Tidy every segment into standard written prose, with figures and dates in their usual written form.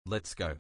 Let's go.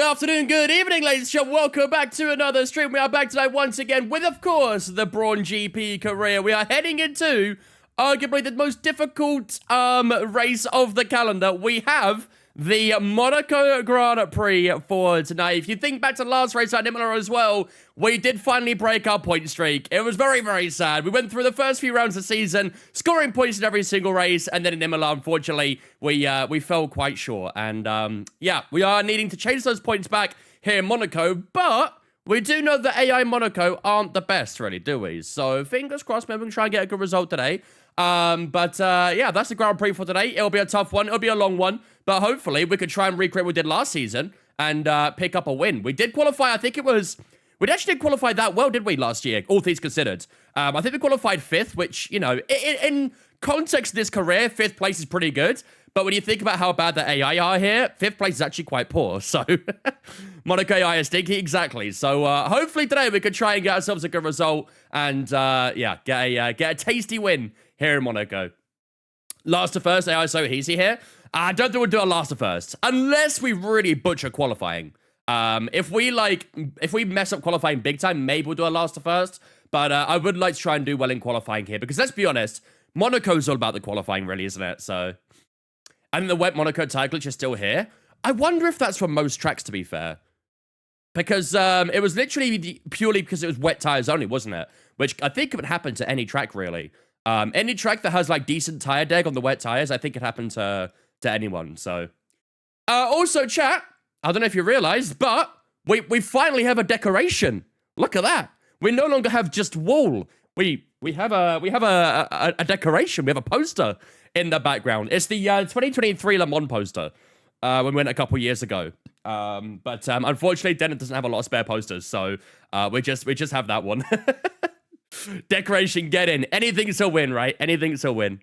afternoon, good evening, ladies and gentlemen. Welcome back to another stream. We are back tonight once again with, of course, the Brawn GP career. We are heading into arguably the most difficult race of the calendar. We have the Monaco Grand Prix for tonight. If you think back to the last race at Imola as well, we did finally break our point streak. It was very, very sad. We went through the first few rounds of the season, scoring points in every single race, and then in Imola, unfortunately, we fell quite short. And yeah, we are needing to change those points back here in Monaco, but we do know that AI Monaco aren't the best, really, do we? So fingers crossed, maybe we can try and get a good result today. Yeah, that's the Grand Prix for today. It'll be a tough one. It'll be a long one. But hopefully, we could try and recreate what we did last season and pick up a win. We did qualify, I think it was... We actually didn't qualify that well, did we, last year? All things considered. I think we qualified 5th, which, you know, in context of this career, 5th place is pretty good. But when you think about how bad the AI are here, 5th place is actually quite poor. So, Monaco AI is stinky, exactly. So, hopefully today we could try and get ourselves a good result and, yeah, get a tasty win here in Monaco. Last to first, AI so easy here. I don't think we'll do a last to first, unless we really butcher qualifying. If we mess up qualifying big time, maybe we'll do a last to first. But I would like to try and do well in qualifying here, because let's be honest, Monaco's all about the qualifying, really, isn't it? So, and the wet Monaco tire glitch is still here. I wonder if that's for most tracks, to be fair, because it was literally purely because it was wet tires only, wasn't it? Which I think would happen to any track, really. Any track that has like decent tire deg on the wet tires, I think it happened to anyone. So, also chat, I don't know if you realized, but we finally have a decoration. Look at that. We no longer have just wool. We have a decoration. We have a poster in the background. It's the 2023 Le Mans poster. When we went a couple years ago. But unfortunately, Dennis doesn't have a lot of spare posters, so we just have that one. Decoration, get in. Anything's to win, right? Anything's to win.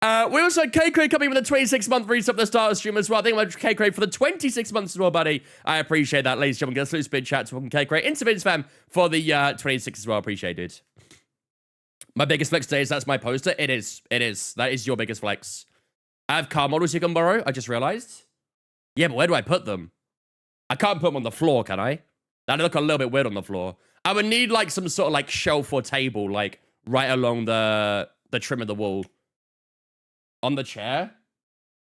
We also had K-Craig coming with a 26-month resub at the start of the stream as well. I think I'm K-Craig for the 26 months as well, buddy. I appreciate that, ladies and gentlemen. Get a salute spin chat to welcome K-Craig into Vince fam for the 26 as well. Appreciated. My biggest flex today is that's my poster. It is. That is your biggest flex. I have car models you can borrow, I just realized. Yeah, but where do I put them? I can't put them on the floor, can I? That'd look a little bit weird on the floor. I would need like some sort of like shelf or table, like right along the trim of the wall. On the chair?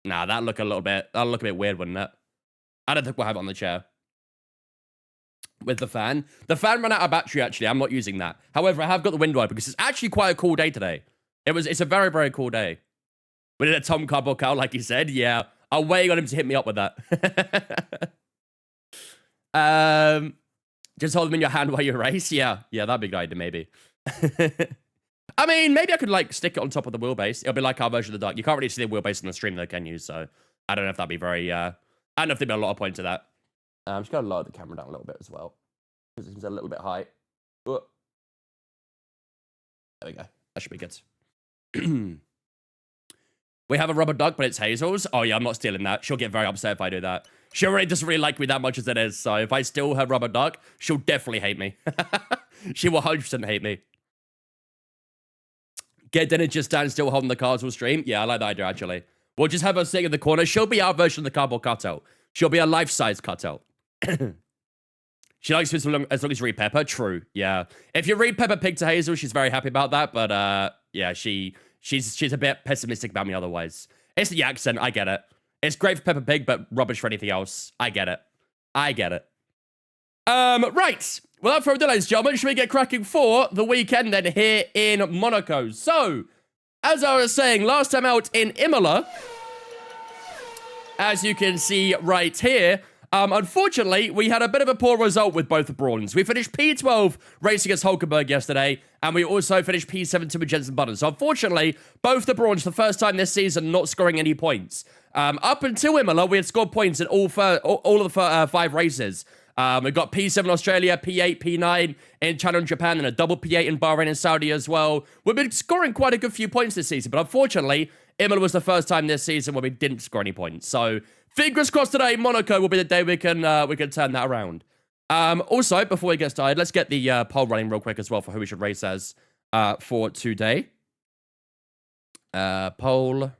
Nah, that'll look a bit weird, wouldn't it? I don't think we'll have it on the chair. With the fan. The fan ran out of battery, actually. I'm not using that. However, I have got the window open because it's actually quite a cool day today. It's a very, very cool day. We did a Tom Cardboard Cow, like he said. Yeah. I'm waiting on him to hit me up with that. Just hold them in your hand while you race. Yeah, that'd be a good idea, maybe. I mean, maybe I could, like, stick it on top of the wheelbase. It'll be like our version of the dark. You can't really see the wheelbase on the stream, though, can you? So, I don't know if that'd be very, I don't know if there'd be a lot of point to that. I'm just going to lower the camera down a little bit as well. Because it's a little bit high. Ooh. There we go. That should be good. We have a rubber duck, but it's Hazel's. Oh, yeah, I'm not stealing that. She'll get very upset if I do that. She already doesn't really like me that much as it is. So if I steal her rubber duck, she'll definitely hate me. She will 100% hate me. Get Dennis just stand still holding the cards will stream. Yeah, I like that idea, actually. We'll just have her sitting in the corner. She'll be our version of the cardboard cutout. She'll be a life-size cutout. She likes me as long as you read Pepper. True, yeah. If you read Peppa Pig to Hazel, she's very happy about that. But, yeah, she's a bit pessimistic about me otherwise. It's the accent. I get it. It's great for Peppa Pig, but rubbish for anything else. I get it. Right. Without further ado, ladies and gentlemen, should we get cracking for the weekend then here in Monaco? So, as I was saying, last time out in Imola, as you can see right here, unfortunately, we had a bit of a poor result with both the Brawns. We finished P12 racing against Hulkenberg yesterday, and we also finished P17 with Jensen Button. So unfortunately, both the Brawns, the first time this season, not scoring any points. Up until Imola, we had scored points in all of the 5 races. We got P7 Australia, P8, P9 in China and Japan, and a double P8 in Bahrain and Saudi as well. We've been scoring quite a good few points this season, but unfortunately, Imola was the first time this season where we didn't score any points. So fingers crossed today, Monaco will be the day we can turn that around. Also, before we get started, let's get the poll running real quick as well for who we should race as for today. Poll.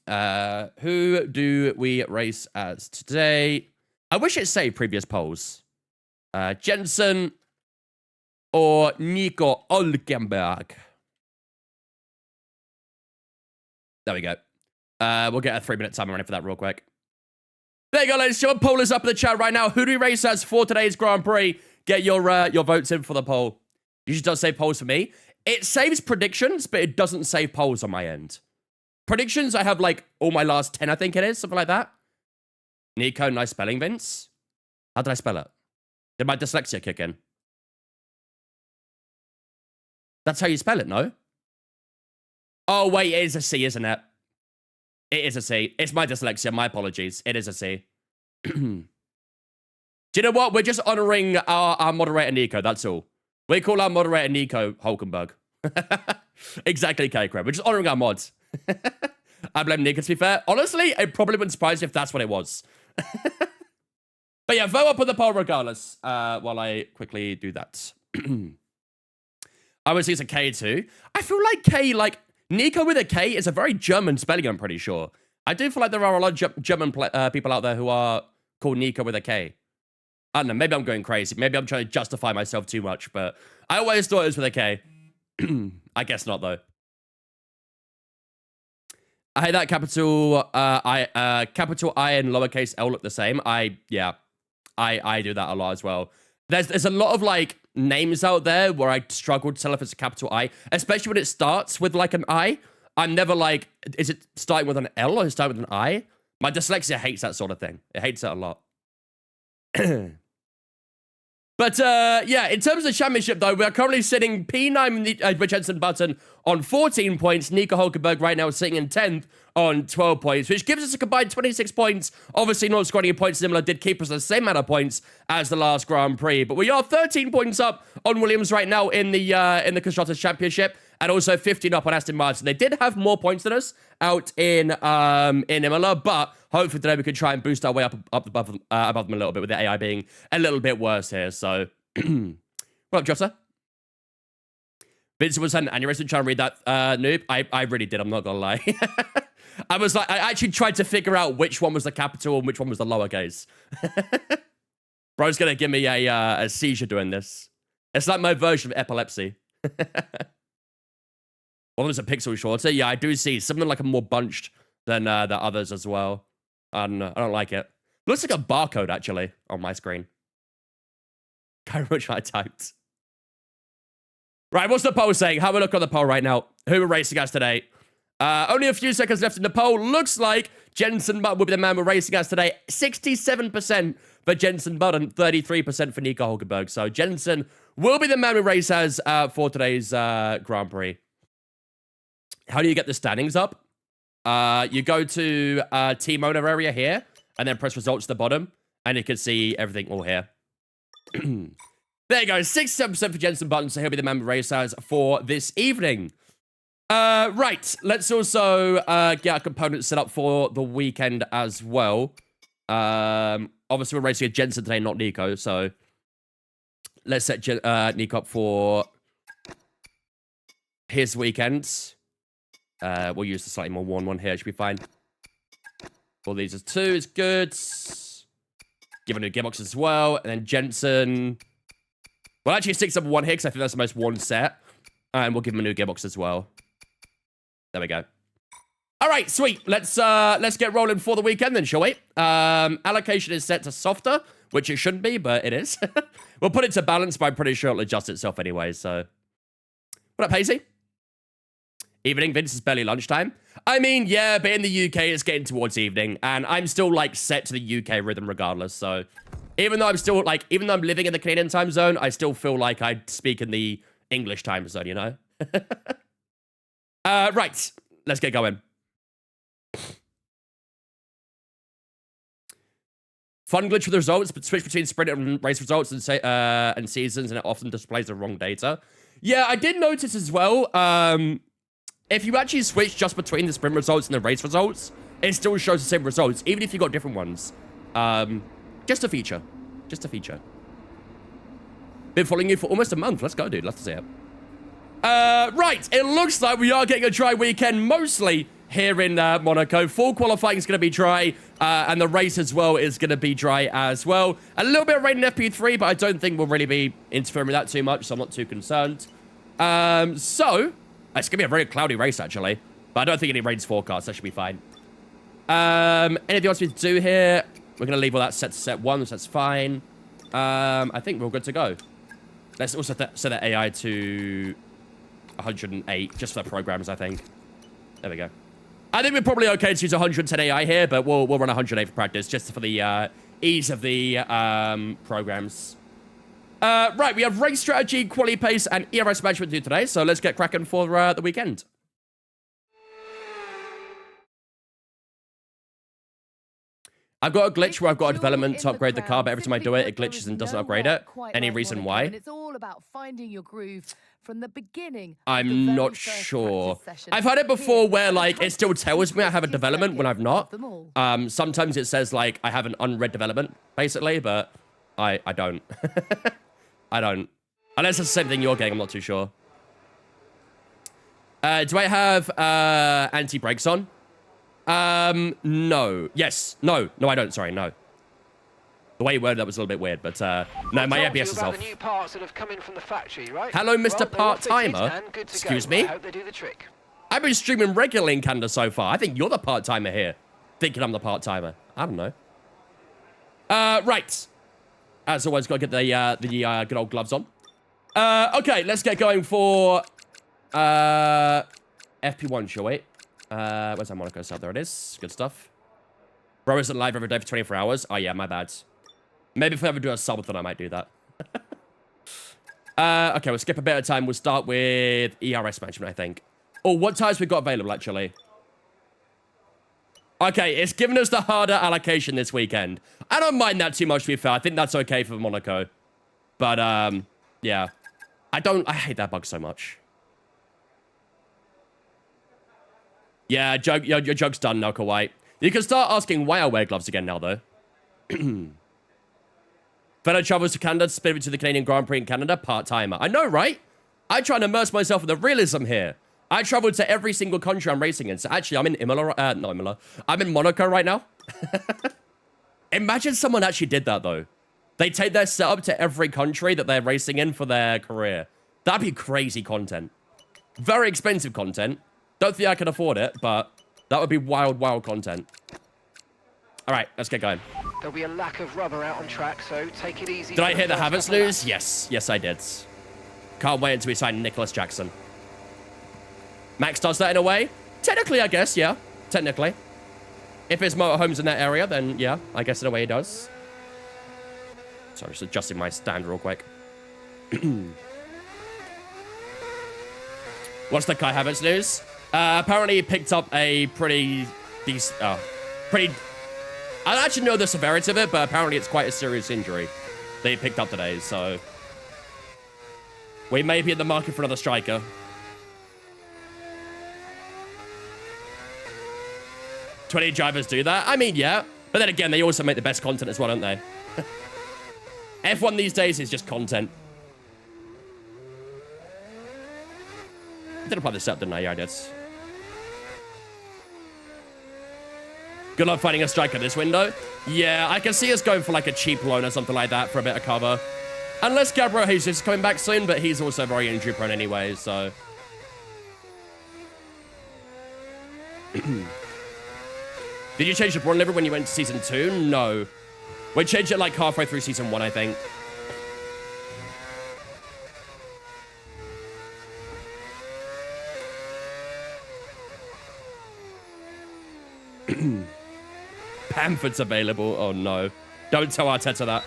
Who do we race as today? I wish it saved previous polls. Jensen or Nico Hülkenberg. There we go. We'll get a 3-minute timer running for that real quick. There you go, ladies and gentlemen. Poll is up in the chat right now. Who do we race as for today's Grand Prix? Get your votes in for the poll. Usually does save polls for me. It saves predictions, but it doesn't save polls on my end. Predictions, I have like all my last 10, I think it is. Something like that. Nico, nice spelling, Vince. How did I spell it? Did my dyslexia kick in? That's how you spell it, no? Oh, wait, it is a C, isn't it? It is a C. It's my dyslexia. My apologies. It is a C. Do you know what? We're just honoring our moderator, Nico. That's all. We call our moderator, Nico Hülkenberg. Exactly, K-Crab. We're just honoring our mods. I blame Nico, to be fair. Honestly, it probably wouldn't surprise you if that's what it was. But yeah, vote up on the poll regardless, while I quickly do that. I would say it's a K too. I feel like K, like, Nico with a K is a very German spelling, I'm pretty sure. I do feel like there are a lot of German people out there who are called Nico with a K. I don't know, maybe I'm going crazy. Maybe I'm trying to justify myself too much, but I always thought it was with a K. I guess not, though. I hate that capital I and lowercase L look the same. I do that a lot as well. There's a lot of, like, names out there where I struggle to tell if it's a capital I, especially when it starts with, like, an I. I'm never like, is it starting with an L or is it starting with an I? My dyslexia hates that sort of thing. It hates it a lot. But, yeah, in terms of the championship, though, we are currently sitting P9 with Jensen Button on 14 points. Nico Hülkenberg right now is sitting in 10th on 12 points, which gives us a combined 26 points. Obviously, not scoring any points similar did keep us the same amount of points as the last Grand Prix. But we are 13 points up on Williams right now in the Constructors' Championship, and also 15 up on Aston Martin. They did have more points than us out in Imola, but hopefully today we can try and boost our way up above them a little bit, with the AI being a little bit worse here. So, what up, Jota? Vince was an aneurysm trying to read that, noob. I really did, I'm not gonna lie. I was like, I actually tried to figure out which one was the capital and which one was the lowercase. Bro's gonna give me a seizure doing this. It's like my version of epilepsy. One was a pixel shorter. Yeah, I do see something like a more bunched than the others as well. I don't like it. Looks like a barcode, actually, on my screen. Can't remember which I typed. Right, what's the poll saying? Have a look on the poll right now. Who we're racing as today? Only a few seconds left in the poll. Looks like Jensen Button will be the man we're racing as today. 67% for Jensen Button, 33% for Nico Hülkenberg. So Jensen will be the man we race as for today's Grand Prix. How do you get the standings up? You go to Team Owner area here, and then press results at the bottom, and you can see everything all here. There you go, 67% for Jensen Button, so he'll be the man we race as for this evening. Right, let's also get our components set up for the weekend as well. Obviously, we're racing against Jensen today, not Nico, so let's set Nico up for his weekend. We'll use the slightly more worn one here, should be fine. All these as 2 is good. Give a new gearbox as well, and then Jensen... Well, actually, 6 up 1 here, because I think that's the most worn set. And we'll give him a new gearbox as well. There we go. All right, sweet. Let's get rolling for the weekend then, shall we? Allocation is set to softer, which it shouldn't be, but it is. We'll put it to balance, but I'm pretty sure it'll adjust itself anyway, so... What up, Hazy? Evening, Vince, is barely lunchtime. I mean, yeah, but in the UK, it's getting towards evening, and I'm still, like, set to the UK rhythm regardless, so... Even though I'm living in the Canadian time zone, I still feel like I speak in the English time zone, you know? Right, let's get going. Fun glitch with the results, but switch between sprint and race results and seasons, and it often displays the wrong data. Yeah, I did notice as well, if you actually switch just between the sprint results and the race results, it still shows the same results, even if you got different ones. Just a feature. Just a feature. Been following you for almost a month. Let's go, dude. Love to see it. Right. It looks like we are getting a dry weekend, mostly here in Monaco. Full qualifying is going to be dry, and the race as well is going to be dry as well. A little bit of rain in FP3, but I don't think we'll really be interfering with that too much, so I'm not too concerned. So, it's going to be a very cloudy race, actually. But I don't think any rain's forecast. That should be fine. Anything else we need to do here? We're going to leave all that set to set 1, so that's fine. I think we're all good to go. Let's also set that AI to 108, just for the programs, I think. There we go. I think we're probably okay to use 110 AI here, but we'll run 108 for practice, just for the ease of the programs. Right, we have race strategy, quality pace, and ERS management to do today, so let's get cracking for the weekend. I've got a glitch where I've got a development to upgrade the car, but every time I do it, it glitches and doesn't upgrade it. Any reason why? It's all about finding your groove from the beginning. I'm not sure. I've had it before where, like, it still tells me I have a development when I've not. Sometimes it says, like, I have an unread development, basically, but I don't. I don't. Unless it's the same thing you're getting, I'm not too sure. Do I have anti-brakes on? No. Yes. No, I don't. Sorry, no. The way you worded that was a little bit weird, but, no, my ABS is off. The new parts that have come in from the factory, right? Hello, Mr. Part-Timer. Excuse me? I hope they do the trick. I've been streaming regularly in Canada so far. I think you're the part-timer here. Thinking I'm the part-timer. I don't know. Right. As always, got to get the good old gloves on. Okay, let's get going for, FP1, shall we? Where's that Monaco sub? There it is. Good stuff. Bro isn't live every day for 24 hours. Oh, yeah, my bad. Maybe if we ever do a subathon, I might do that. Okay, we'll skip a bit of time. We'll start with ERS management, I think. Oh, what tires we got available, actually? Okay, it's given us the harder allocation this weekend. I don't mind that too much, to be fair. I think that's okay for Monaco. But, yeah. I hate that bug so much. Yeah, your joke's done, Knuckle White. You can start asking why I wear gloves again now, though. Fellow travels to Canada, spin to the Canadian Grand Prix in Canada, part-timer. I know, right? I try and immerse myself in the realism here. I traveled to every single country I'm racing in. So actually, I'm in Imola, not Imola. I'm in Monaco right now. Imagine someone actually did that, though. They take their setup to every country that they're racing in for their career. That'd be crazy content. Very expensive content. Don't think I can afford it, but that would be wild, wild content. All right, let's get going. There'll be a lack of rubber out on track, so take it easy. Did I hear the Havertz news? Yes. Yes, I did. Can't wait until we sign Nicholas Jackson. Max does that in a way? Technically, I guess, yeah. Technically. If there's motorhomes in that area, then yeah, I guess in a way he does. Sorry, just adjusting my stand real quick. What's the Kai Havertz news? Apparently he picked up a pretty decent, I don't actually know the severity of it, but apparently it's quite a serious injury that he picked up today, so we may be in the market for another striker. $20 drivers do that? I mean, yeah. But then again, they also make the best content as well, don't they? F1 these days is just content. I didn't apply this up, didn't I? Yeah, I did. Good luck finding a striker this window. Yeah, I can see us going for like a cheap loan or something like that for a bit of cover. Unless Gabriel Jesus is coming back soon, but he's also very injury prone anyway, so. Did you change the Brawn livery when you went to Season 2? No. We changed it like halfway through Season 1, I think. Bamford's available. Oh, no. Don't tell Arteta that.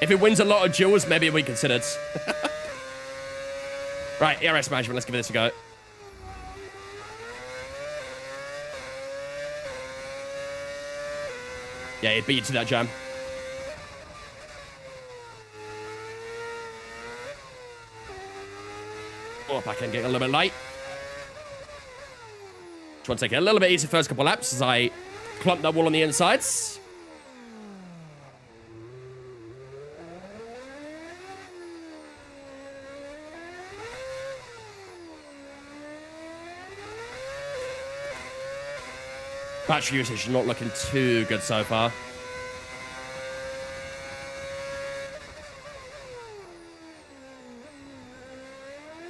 If he wins a lot of duels, maybe we consider it. Right, ERS management. Let's give this a go. Yeah, he beat you to that jam. Oh, back end getting a little bit light. Just want to take it a little bit easy first couple laps as I clump that wall on the insides. Battery usage is not looking too good so far.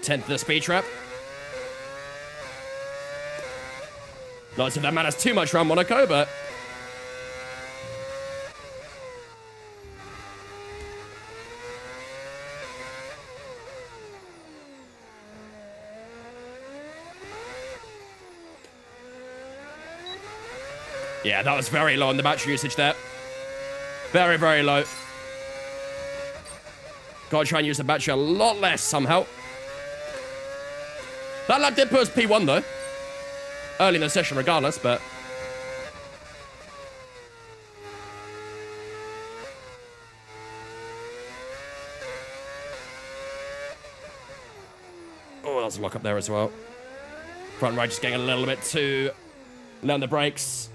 Tenth of the speed trap. Not as if that matters too much around Monaco, but... yeah, that was very low on the battery usage there. Very, very low. Gotta try and use the battery a lot less somehow. That lap did put us P1 though. Early in the session regardless, but... oh, that's a lock up there as well. Front right just getting a little bit too... low on the brakes.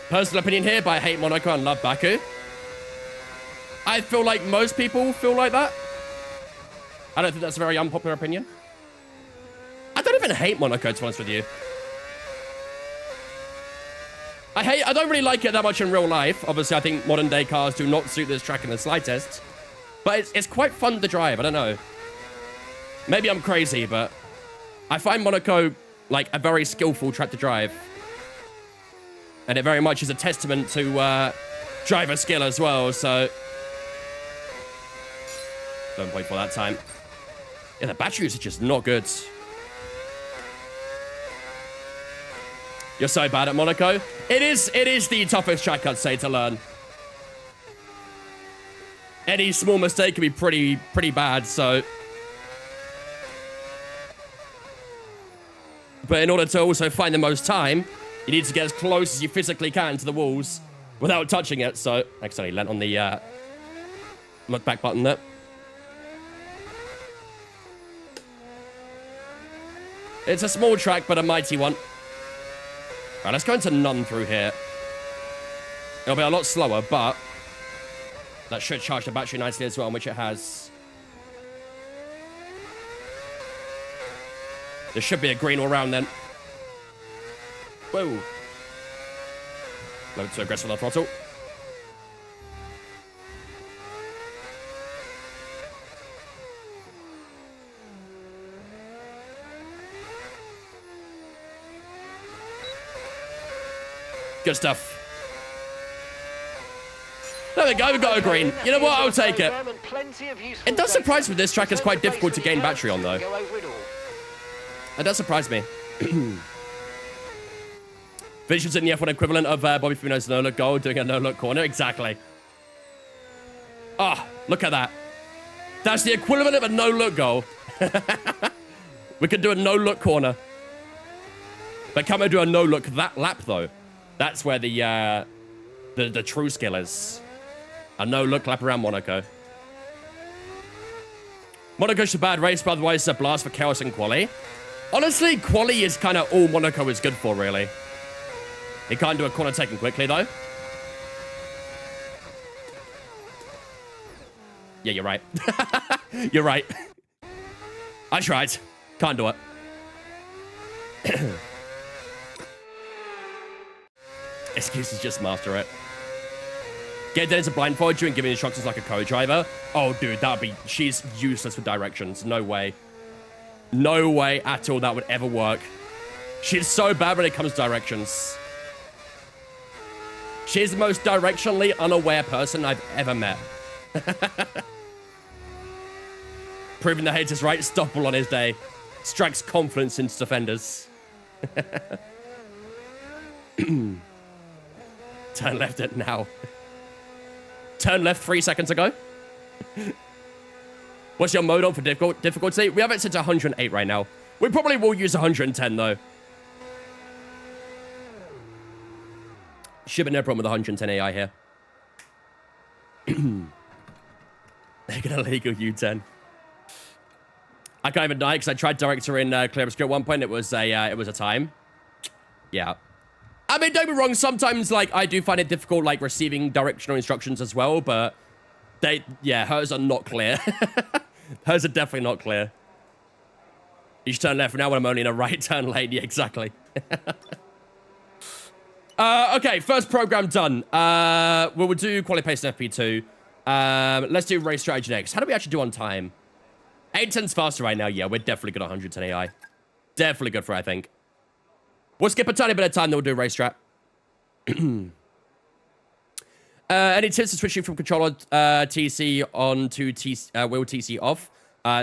Personal opinion here, but I hate Monaco and love Baku. I feel like most people feel like that. I don't think that's a very unpopular opinion. I don't even hate Monaco, to be honest with you. I don't really like it that much in real life. Obviously, I think modern day cars do not suit this track in the slightest. But it's quite fun to drive, I don't know. Maybe I'm crazy, but I find Monaco like a very skillful track to drive. And it very much is a testament to driver skill as well, so... 7.4 that time. Yeah, the battery usage is not good. You're so bad at Monaco. It is the toughest track, I'd say, to learn. Any small mistake can be pretty bad, so... but in order to also find the most time, you need to get as close as you physically can to the walls without touching it, so... I accidentally leant on the look back button there. It's a small track, but a mighty one. Alright, let's go into none through here. It'll be a lot slower, but... that should charge the battery nicely as well, which it has. There should be a green all round then. Whoa. A little too aggressive on the throttle. Good stuff. There we go, we've got a green. You know what, I'll take it. It does surprise me this track is quite difficult to gain battery on, though. It does surprise me. Vision's in the F1 equivalent of Bobby Firmino's no-look goal, doing a no-look corner. Exactly. Ah, oh, look at that. That's the equivalent of a no-look goal. We could do a no-look corner. But can we do a no-look that lap, though? That's where the true skill is. A no-look lap around Monaco. Monaco's a bad race, but otherwise it's a blast for chaos and quali. Honestly, quali is kind of all Monaco is good for, really. He can't do a corner taken quickly, though. Yeah, you're right. You're right. I tried. Can't do it. Excuses, just master it. Get Dennis a blindfold you and give me instructions like a co-driver. Oh, dude, that'd be... she's useless with directions. No way. No way at all that would ever work. She's so bad when it comes to directions. She's the most directionally unaware person I've ever met. Proving the haters right, stoppable on his day. Strikes confidence into defenders. Turn left it now. Turn left 3 seconds ago. What's your mode on for difficulty? We have it set to 108 right now. We probably will use 110 though. Should be no problem with 110 AI here. They're gonna legal U10. I can't even die because I tried director in Clear Obscure at one point. It was a time. Yeah. I mean, don't be wrong. Sometimes, like, I do find it difficult, like, receiving directional instructions as well. But Yeah, hers are not clear. Hers are definitely not clear. You should turn left now when I'm only in a right turn lane. Yeah, exactly. Okay, first program done. We'll do quality pace and FP2. Let's do race strategy next. How do we actually do on time? 8:10's faster right now. Yeah, we're definitely good at 110 AI. Definitely good for, I think. We'll skip a tiny bit of time, then we'll do race strat. Any tips to switching from controller TC on to wheel TC off?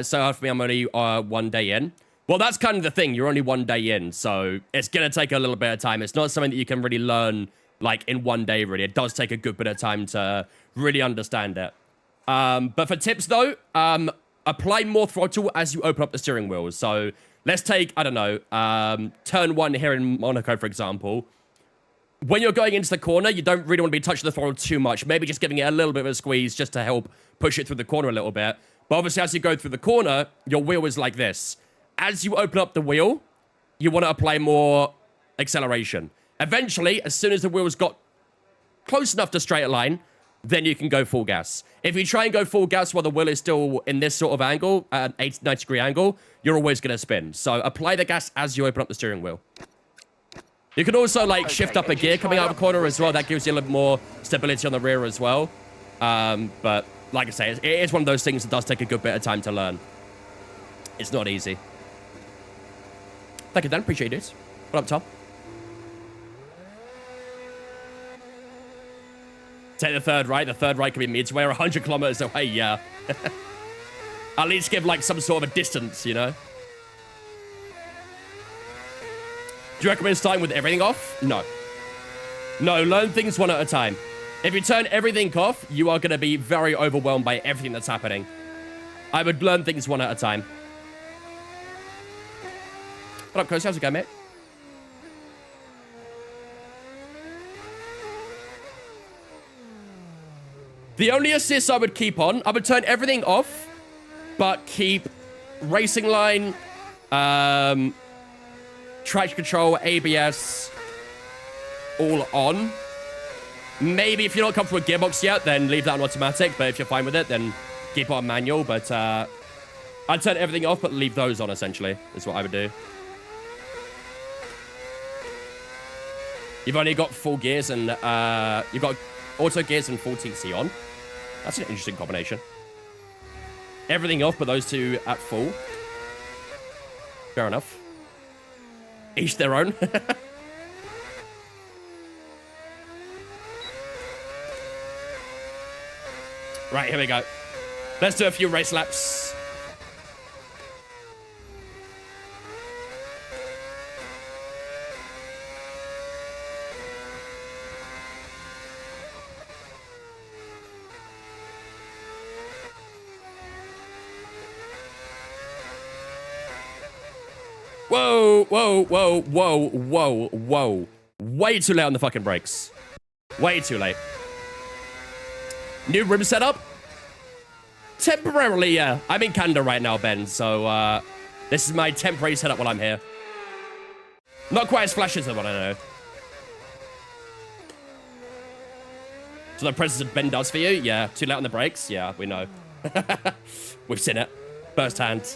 So for me, I'm only 1 day in. Well, that's kind of the thing. You're only 1 day in, so it's going to take a little bit of time. It's not something that you can really learn, like, in 1 day, really. It does take a good bit of time to really understand it. But for tips, though, apply more throttle as you open up the steering wheel. So let's take, I don't know, turn 1 here in Monaco, for example. When you're going into the corner, you don't really want to be touching the throttle too much. Maybe just giving it a little bit of a squeeze just to help push it through the corner a little bit. But obviously, as you go through the corner, your wheel is like this. As you open up the wheel, you want to apply more acceleration. Eventually, as soon as the wheel's got close enough to straight line, then you can go full gas. If you try and go full gas while the wheel is still in this sort of angle, an 90-degree angle, you're always going to spin. So apply the gas as you open up the steering wheel. You can also, like, shift up a gear coming out of the corner as well. That gives you a little more stability on the rear as well. But, like I say, it is one of those things that does take a good bit of time to learn. It's not easy. Thank you, Dan. Appreciate it. What up, Tom? Take the third right. The third right can be midway or 100 kilometers away, yeah. At least give, like, some sort of a distance, you know? Do you recommend starting with everything off? No. No, learn things one at a time. If you turn everything off, you are going to be very overwhelmed by everything that's happening. I would learn things one at a time. What up, Coach? How's it going, mate? The only assists I would keep on, I would turn everything off, but keep racing line, traction control, ABS, all on. Maybe if you're not comfortable with gearbox yet, then leave that on automatic. But if you're fine with it, then keep it on manual. But I'd turn everything off, but leave those on, essentially, is what I would do. You've only got full gears and you've got auto gears and full TC on. That's an interesting combination. Everything off, but those two at full. Fair enough. Each their own. Right, here we go. Let's do a few race laps. Whoa, whoa, whoa, whoa, whoa, whoa. Way too late on the fucking brakes. Way too late. New rim setup? Temporarily, yeah. I'm in Canada right now, Ben, so this is my temporary setup while I'm here. Not quite as flashy as what I know. So the presence Ben does for you? Yeah. Too late on the brakes? Yeah, we know. We've seen it. Firsthand.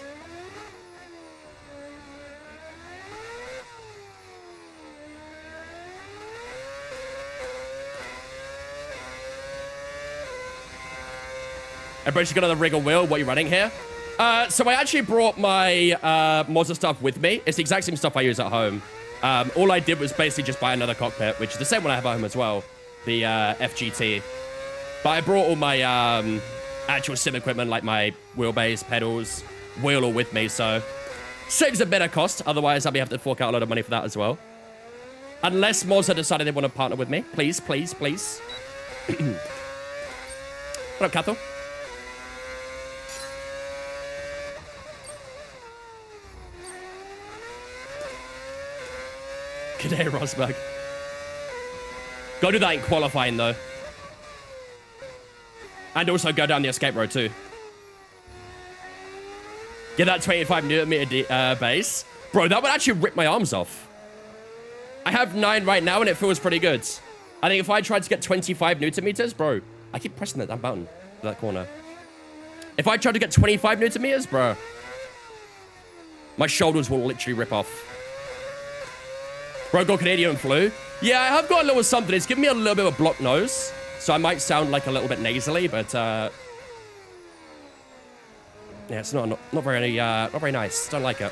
Everybody's got another wriggle wheel. What are you running here? So I actually brought my Mazda stuff with me. It's the exact same stuff I use at home. All I did was basically just buy another cockpit, which is the same one I have at home as well. The FGT. But I brought all my actual sim equipment, like my wheelbase, pedals, wheel all with me, so saves a bit of cost. Otherwise, I'll be having to fork out a lot of money for that as well. Unless Mazda decided they want to partner with me. Please, please, please. What up, Cathal? Good day, Rosberg. Go do that in qualifying, though. And also go down the escape road, too. Get that 25 Newton meter base. Bro, that would actually rip my arms off. I have 9 right now, and it feels pretty good. I think if I tried to get 25 Newton meters, bro, I keep pressing that damn button. that corner. If I tried to get 25 Newton meters, bro, my shoulders will literally rip off. Bro, got Canadian flu. Yeah, I have got a little something. It's giving me a little bit of a blocked nose, so I might sound like a little bit nasally, but yeah, it's not very nice. Don't like it.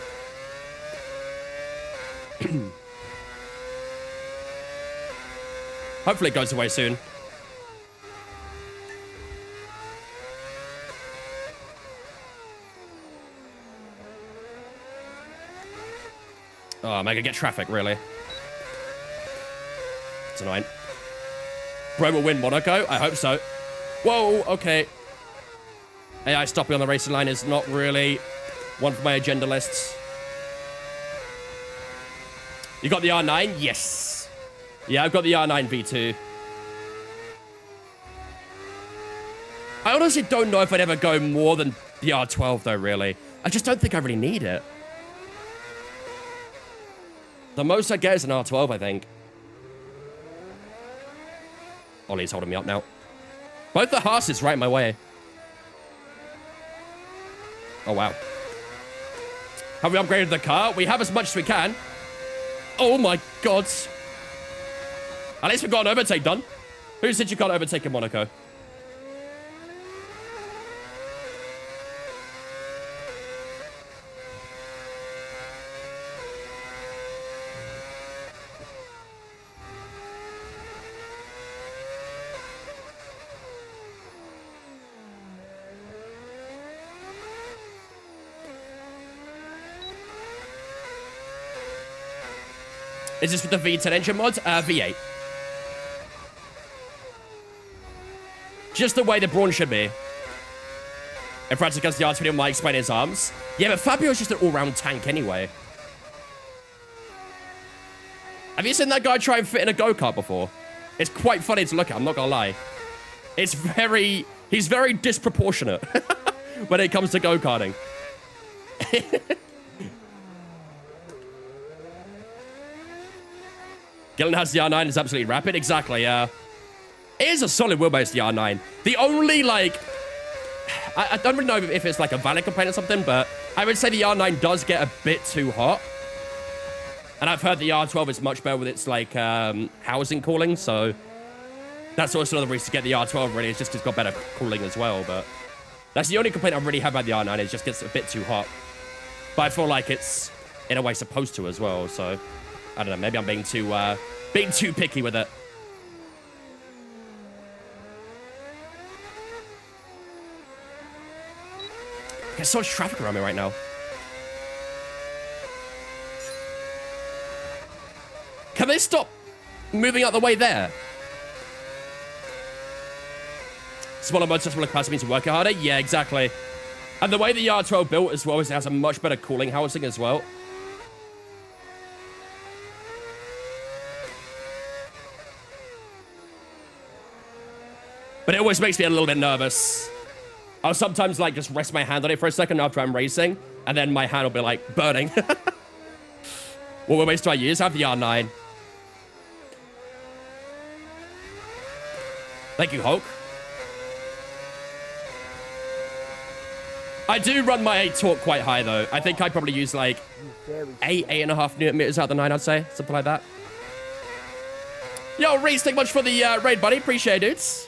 Hopefully it goes away soon. Oh, am I gonna get traffic, really? It's annoying. Bro will win Monaco? I hope so. Whoa, okay. AI stopping on the racing line is not really one for my agenda lists. You got the R9? Yes. Yeah, I've got the R9 V2. I honestly don't know if I'd ever go more than the R12, though, really. I just don't think I really need it. The most I get is an R12, I think. Ollie's holding me up now. Both the Haas's right in my way. Oh, wow. Have we upgraded the car? We have as much as we can. Oh, my God. At least we've got an overtake done. Who said you can't overtake in Monaco? Is this with the V10 engine mods? V8. Just the way the Brawn should be. In France against the R20 might explain his arms. Yeah, but Fabio's just an all-round tank anyway. Have you seen that guy try and fit in a go-kart before? It's quite funny to look at, I'm not gonna lie. He's very disproportionate when it comes to go-karting. Gillen has the R9, is absolutely rapid. Exactly, yeah. It is a solid wheelbase, the R9. The only, like... I don't really know if it's, like, a valid complaint or something, but I would say the R9 does get a bit too hot. And I've heard the R12 is much better with its, like, housing cooling, so... That's also another reason to get the R12, really. It's just it's got better cooling as well, but... That's the only complaint I really have about the R9. It just gets a bit too hot. But I feel like it's, in a way, supposed to as well, so... I don't know, maybe I'm being too picky with it. There's so much traffic around me right now. Can they stop moving out the way there? Smaller modes, smaller capacity means working harder? Yeah, exactly. And the way the R12 built as well is it has a much better cooling housing as well. But it always makes me a little bit nervous. I'll sometimes, like, just rest my hand on it for a second after I'm racing, and then my hand will be, like, burning. What wheelbase do I use? I have the R9. Thank you, Hulk. I do run my torque quite high, though. I think I probably use, like, 8.5 Newton meters out of the 9, I'd say. Something like that. Yo, Reese, thank you much for the raid, buddy. Appreciate it, dudes.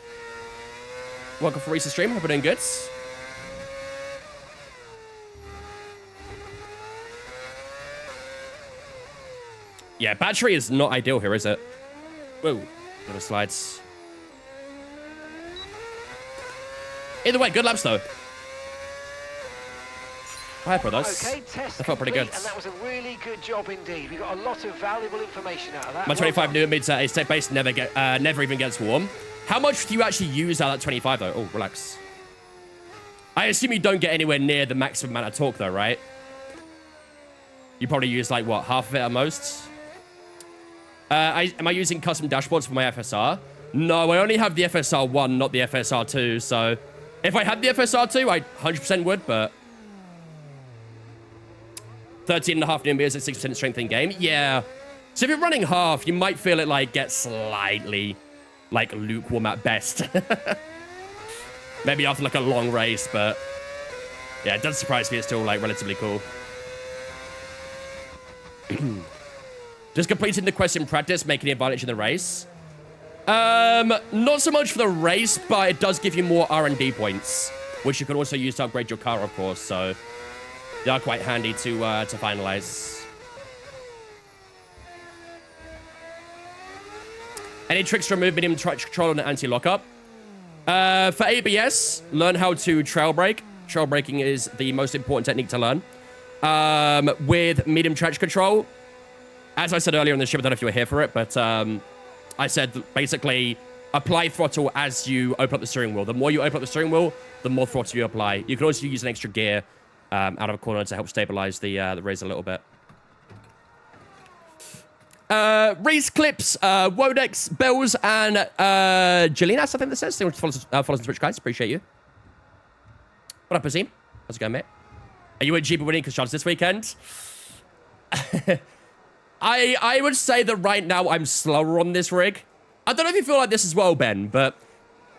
Welcome for Reese's stream. Hope you're doing good. Yeah, battery is not ideal here, is it? Whoa. Little slides. Either way, good laps, though. Hi, brothers. Okay, test that felt pretty good. And that was a really good job indeed. We got a lot of valuable information out of that. My 25 Newton meter is set base never even gets warm. How much do you actually use out of that 25, though? Oh, relax. I assume you don't get anywhere near the maximum amount of torque, though, right? You probably use, like, what, half of it at most? Am I using custom dashboards for my FSR? No, I only have the FSR 1, not the FSR 2, so... If I had the FSR 2, I 100% would, but... 13.5 Newton meters at 6% strength in game? Yeah. So if you're running half, you might feel it, like, get slightly... like, lukewarm at best. Maybe after like a long race, but yeah, it does surprise me it's still like relatively cool. Just completing the quest in practice, making the advantage in the race. Not so much for the race, but it does give you more R&D points, which you can also use to upgrade your car, of course, so they are quite handy to finalize. Any tricks to remove medium traction control and anti-lockup? For ABS, learn how to trail brake. Trail braking is the most important technique to learn. With medium traction control, as I said earlier in the show, I don't know if you were here for it, but I said basically apply throttle as you open up the steering wheel. The more you open up the steering wheel, the more throttle you apply. You can also use an extra gear out of a corner to help stabilize the race a little bit. Race clips, Wodex, Bells, and Jelinas, I think that says. Thank you for following the Twitch, guys. Appreciate you. What up, Azim? How's it going, mate? Are you at GP winning because this weekend? I would say that right now I'm slower on this rig. I don't know if you feel like this as well, Ben, but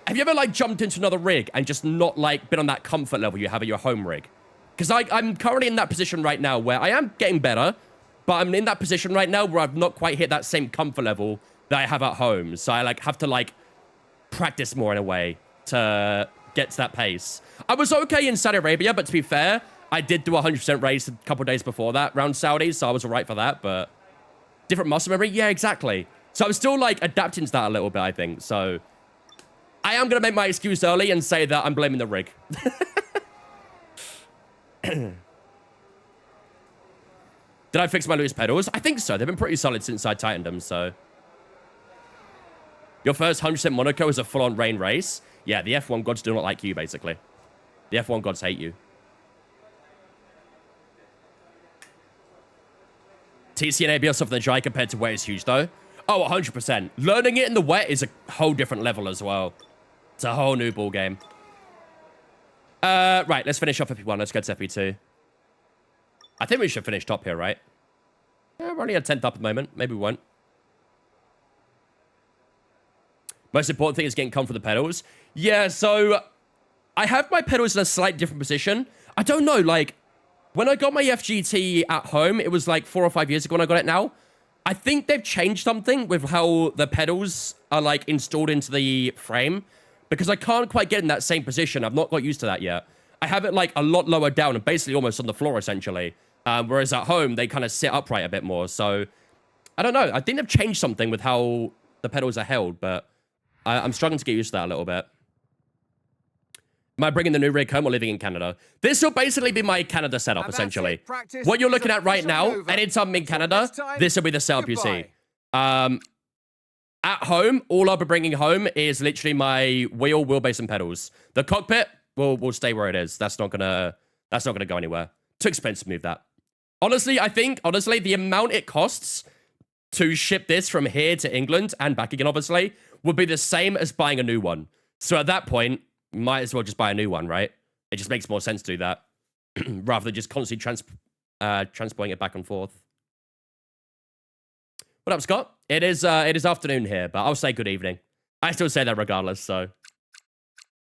have you ever like jumped into another rig and just not like been on that comfort level you have at your home rig? Because I'm currently in that position right now where I am getting better, but I'm in that position right now where I've not quite hit that same comfort level that I have at home. So I like have to like practice more in a way to get to that pace. I was okay in Saudi Arabia, but to be fair, I did do a 100% race a couple of days before that around Saudi, so I was all right for that, but different muscle memory? Yeah, exactly. So I'm still like adapting to that a little bit, I think. So I am going to make my excuse early and say that I'm blaming the rig. Did I fix my loose pedals? I think so. They've been pretty solid since I tightened them, so. Your first 100% Monaco is a full-on rain race. Yeah, the F1 gods do not like you, basically. The F1 gods hate you. TC and ABS off the dry compared to wet is huge, though. Oh, 100%. Learning it in the wet is a whole different level as well. It's a whole new ball game. Right, let's finish off FP1. Let's go to FP2. I think we should finish top here, right? Yeah, we're only at 10th up at the moment. Maybe we won't. Most important thing is getting comfort with the pedals. Yeah, so I have my pedals in a slight different position. I don't know, like, when I got my FGT at home, it was like 4 or 5 years ago when I got it now. I think they've changed something with how the pedals are, like, installed into the frame. Because I can't quite get in that same position. I've not got used to that yet. I have it, like, a lot lower down and basically almost on the floor, essentially. Whereas at home, they kind of sit upright a bit more. So, I don't know. I think they've changed something with how the pedals are held, but I'm struggling to get used to that a little bit. Am I bringing the new rig home or living in Canada? This will basically be my Canada setup, essentially. What you're looking at right now, anytime I'm in Canada, this will be the setup you see. At home, all I'll be bringing home is literally my wheelbase, and pedals. The cockpit will stay where it is. That's not gonna go anywhere. Too expensive to move that. Honestly, I think, the amount it costs to ship this from here to England and back again, obviously, would be the same as buying a new one. So at that point, might as well just buy a new one, right? It just makes more sense to do that rather than just constantly transporting it back and forth. What up, Scott? It is afternoon here, but I'll say good evening. I still say that regardless, so.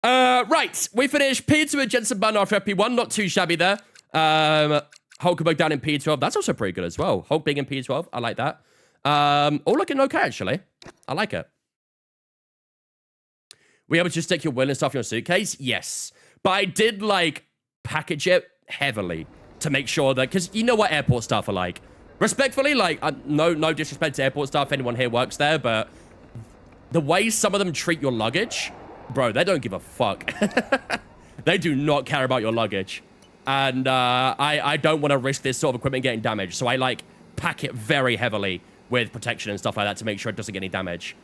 Right, we finished P2 at Jensen Button after FP1, not too shabby there. Hulkenberg down in P12, that's also pretty good as well. Hulk being in P12, I like that. All looking okay, actually. I like it. Were you able to stick your wheel and stuff in your suitcase? Yes. But I did, like, package it heavily to make sure that... Because you know what airport staff are like. Respectfully, like, no disrespect to airport staff. Anyone here works there, but... The way some of them treat your luggage... Bro, they don't give a fuck. They do not care about your luggage. And I don't want to risk this sort of equipment getting damaged. So I, like, pack it very heavily with protection and stuff like that to make sure it doesn't get any damage.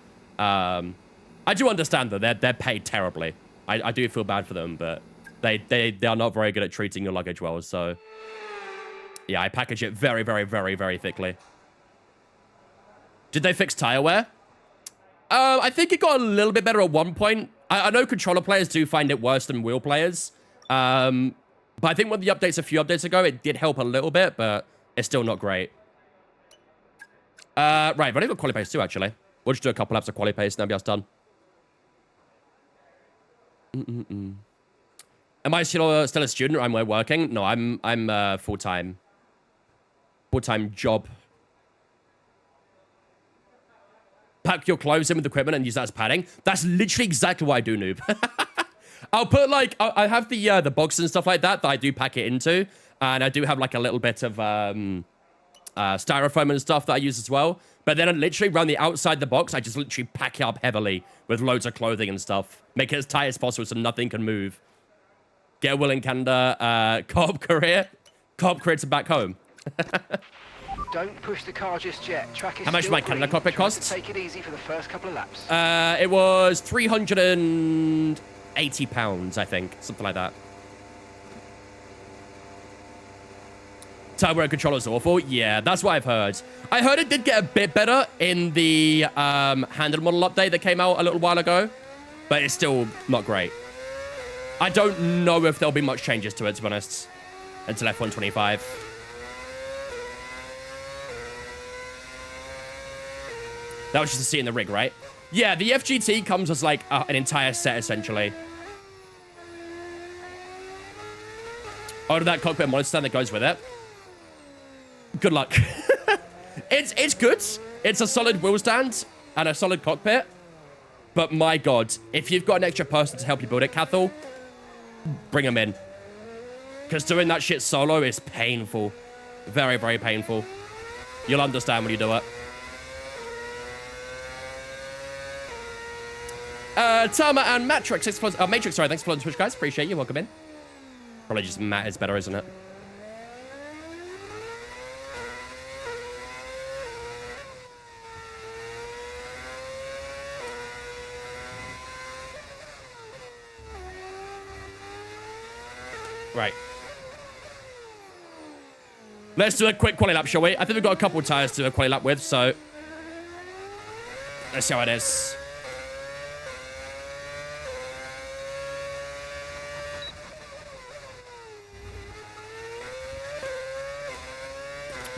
I do understand that they're paid terribly. I do feel bad for them, but they are not very good at treating your luggage well. So yeah, I package it very, very, very, very thickly. Did they fix tire wear? I think it got a little bit better at one point. I know controller players do find it worse than wheel players. But I think with the updates a few updates ago, it did help a little bit, but it's still not great. Right, I've only got quali pace too, actually. We'll just do a couple laps of quali pace and then be us done. Am I still a student or am I working? No, I'm full-time. Full-time job. Pack your clothes in with equipment and use that as padding. That's literally exactly what I do, noob. I'll put like, I have the box and stuff like that I do pack it into. And I do have like a little bit of styrofoam and stuff that I use as well. But then literally around the outside the box, I just literally pack it up heavily with loads of clothing and stuff. Make it as tight as possible so nothing can move. Get a will in Canada, co-op career. Co-op career to back home. Don't push the car just yet. Track is How much still my Canada green. cockpit cost? Take it easy for the first couple of laps. It was £380, I think. Something like that. Turbo controller's awful. Yeah, that's what I've heard. I heard it did get a bit better in the handle model update that came out a little while ago. But it's still not great. I don't know if there'll be much changes to it, to be honest. Until F125. That was just to see in the rig, right? Yeah, the FGT comes as like an entire set, essentially. Order that cockpit monitor stand that goes with it. Good luck. It's good. It's a solid wheel stand and a solid cockpit. But my God, if you've got an extra person to help you build it, Cathal, bring them in. Because doing that shit solo is painful. Very, very painful. You'll understand when you do it. Tama and Matrix, Matrix, sorry, thanks for following Twitch, guys. Appreciate you. Welcome in. Probably just Matt is better, isn't it? Right. Let's do a quick quali lap, shall we? I think we've got a couple of tires to do a quali lap with, so let's see how it is.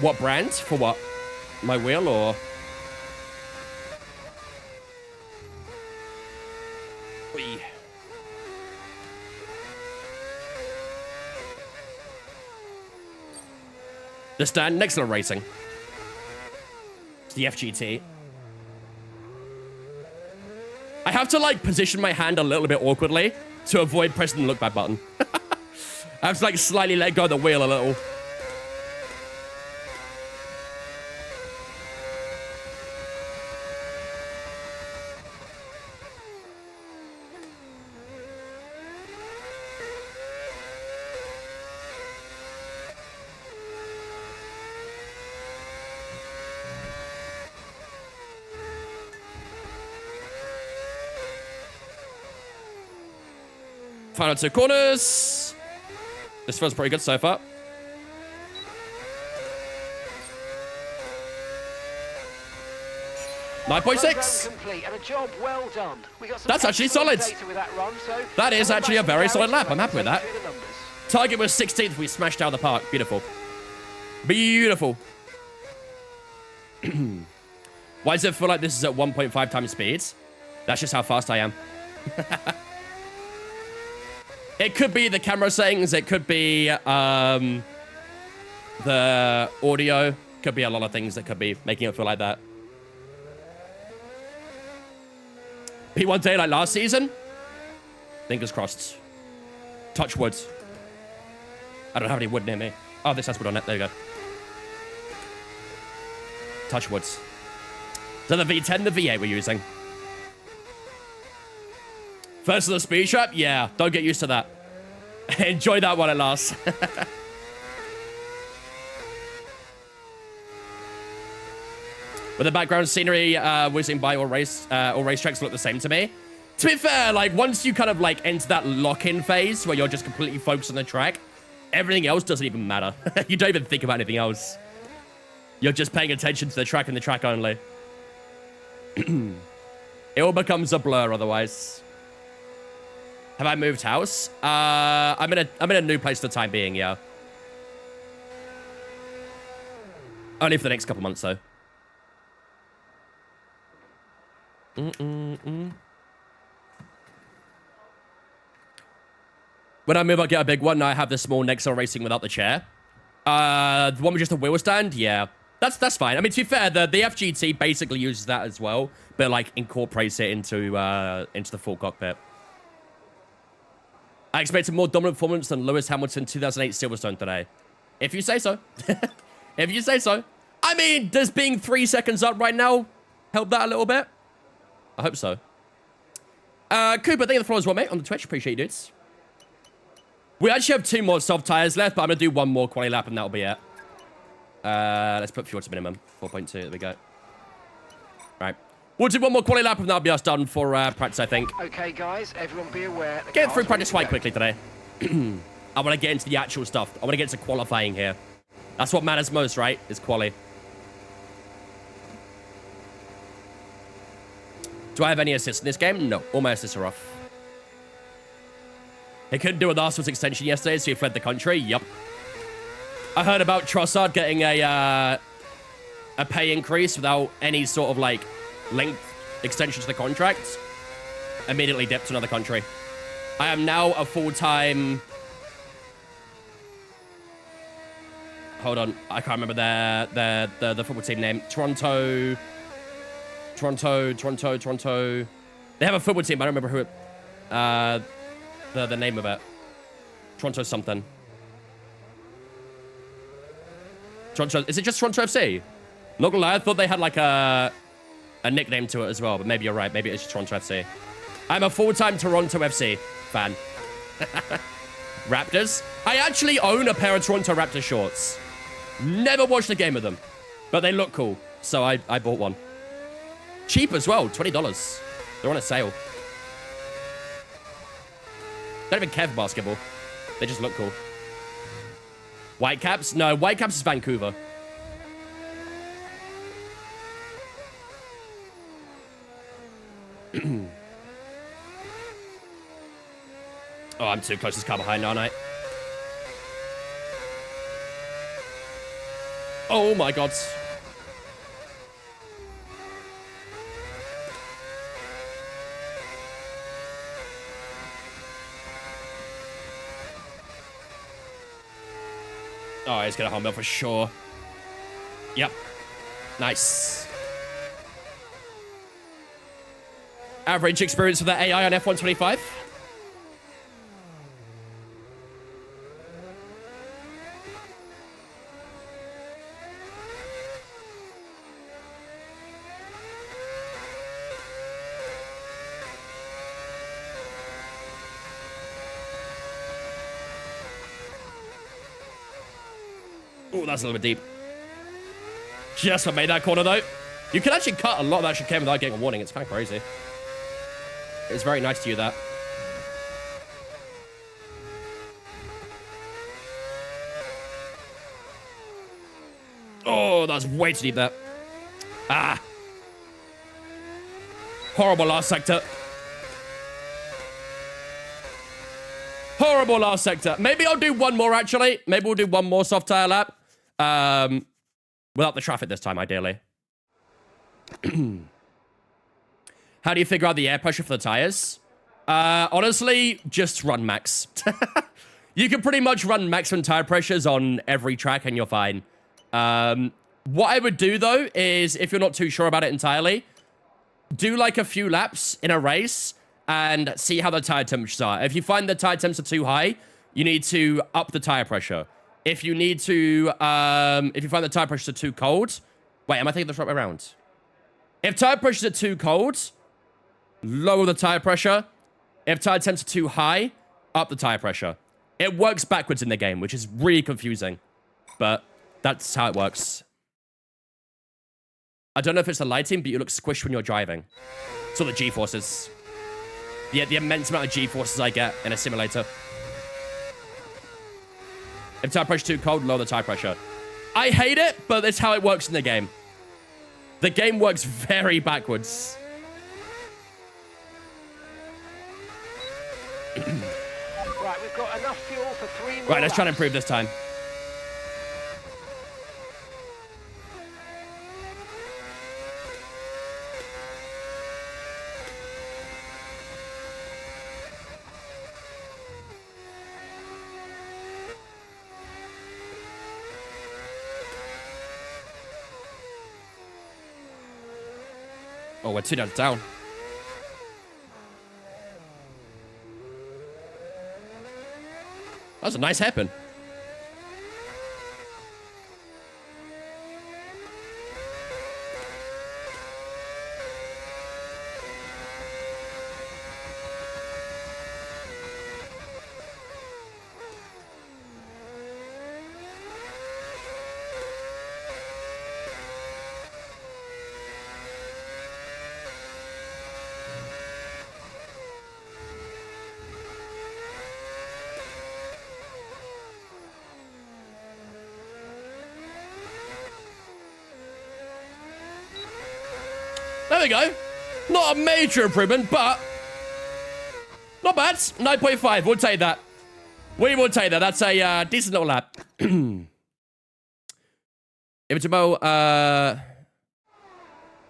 What brand? For what? My wheel or? Whee. The stand, next level racing. It's the FGT. I have to like position my hand a little bit awkwardly to avoid pressing the look back button. I have to like slightly let go of the wheel a little. Final two corners. This feels pretty good so far. .6. Complete and a job well done. We got some That's actually solid. data with that run, so That is actually a very solid lap. I'm happy with that. through the numbers. Target was 16th. We smashed out of the park. Beautiful. Beautiful. Why does it feel like this is at 1.5 times speed? That's just how fast I am. It could be the camera settings. It could be the audio. Could be a lot of things that could be making it feel like that. P1 day like last season? Fingers crossed. Touch wood. I don't have any wood near me. Oh, this has wood on it. There you go. Touch wood. Is that the V10, the V8 we're using? First of the speed trap? Yeah, don't get used to that. Enjoy that while it lasts. With the background scenery whizzing by, all racetracks look the same to me. To be fair, like once you kind of like enter that lock-in phase where you're just completely focused on the track, everything else doesn't even matter. You don't even think about anything else. You're just paying attention to the track and the track only. It all becomes a blur otherwise. Have I moved house? I'm in a new place for the time being, yeah. Only for the next couple months, though. When I move, I get a big one. I have the small Nexo racing without the chair. The one with just a wheel stand, yeah. That's fine. I mean, to be fair, the FGT basically uses that as well, but like incorporates it into the full cockpit. I expected more dominant performance than Lewis Hamilton 2008 Silverstone today. If you say so. If you say so. I mean, does being 3 seconds up right now help that a little bit? I hope so. Cooper, thank you for the follow as well, mate, on the Twitch. Appreciate you, dudes. We actually have 2 more soft tires left, but I'm going to do 1 more quali lap, and that'll be it. Let's put fuel to minimum. 4.2, there we go. Right. We'll do 1 more quali lap, and that'll be us done for practice, I think. Okay, guys, everyone be aware. Get through practice quite quickly today. I want to get into the actual stuff. I want to get into qualifying here. That's what matters most, right? Is quali. Do I have any assists in this game? No. All my assists are off. He couldn't do a Arsenal's extension yesterday, so he fled the country. Yup. I heard about Trossard getting a pay increase without any sort of, like, length extension to the contract. Immediately dipped to another country. I am now a full-time... Hold on. I can't remember the football team name. Toronto. They have a football team, but I don't remember who it... the name of it. Toronto something. Toronto... Is it just Toronto FC? Not gonna lie, I thought they had like a nickname to it as well, but maybe you're right. Maybe it's just Toronto FC. I'm a full-time Toronto FC fan. Raptors. I actually own a pair of Toronto Raptors shorts. Never watched a game of them, but they look cool, so I bought one. Cheap as well, $20. They're on a sale. Don't even care for basketball. They just look cool. Whitecaps? No, Whitecaps is Vancouver. Oh, I'm too close to this car behind, aren't I? Oh my god. Oh, he's gonna humble for sure. Yep. Nice. Average experience with that AI on F125. Oh, that's a little bit deep. Just made that corner, though. You can actually cut a lot of that chicane without getting a warning. It's kind of crazy. It's very nice to you, that. Oh, that's way too deep, that. Ah. Horrible last sector. Horrible last sector. Maybe I'll do 1 more, actually. Maybe we'll do 1 more soft tire lap. Without the traffic this time, ideally. How do you figure out the air pressure for the tires? Honestly, just run max. You can pretty much run maximum tire pressures on every track and you're fine. What I would do, though, is if you're not too sure about it entirely, do like a few laps in a race and see how the tire temperatures are. If you find the tire temps are too high, you need to up the tire pressure. If you need to, if you find the tire pressures are too cold... Wait, am I thinking this right way around? If tire pressures are too cold, lower the tire pressure. If tire temps are too high, up the tire pressure. It works backwards in the game, which is really confusing. But that's how it works. I don't know if it's the lighting, but you look squished when you're driving. It's all the G-forces. Yeah, the immense amount of G-forces I get in a simulator. If tire pressure too cold, lower the tire pressure. I hate it, but that's how it works in the game. The game works very backwards. Right, we've got enough fuel for 3 more Right, let's try and laps. improve this time. Oh, we're 2 down. That was a nice hairpin. There we go. Not a major improvement, but not bad. 9.5. We'll take that. We will take that. That's a decent little lap. If it's about,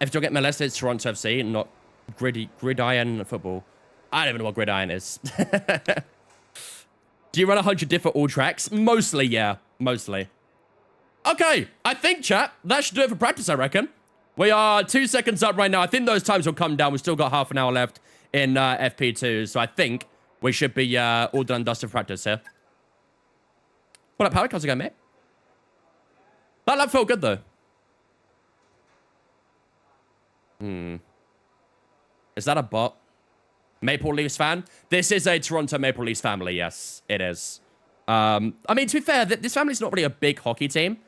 if you get molested, it's Toronto FC, not gridiron football. I don't even know what gridiron is. Do you run 100 diff for all tracks? Mostly, yeah. Mostly. Okay. I think, chat, that should do it for practice, I reckon. We are 2 seconds up right now. I think those times will come down. We've still got half an hour left in FP2. So I think we should be all done and dusted for practice here. What up, Power? How's it going, mate? That lap felt good, though. Is that a bot? Maple Leafs fan? This is a Toronto Maple Leafs family. Yes, it is. I mean, to be fair, this family's not really a big hockey team.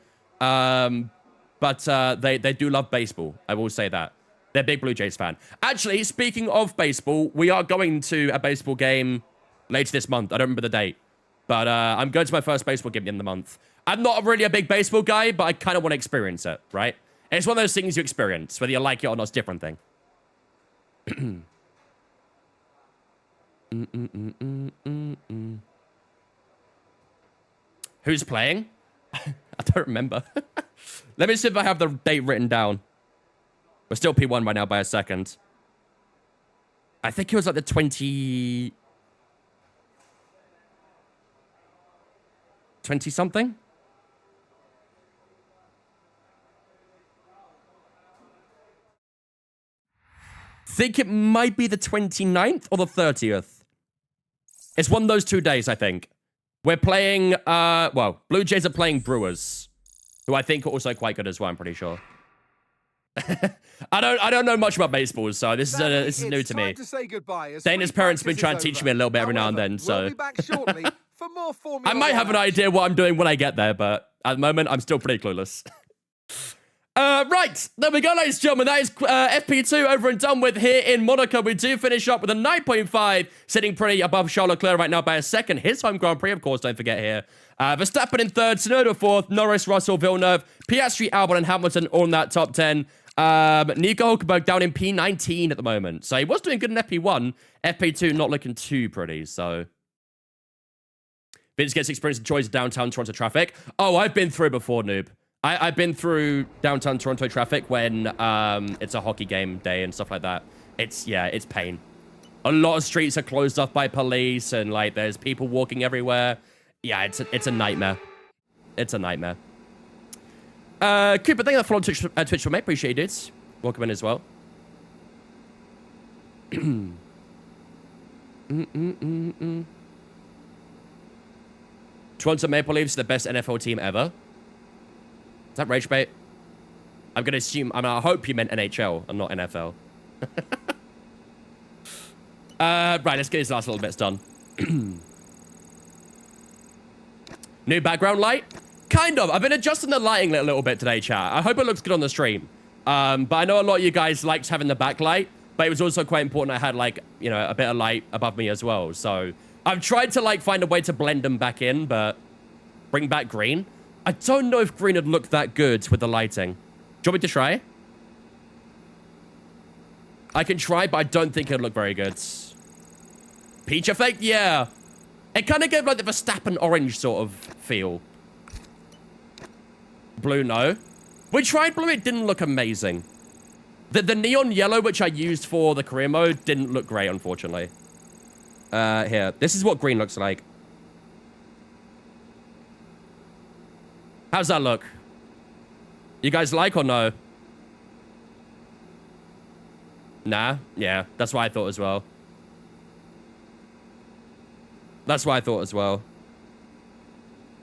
But they do love baseball. I will say that. They're a big Blue Jays fan. Actually, speaking of baseball, we are going to a baseball game later this month. I don't remember the date. But I'm going to my first baseball game at the end of the month. I'm not really a big baseball guy, but I kind of want to experience it, right? And it's one of those things you experience. Whether you like it or not, it's a different thing. Who's playing? I don't remember. Let me see if I have the date written down. We're still P1 right now by a second. I think it was like the 20 something. Think it might be the 29th or the 30th. It's one of those 2 days, I think. We're playing, well, Blue Jays are playing Brewers, who I think are also quite good as well, I'm pretty sure. I don't know much about baseball, so this is new to me. Dana's parents have been trying to teach me a little bit every now and then, so I might have an idea what I'm doing when I get there, but at the moment, I'm still pretty clueless. Right, there we go, ladies and gentlemen. That is FP2 over and done with here in Monaco. We do finish up with a 9.5, sitting pretty above Charles Leclerc right now by a second. His home Grand Prix, of course, don't forget here. Verstappen in third, Tsunoda fourth, Norris, Russell, Villeneuve, Piastri, Albon, and Hamilton all in that top 10. Nico Hulkenberg down in P19 at the moment. So he was doing good in FP1. FP2 not looking too pretty, so... Vince gets experience of choice of downtown Toronto traffic. Oh, I've been through it before, noob. I've been through downtown Toronto traffic when it's a hockey game day and stuff like that. It's pain. A lot of streets are closed off by police and, like, there's people walking everywhere. Yeah, it's a nightmare. It's a nightmare. Cooper, thank you for following Twitch for me. Appreciate you, dudes. Welcome in as well. Toronto Maple Leafs are the best NFL team ever. Is that rage bait? I'm going to assume... I hope you meant NHL and not NFL. Right, let's get these last little bits done. New background light? Kind of. I've been adjusting the lighting a little bit today, chat. I hope it looks good on the stream. But I know a lot of you guys liked having the backlight, but it was also quite important I had, like, you know, a bit of light above me as well. So I've tried to, like, find a way to blend them back in, but bring back green. I don't know if green would look that good with the lighting. Do you want me to try? I can try, but I don't think it'll look very good. Peach effect? Yeah. It kind of gave like the Verstappen orange sort of feel. Blue, no. We tried blue, it didn't look amazing. The neon yellow, which I used for the career mode, didn't look great, unfortunately. Here. This is what green looks like. How's that look? You guys like or no? Nah, yeah, that's what I thought as well. That's what I thought as well.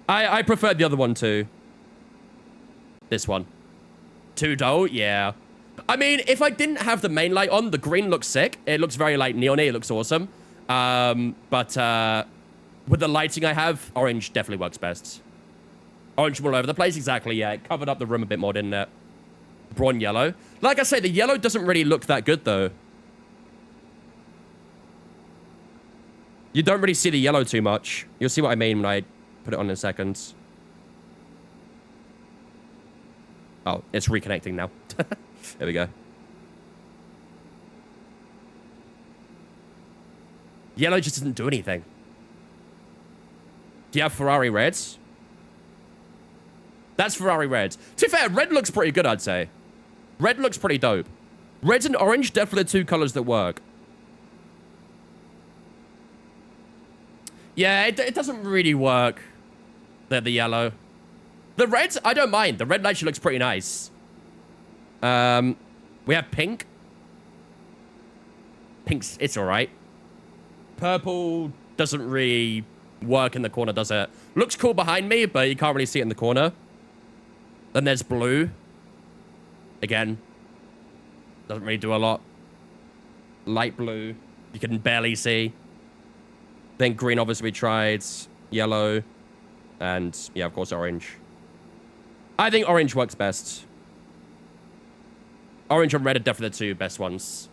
I preferred the other one too. This one. Too dull? Yeah. I mean, if I didn't have the main light on, the green looks sick. It looks very like neon-y. It looks awesome. But with the lighting I have, orange definitely works best. Orange all over the place, exactly, yeah. It covered up the room a bit more, didn't it? Brawn yellow. Like I say, the yellow doesn't really look that good, though. You don't really see the yellow too much. You'll see what I mean when I put it on in a second. Oh, it's reconnecting now. There we go. Yellow just doesn't do anything. Do you have Ferrari reds? That's Ferrari reds. To be fair, red looks pretty good, I'd say. Red looks pretty dope. Red and orange, definitely the two colors that work. Yeah, it doesn't really work. The yellow. The red, I don't mind. The red actually looks pretty nice. We have pink. Pink's, it's all right. Purple doesn't really work in the corner, does it? Looks cool behind me, but you can't really see it in the corner. Then there's blue. Again, doesn't really do a lot. Light blue, you can barely see. Then green, obviously, we tried. Yellow. And, yeah, of course, orange. I think orange works best. Orange and red are definitely the two best ones.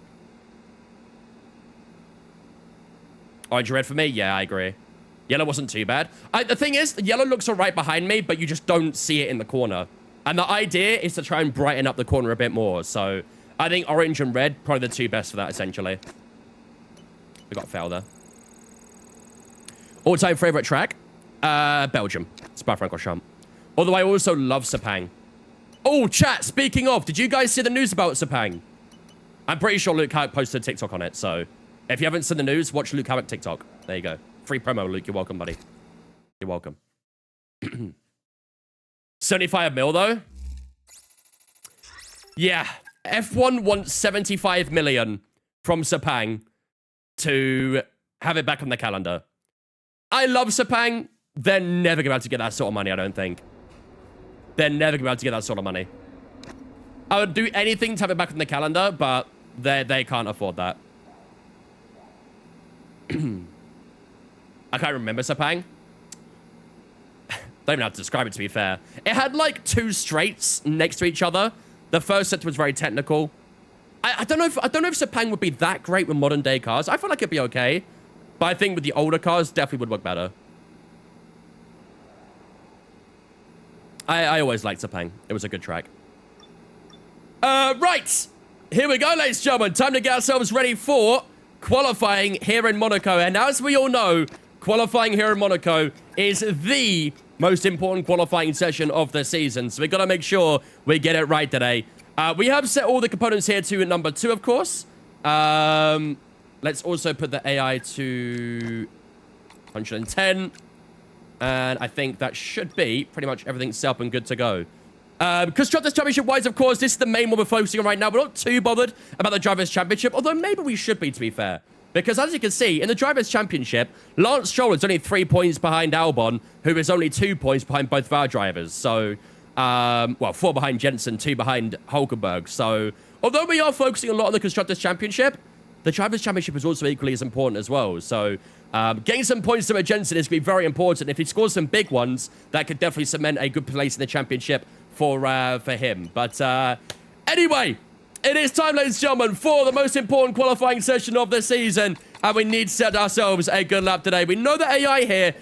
Orange and red for me? Yeah, I agree. Yellow wasn't too bad. The thing is, the yellow looks all right behind me, but you just don't see it in the corner. And the idea is to try and brighten up the corner a bit more. So, I think orange and red, probably the two best for that, essentially. We got fail there. All-time favorite track? Belgium. Spa-Francorchamps. Although I also love Sepang. Oh, chat, speaking of, did you guys see the news about Sepang? I'm pretty sure Luke Howard posted a TikTok on it, so if you haven't seen the news, watch Luke Howard TikTok. There you go. Free promo, Luke. You're welcome, buddy. You're welcome. 75 mil, though? Yeah. F1 wants 75 million from Sepang to have it back on the calendar. I love Sepang. They're never going to be able to get that sort of money, I don't think. They're never going to be able to get that sort of money. I would do anything to have it back on the calendar, but they can't afford that. I can't remember Sepang. Don't even have to describe it, to be fair. It had, like, two straights next to each other. The first sector was very technical. I don't know if Sepang would be that great with modern-day cars. I feel like it'd be okay. But I think with the older cars, definitely would work better. I always liked Sepang. It was a good track. Right. Here we go, ladies and gentlemen. Time to get ourselves ready for qualifying here in Monaco. And as we all know, qualifying here in Monaco is the most important qualifying session of the season. So we've got to make sure we get it right today. We have set all the components here to number 2, of course. Let's also put the AI to 110. And I think that should be pretty much everything set up and good to go. Constructors Championship-wise, of course, this is the main one we're focusing on right now. We're not too bothered about the Drivers' Championship, although maybe we should be, to be fair. Because as you can see, in the Drivers' Championship, Lance Stroll is only 3 points behind Albon, who is only 2 points behind both of our drivers. So, well, 4 behind Jensen, 2 behind Hulkenberg. So, although we are focusing a lot on the Constructors' Championship, the Drivers' Championship is also equally as important as well. So, getting some points to Jensen is going to be very important. If he scores some big ones, that could definitely cement a good place in the championship for him. But anyway, it is time, ladies and gentlemen, for the most important qualifying session of the season. And we need to set ourselves a good lap today. We know that AI here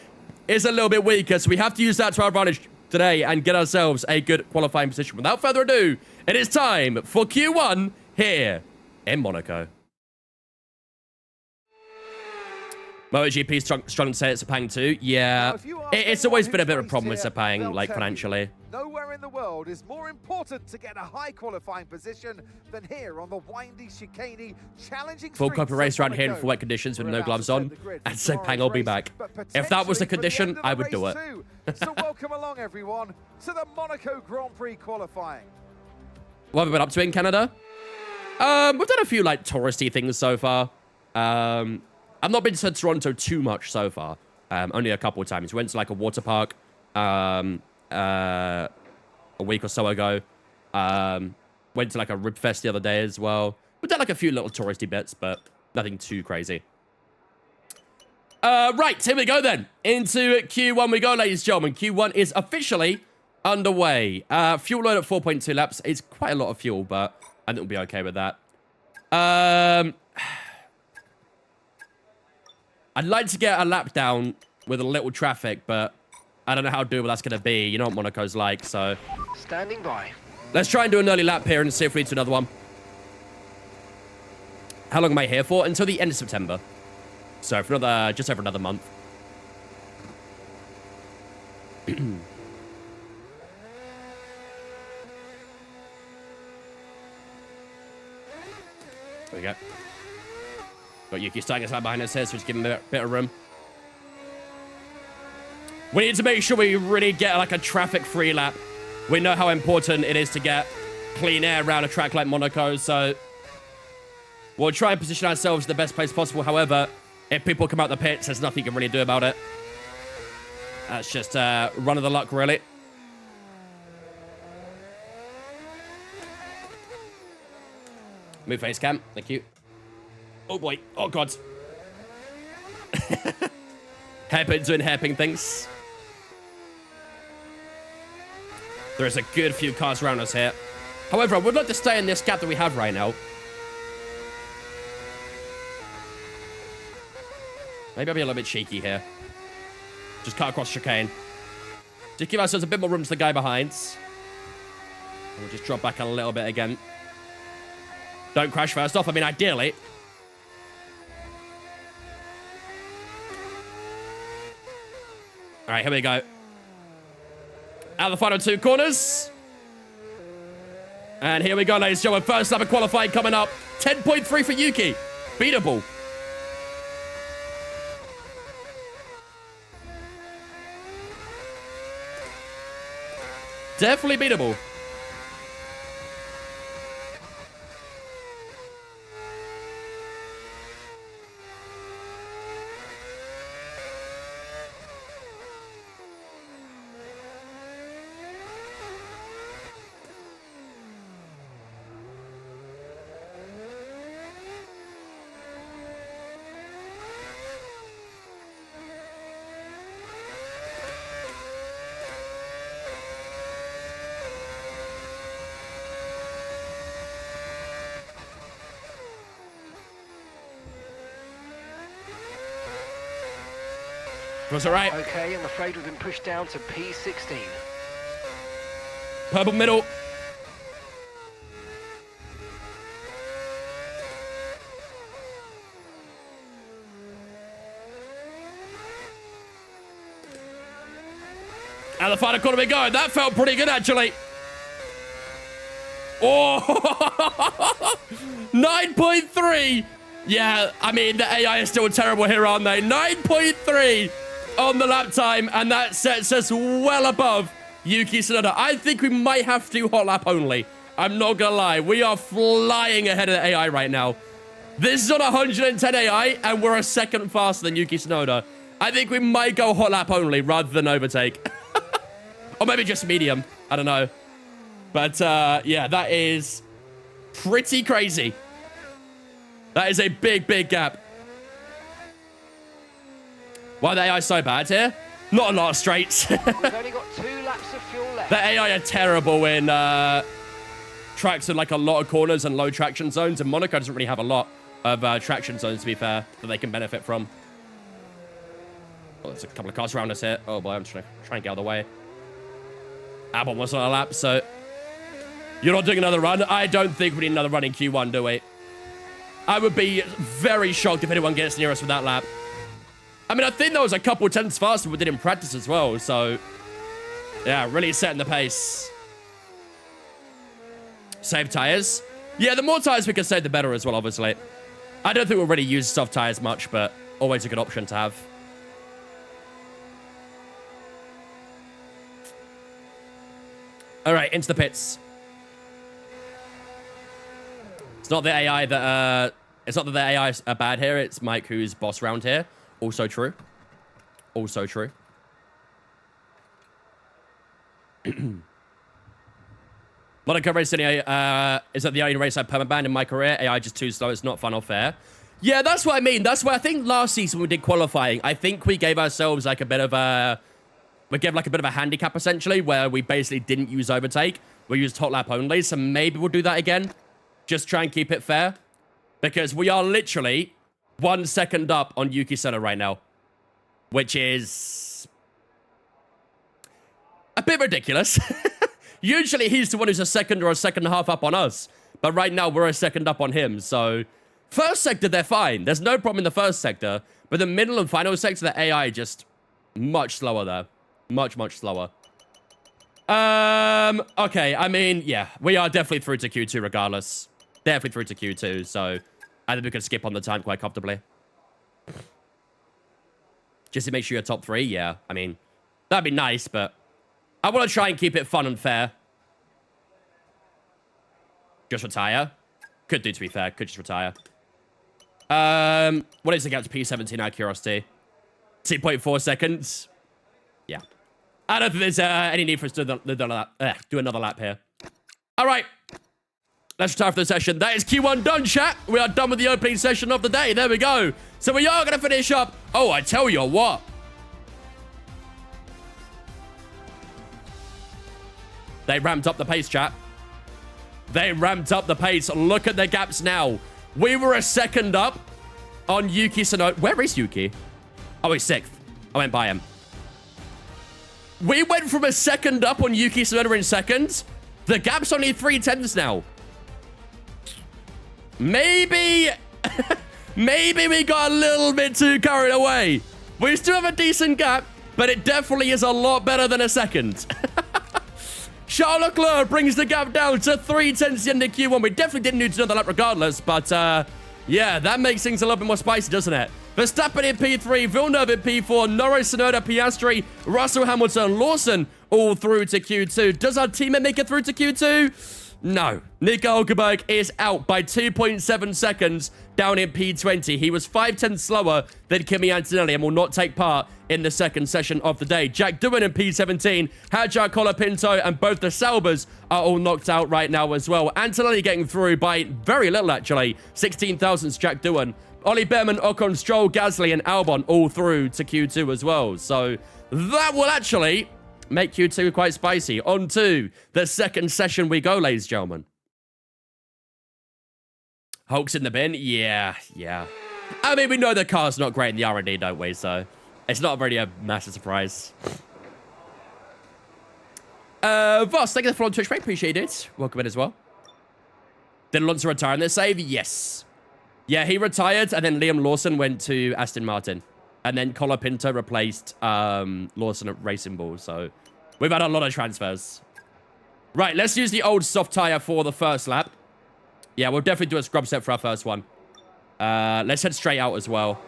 is a little bit weaker, so we have to use that to our advantage today and get ourselves a good qualifying position. Without further ado, it is time for Q1 here in Monaco. MotoGP struggling to say it's Sepang too. Yeah, it's always been a bit of a problem with Sepang, like financially. Nowhere in the world is more important to get a high qualifying position than here on the windy, chicaney, challenging full copy race around here in full wet conditions with no gloves on, and Sepang will be back. If that was the condition, I would do it. So welcome along, everyone, to the Monaco Grand Prix qualifying. What have we been up to in Canada? We've done a few, like, touristy things so far. I've not been to Toronto too much so far. Only a couple of times. We went to, like, a water park a week or so ago. Went to, like, a rib fest the other day as well. We've done, like, a few little touristy bits, but nothing too crazy. Right, here we go then. Into Q1 we go, ladies and gentlemen. Q1 is officially underway. Fuel load at 4.2 laps. It's quite a lot of fuel, but I think we'll be okay with that. I'd like to get a lap down with a little traffic, but I don't know how doable that's going to be. You know what Monaco's like, so... Standing by. Let's try and do an early lap here and see if we need to do another one. How long am I here for? Until the end of September. So for another, just over another month. There we go. Got Yuki starting us out behind us here, so just give him a bit of room. We need to make sure we really get like a traffic-free lap. We know how important it is to get clean air around a track like Monaco, so we'll try and position ourselves in the best place possible. However, if people come out the pits, there's nothing you can really do about it. That's just run of the luck, really. Move face cam. Thank you. Oh, boy. Oh, God. Hairpin doing hairpin things. There is a good few cars around us here. However, I would like to stay in this gap that we have right now. Maybe I'll be a little bit cheeky here. Just cut across chicane. Just give ourselves a bit more room to the guy behind. And we'll just drop back a little bit again. Don't crash first off. I mean, ideally. All right, here we go. Out of the final two corners. And here we go, ladies and gentlemen. First lap of qualifying coming up. 10.3 for Yuki. Beatable. Definitely beatable. Was all right. Okay, I'm afraid we've been pushed down to P16. Purple middle. And the final corner we go. That felt pretty good, actually. Oh, 9.3. Yeah, I mean, the AI is still terrible here, aren't they? 9.3 on the lap time, and that sets us well above Yuki Tsunoda. I think we might have to hot lap only. I'm not gonna lie. We are flying ahead of the AI right now. This is on 110 AI, and we're a second faster than Yuki Tsunoda. I think we might go hot lap only rather than overtake. Or maybe just medium. I don't know. But, yeah, that is pretty crazy. That is a big, big gap. Why are the AI so bad here? Not a lot of straights. We've only got 2 laps of fuel left. The AI are terrible in tracks with like a lot of corners and low traction zones. And Monaco doesn't really have a lot of traction zones, to be fair, that they can benefit from. Oh, there's a couple of cars around us here. Oh boy, I'm trying to get out of the way. Albon was on a lap, so you're not doing another run. I don't think we need another run in Q1, do we? I would be very shocked if anyone gets near us with that lap. I mean, I think that was a couple tenths faster we did in practice as well, so yeah, really setting the pace. Save tires. Yeah, the more tires we can save, the better as well, obviously. I don't think we'll really use soft tires much, but always a good option to have. All right, into the pits. It's not the AI that, it's not that the AI are bad here. It's Mike who's boss round here. Also true. Also true. Monaco Racing is that the only race I permaban in my career? AI just too slow. It's not fun or fair. Yeah, that's what I mean. That's why I think last season when we did qualifying, I think we gave ourselves like a bit of a... We gave like a bit of a handicap, essentially, where we basically didn't use overtake. We used hot lap only, so maybe we'll do that again. Just try and keep it fair. Because we are literally 1 second up on Yuki Tsunoda right now. Which is... a bit ridiculous. Usually he's the one who's a second or a second and a half up on us. But right now we're a second up on him, so... First sector, they're fine. There's no problem in the first sector. But the middle and final sector, the AI just much slower there. Much, much slower. Okay, I mean, yeah. We are definitely through to Q2 regardless. Definitely through to Q2, so... I think we can skip on the time quite comfortably. Just to make sure you're top 3, yeah. I mean, that'd be nice, but... I want to try and keep it fun and fair. Just retire. Could do, to be fair. Could just retire. What is the gap to P17 out of curiosity? 2.4 seconds. Yeah. I don't think there's any need for us to do another lap here. All right. Let's retire for the session. That is Q1 done, chat. We are done with the opening session of the day. There we go. So we are going to finish up. Oh, I tell you what. They ramped up the pace, chat. They ramped up the pace. Look at the gaps now. We were a second up on Yuki Tsunoda. Where is Yuki? Oh, he's 6th. I went by him. We went from a second up on Yuki Tsunoda in seconds. The gap's only 3/10 now. Maybe... maybe we got a little bit too carried away. We still have a decent gap, but it definitely is a lot better than a second. Charles Leclerc brings the gap down to 3/10 at the end of Q1. We definitely didn't need to know that lap regardless, but yeah, that makes things a little bit more spicy, doesn't it? Verstappen in P3, Villeneuve in P4, Norris, Tsunoda, Piastri, Russell, Hamilton, Lawson, all through to Q2. Does our teammate make it through to Q2? No. Nico Hulkenberg is out by 2.7 seconds down in P20. He was 5/10 slower than Kimi Antonelli and will not take part in the second session of the day. Jack Doohan in P17, Hadjar Colapinto, and both the Saubers are all knocked out right now as well. Antonelli getting through by very little, actually. 16 thousandths Jack Doohan. Ollie Behrman, Ocon, Stroll, Gasly, and Albon all through to Q2 as well. So that will actually make Q2 quite spicy. On to the second session we go, ladies and gentlemen. Hulk's in the bin? Yeah. I mean, we know the car's not great in the R&D, don't we? So it's not really a massive surprise. Voss, thank you for the Twitch, mate. Appreciate it. Welcome in as well. Did Alonso retire in this save? Yes. Yeah, he retired, and then Liam Lawson went to Aston Martin. And then Colapinto replaced Lawson at Racing Bull. So we've had a lot of transfers. Right, let's use the old soft tire for the first lap. Yeah, we'll definitely do a scrub set for our first one. Let's head straight out as well.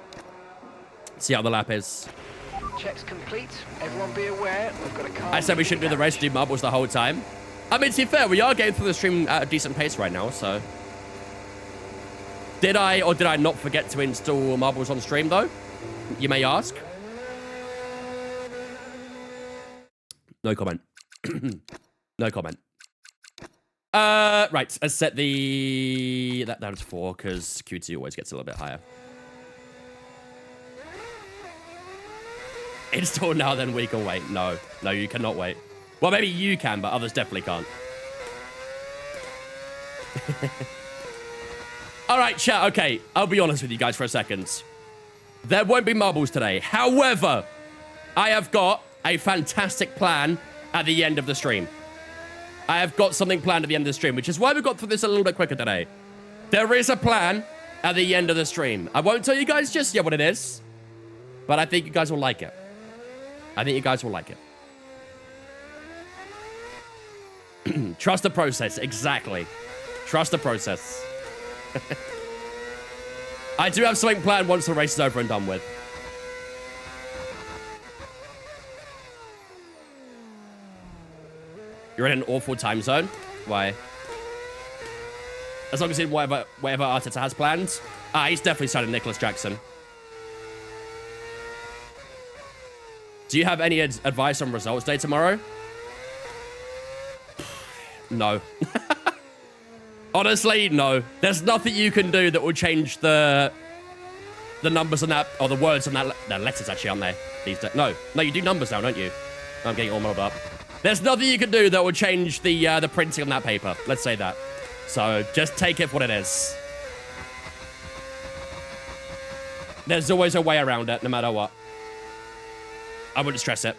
See how the lap is. Checks complete. Everyone be aware. We've got a car. I said we shouldn't do the race, do marbles the whole time. I mean, to be fair, we are getting through the stream at a decent pace right now, so... Did I or did I not forget to install marbles on stream, though? You may ask. No comment. No comment. Right, let's set that down to 4, because Q2 always gets a little bit higher. Install now, then we can wait. No, you cannot wait. Well, maybe you can, but others definitely can't. All right, chat, okay. I'll be honest with you guys for a second. There won't be marbles today. However, I have got a fantastic plan at the end of the stream. I have got something planned at the end of the stream, which is why we got through this a little bit quicker today. There is a plan at the end of the stream. I won't tell you guys just yet what it is, but I think you guys will like it. I think you guys will like it. Trust the process, exactly. Trust the process. I do have something planned once the race is over and done with. You're in an awful time zone? Why? As long as in whatever Arteta has planned. He's definitely signing Nicholas Jackson. Do you have any advice on results day tomorrow? No. Honestly, no. There's nothing you can do that will change the numbers on that, or the words on that. No, letters actually, aren't they? These days. No, you do numbers now, don't you? I'm getting all muddled up. There's nothing you can do that will change the printing on that paper. Let's say that. So just take it for what it is. There's always a way around it, no matter what. I wouldn't stress it.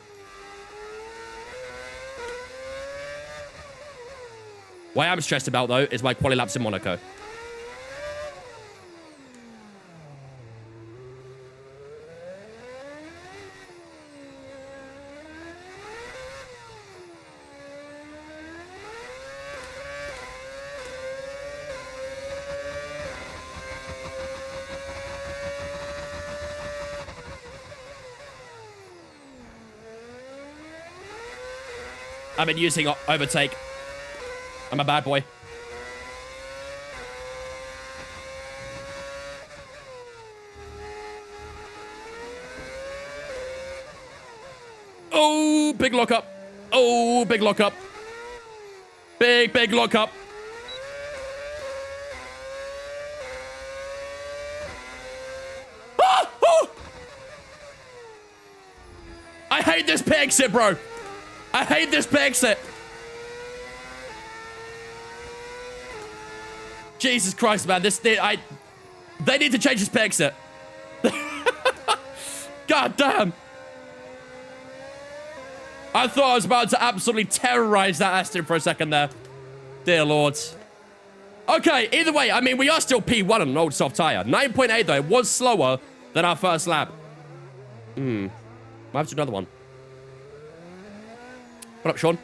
What I'm stressed about, though, is my quali laps in Monaco. I've been using overtake. I'm a bad boy. Oh, big lockup. Oh, big lockup. Big lockup. Ah! Oh! I hate this pit exit, bro. I hate this pit exit. Jesus Christ, man. They need to change this pit exit. God damn. I thought I was about to absolutely terrorize that Aston for a second there. Dear Lord. Okay, either way, I mean, we are still P1 on an old soft tire. 9.8, though. It was slower than our first lap. Might have to do another one. What up, Sean?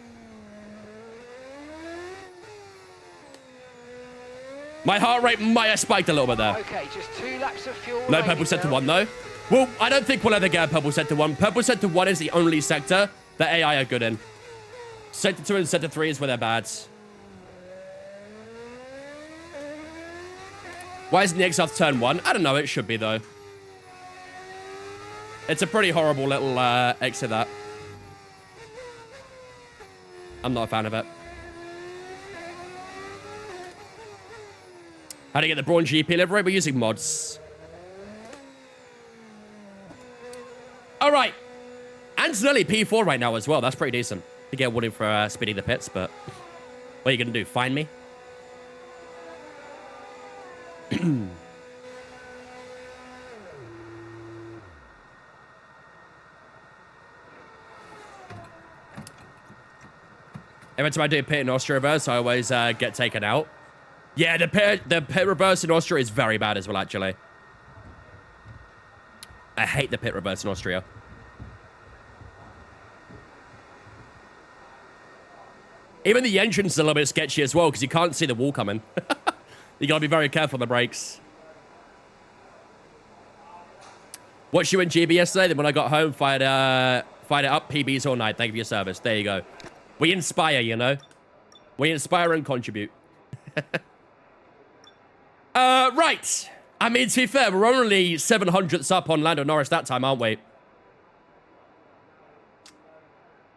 My heart rate might have spiked a little bit there. Okay, just 2 laps of fuel. No purple sector 1, though. Well, I don't think we'll ever get a purple sector 1. Purple sector 1 is the only sector that AI are good in. Sector 2 and sector 3 is where they're bad. Why isn't the X-South turn 1? I don't know. It should be, though. It's a pretty horrible little exit, that. I'm not a fan of it. How to get the Brawn GP livery? We're using mods. All right. Antonelli P4 right now as well. That's pretty decent. To get awarded for speeding the pits, but what are you going to do? Find me? Every time I do a pit in Austria reverse, I always get taken out. Yeah, the pit reverse in Austria is very bad as well, actually. I hate the pit reverse in Austria. Even the entrance is a little bit sketchy as well, because you can't see the wall coming. You gotta be very careful on the brakes. Watched you in GB yesterday, then when I got home, fired it up, PBs all night. Thank you for your service. There you go. We inspire, you know? We inspire and contribute. Right. I mean, to be fair, we're only 700ths up on Lando Norris that time, aren't we?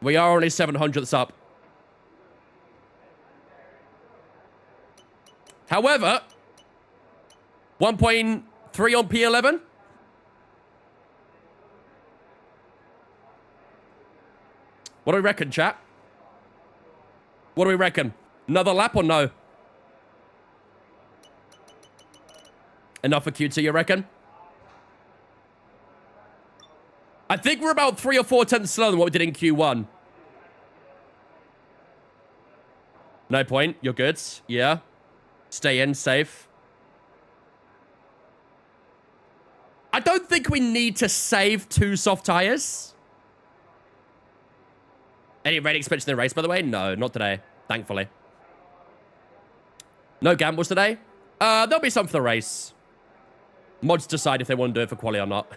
We are only 700ths up. However, 1.3 on P11. What do we reckon, chat? What do we reckon? Another lap or no? Enough for Q2, you reckon? I think we're about 3 or 4 tenths slower than what we did in Q1. No point. You're good. Yeah. Stay in, safe. I don't think we need to save 2 soft tires. Any rating expansion in the race, by the way? No, not today. Thankfully. No gambles today? There'll be some for the race. Mods decide if they want to do it for quali or not.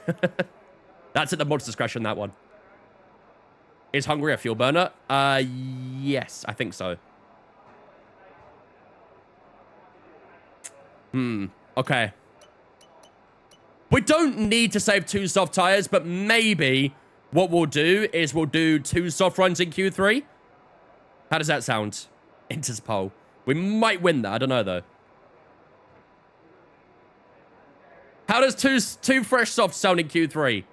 That's at the mod's discretion, that one. Is Hungary a fuel burner? Yes, I think so. Okay. We don't need to save 2 soft tires, but maybe what we'll do is we'll do 2 soft runs in Q3. How does that sound? Inter's pole. We might win that. I don't know, though. How does two fresh softs sound in Q3?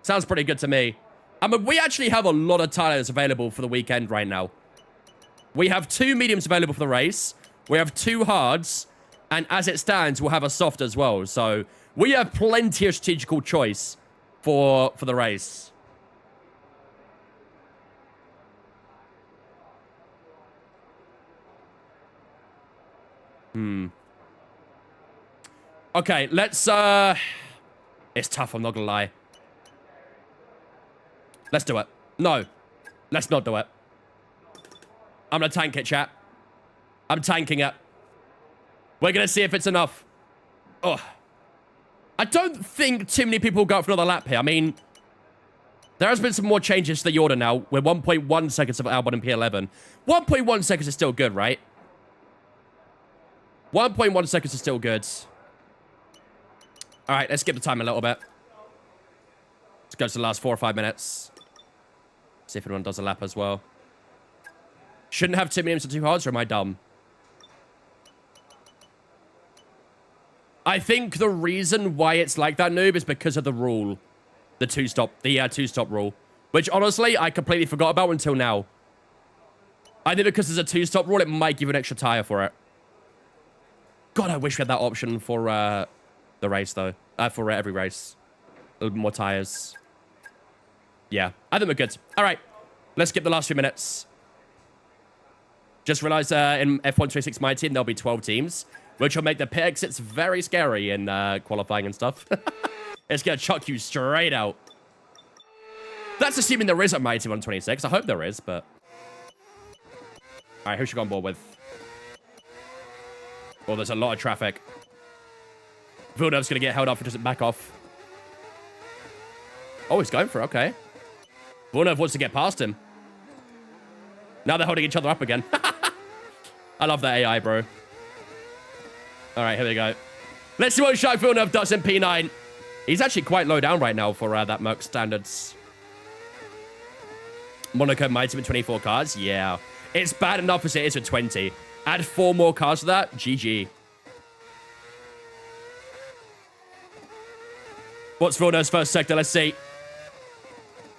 Sounds pretty good to me. I mean, we actually have a lot of tires available for the weekend right now. We have 2 mediums available for the race. We have 2 hards. And as it stands, we'll have a soft as well. So we have plenty of strategical choice for the race. Okay, let's, it's tough, I'm not gonna lie. Let's do it. No, let's not do it. I'm gonna tank it, chat. I'm tanking it. We're gonna see if it's enough. Oh. I don't think too many people go for another lap here. I mean, there has been some more changes to the order now. We're 1.1 seconds of Albon and P11. 1.1 seconds is still good, right? 1.1 seconds is still good. All right, let's skip the time a little bit. Let's go to the last 4 or 5 minutes. See if anyone does a lap as well. Shouldn't have 2 mediums or 2 hards, or am I dumb? I think the reason why it's like that, noob, is because of the rule. The two-stop rule. Which, honestly, I completely forgot about until now. I think because there's a 2-stop rule, it might give an extra tire for it. God, I wish we had that option for the race, though. For every race. A little bit more tires. Yeah, I think we're good. All right, let's skip the last few minutes. Just realized in F126 My Team, there'll be 12 teams, which will make the pit exits very scary in qualifying and stuff. It's going to chuck you straight out. That's assuming there is a My Team on 26. I hope there is, but... All right, who should go on board with? Oh, there's a lot of traffic. Villeneuve's going to get held up for just back off. Oh, he's going for it. Okay. Villeneuve wants to get past him. Now they're holding each other up again. I love that AI, bro. All right, here we go. Let's see what Jacques Villeneuve does in P9. He's actually quite low down right now for that Merc standards. Monaco might have been 24 cars. Yeah. It's bad enough as it is with 20. Add 4 more cars to that. GG. What's Villeneuve's first sector? Let's see.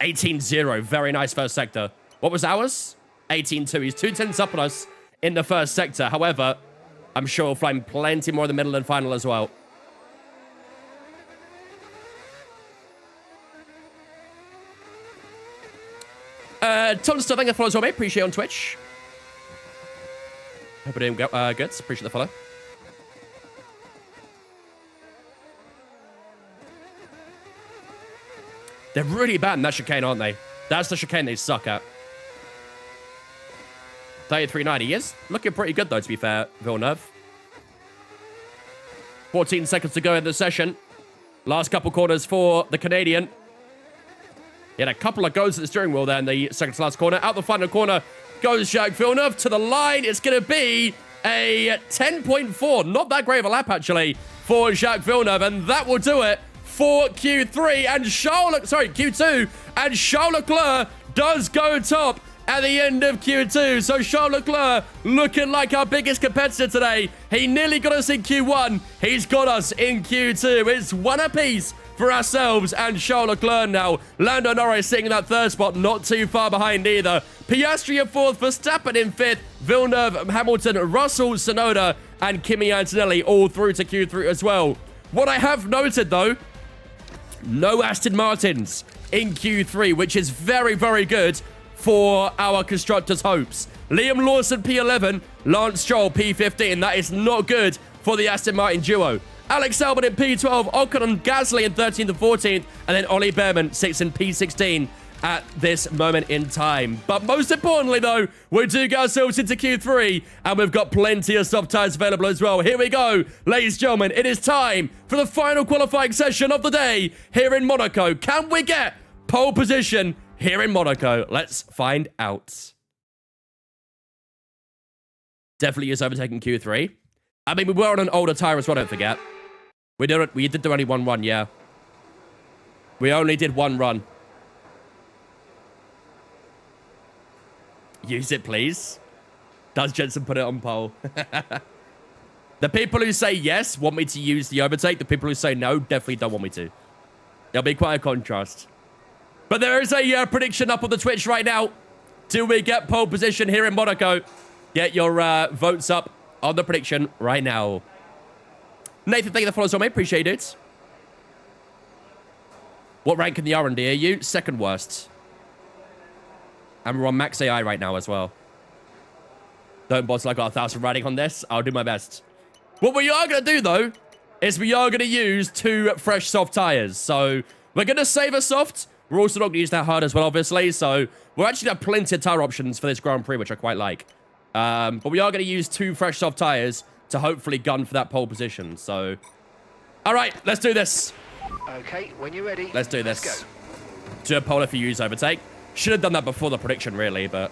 18-0. Very nice first sector. What was ours? 18-2. He's 2 tenths up on us in the first sector. However, I'm sure we'll find plenty more in the middle and final as well. Tom Stuff, thank you for following as well, mate. Appreciate it on Twitch. Hope you're doing good. Appreciate the follow. They're really bad in that chicane, aren't they? That's the chicane they suck at. 33.90. He is looking pretty good, though, to be fair, Villeneuve. 14 seconds to go in the session. Last couple corners for the Canadian. He had a couple of goes at the steering wheel there in the second to last corner. Out the final corner goes Jacques Villeneuve to the line. It's going to be a 10.4. Not that great of a lap, actually, for Jacques Villeneuve. And that will do it for Q3. And Q2. And Charles Leclerc does go top at the end of Q2. So Charles Leclerc looking like our biggest competitor today. He nearly got us in Q1. He's got us in Q2. It's one apiece for ourselves and Charles Leclerc now. Lando Norris sitting in that third spot, not too far behind either. Piastri in fourth, Verstappen in fifth, Villeneuve, Hamilton, Russell, Tsunoda, and Kimi Antonelli all through to Q3 as well. What I have noted, though, no Aston Martins in Q3, which is very, very good for our constructors' hopes. Liam Lawson, P11, Lance Stroll, P15. That is not good for the Aston Martin duo. Alex Albon in P12, Ocon and Gasly in 13th and 14th, and then Ollie Behrman 6th and P16 at this moment in time. But most importantly, though, we do get ourselves into Q3, and we've got plenty of soft tires available as well. Here we go, ladies and gentlemen. It is time for the final qualifying session of the day here in Monaco. Can we get pole position here in Monaco? Let's find out. Definitely is overtaking Q3. I mean, we were on an older tire as well, don't forget. We did do only one run, yeah. We only did one run. Use it, please. Does Jensen put it on pole? The people who say yes want me to use the overtake. The people who say no definitely don't want me to. There'll be quite a contrast. But there is a prediction up on the Twitch right now. Do we get pole position here in Monaco? Get your votes up on the prediction right now. Nathan, thank you for the follows on me. Appreciate it. What rank in the R&D are you? Second worst. And we're on max AI right now as well. Don't bottle, I got 1,000 riding on this. I'll do my best. What we are going to do, though, is we are going to use 2 fresh soft tires. So we're going to save a soft. We're also not going to use that hard as well, obviously. So we'll actually have plenty of tire options for this Grand Prix, which I quite like. But we are going to use 2 fresh soft tires to hopefully gun for that pole position. So, all right, let's do this. Okay, when you're ready, let's do this. Let's go. Do a pole if you use overtake. Should have done that before the prediction, really, but...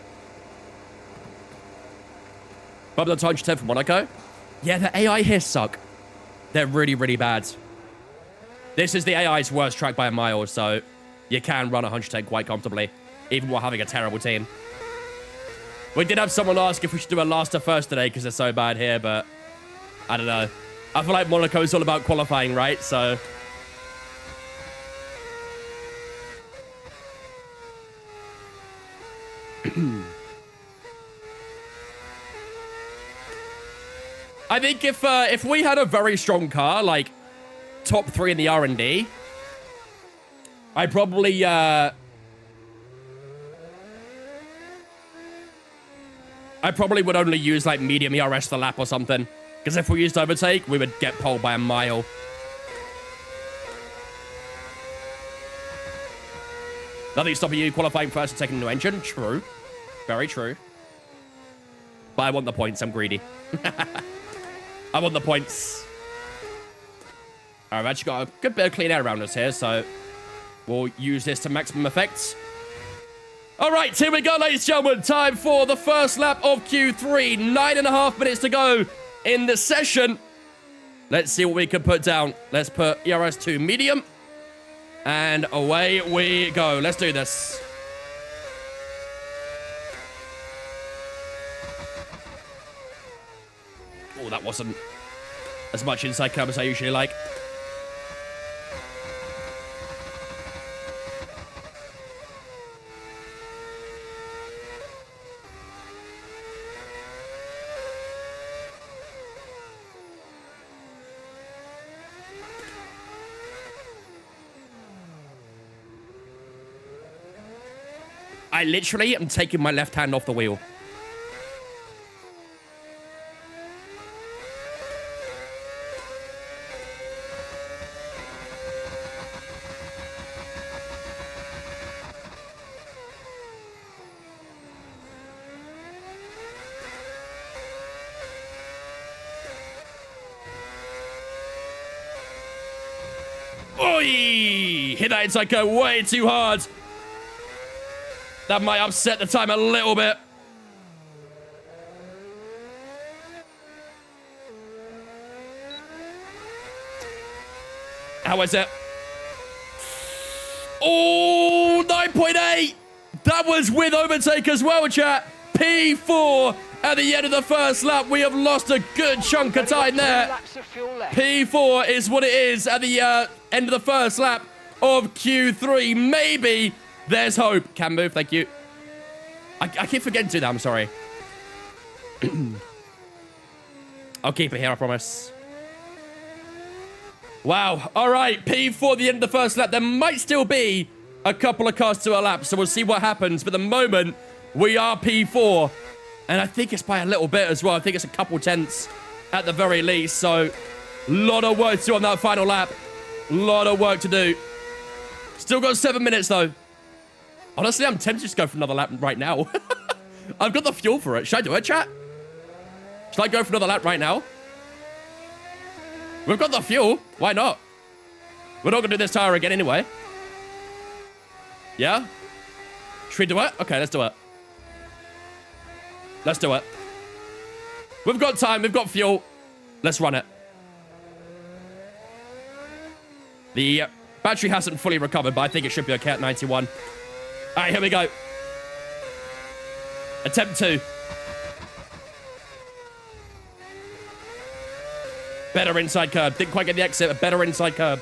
Bump the 110 for Monaco. Yeah, the AI here suck. They're really, really bad. This is the AI's worst track by a mile, so you can run 110 quite comfortably, even while having a terrible team. We did have someone ask if we should do a last to first today because they're so bad here, but I don't know. I feel like Monaco's all about qualifying, right? So... I think if we had a very strong car, like top 3 in the R&D, I probably would only use like medium ERS the lap or something. Because if we used overtake, we would get pole by a mile. Nothing stopping you qualifying first and taking a new engine. True. Very true. But I want the points. I'm greedy. I want the points. All right, I've actually got a good bit of clean air around us here, so we'll use this to maximum effect. All right, here we go, ladies and gentlemen. Time for the first lap of Q3. 9.5 minutes to go in the session. Let's see what we can put down. Let's put ERS2 medium. And away we go. Let's do this. Oh, that wasn't as much inside curb as I usually like. I literally am taking my left hand off the wheel. Oi! Hit that inside curve way too hard. That might upset the time a little bit. How is it? Oh, 9.8. That was with overtake as well, chat. P4 at the end of the first lap. We have lost a good chunk of time there. P4 is what it is at the end of the first lap of Q3. Maybe there's hope. Can move, thank you. I keep forgetting to do that, I'm sorry. I'll keep it here, I promise. Wow, all right, P4 at the end of the first lap. There might still be a couple of cars to a lap, so we'll see what happens. For the moment, we are P4, and I think it's by a little bit as well. I think it's a couple tenths at the very least, so a lot of work to do on that final lap. A lot of work to do. Still got 7 minutes, though. Honestly, I'm tempted to just go for another lap right now. I've got the fuel for it. Should I do it, chat? Should I go for another lap right now? We've got the fuel. Why not? We're not going to do this tire again anyway. Yeah? Should we do it? Okay, let's do it. Let's do it. We've got time. We've got fuel. Let's run it. The battery hasn't fully recovered, but I think it should be okay at 91. All right, here we go. Attempt 2. Better inside curb. Didn't quite get the exit, but better inside curb.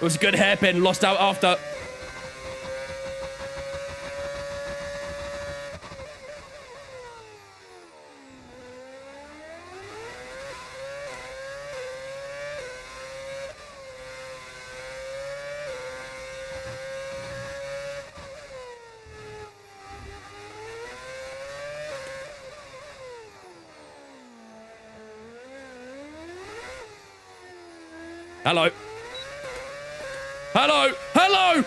It was a good hairpin, lost out after. Hello. Hello! Hello!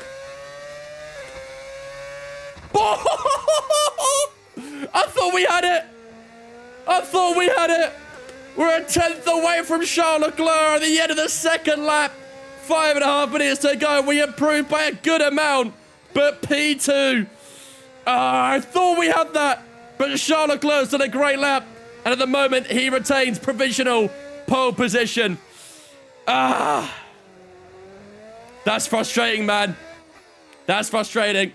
I thought we had it! I thought we had it! We're a 10th away from Charles Leclerc at the end of the second lap. 5.5 minutes to go. We improved by a good amount, but P2. I thought we had that, but Charles Leclerc's done a great lap, and at the moment, he retains provisional pole position. That's frustrating, man. That's frustrating.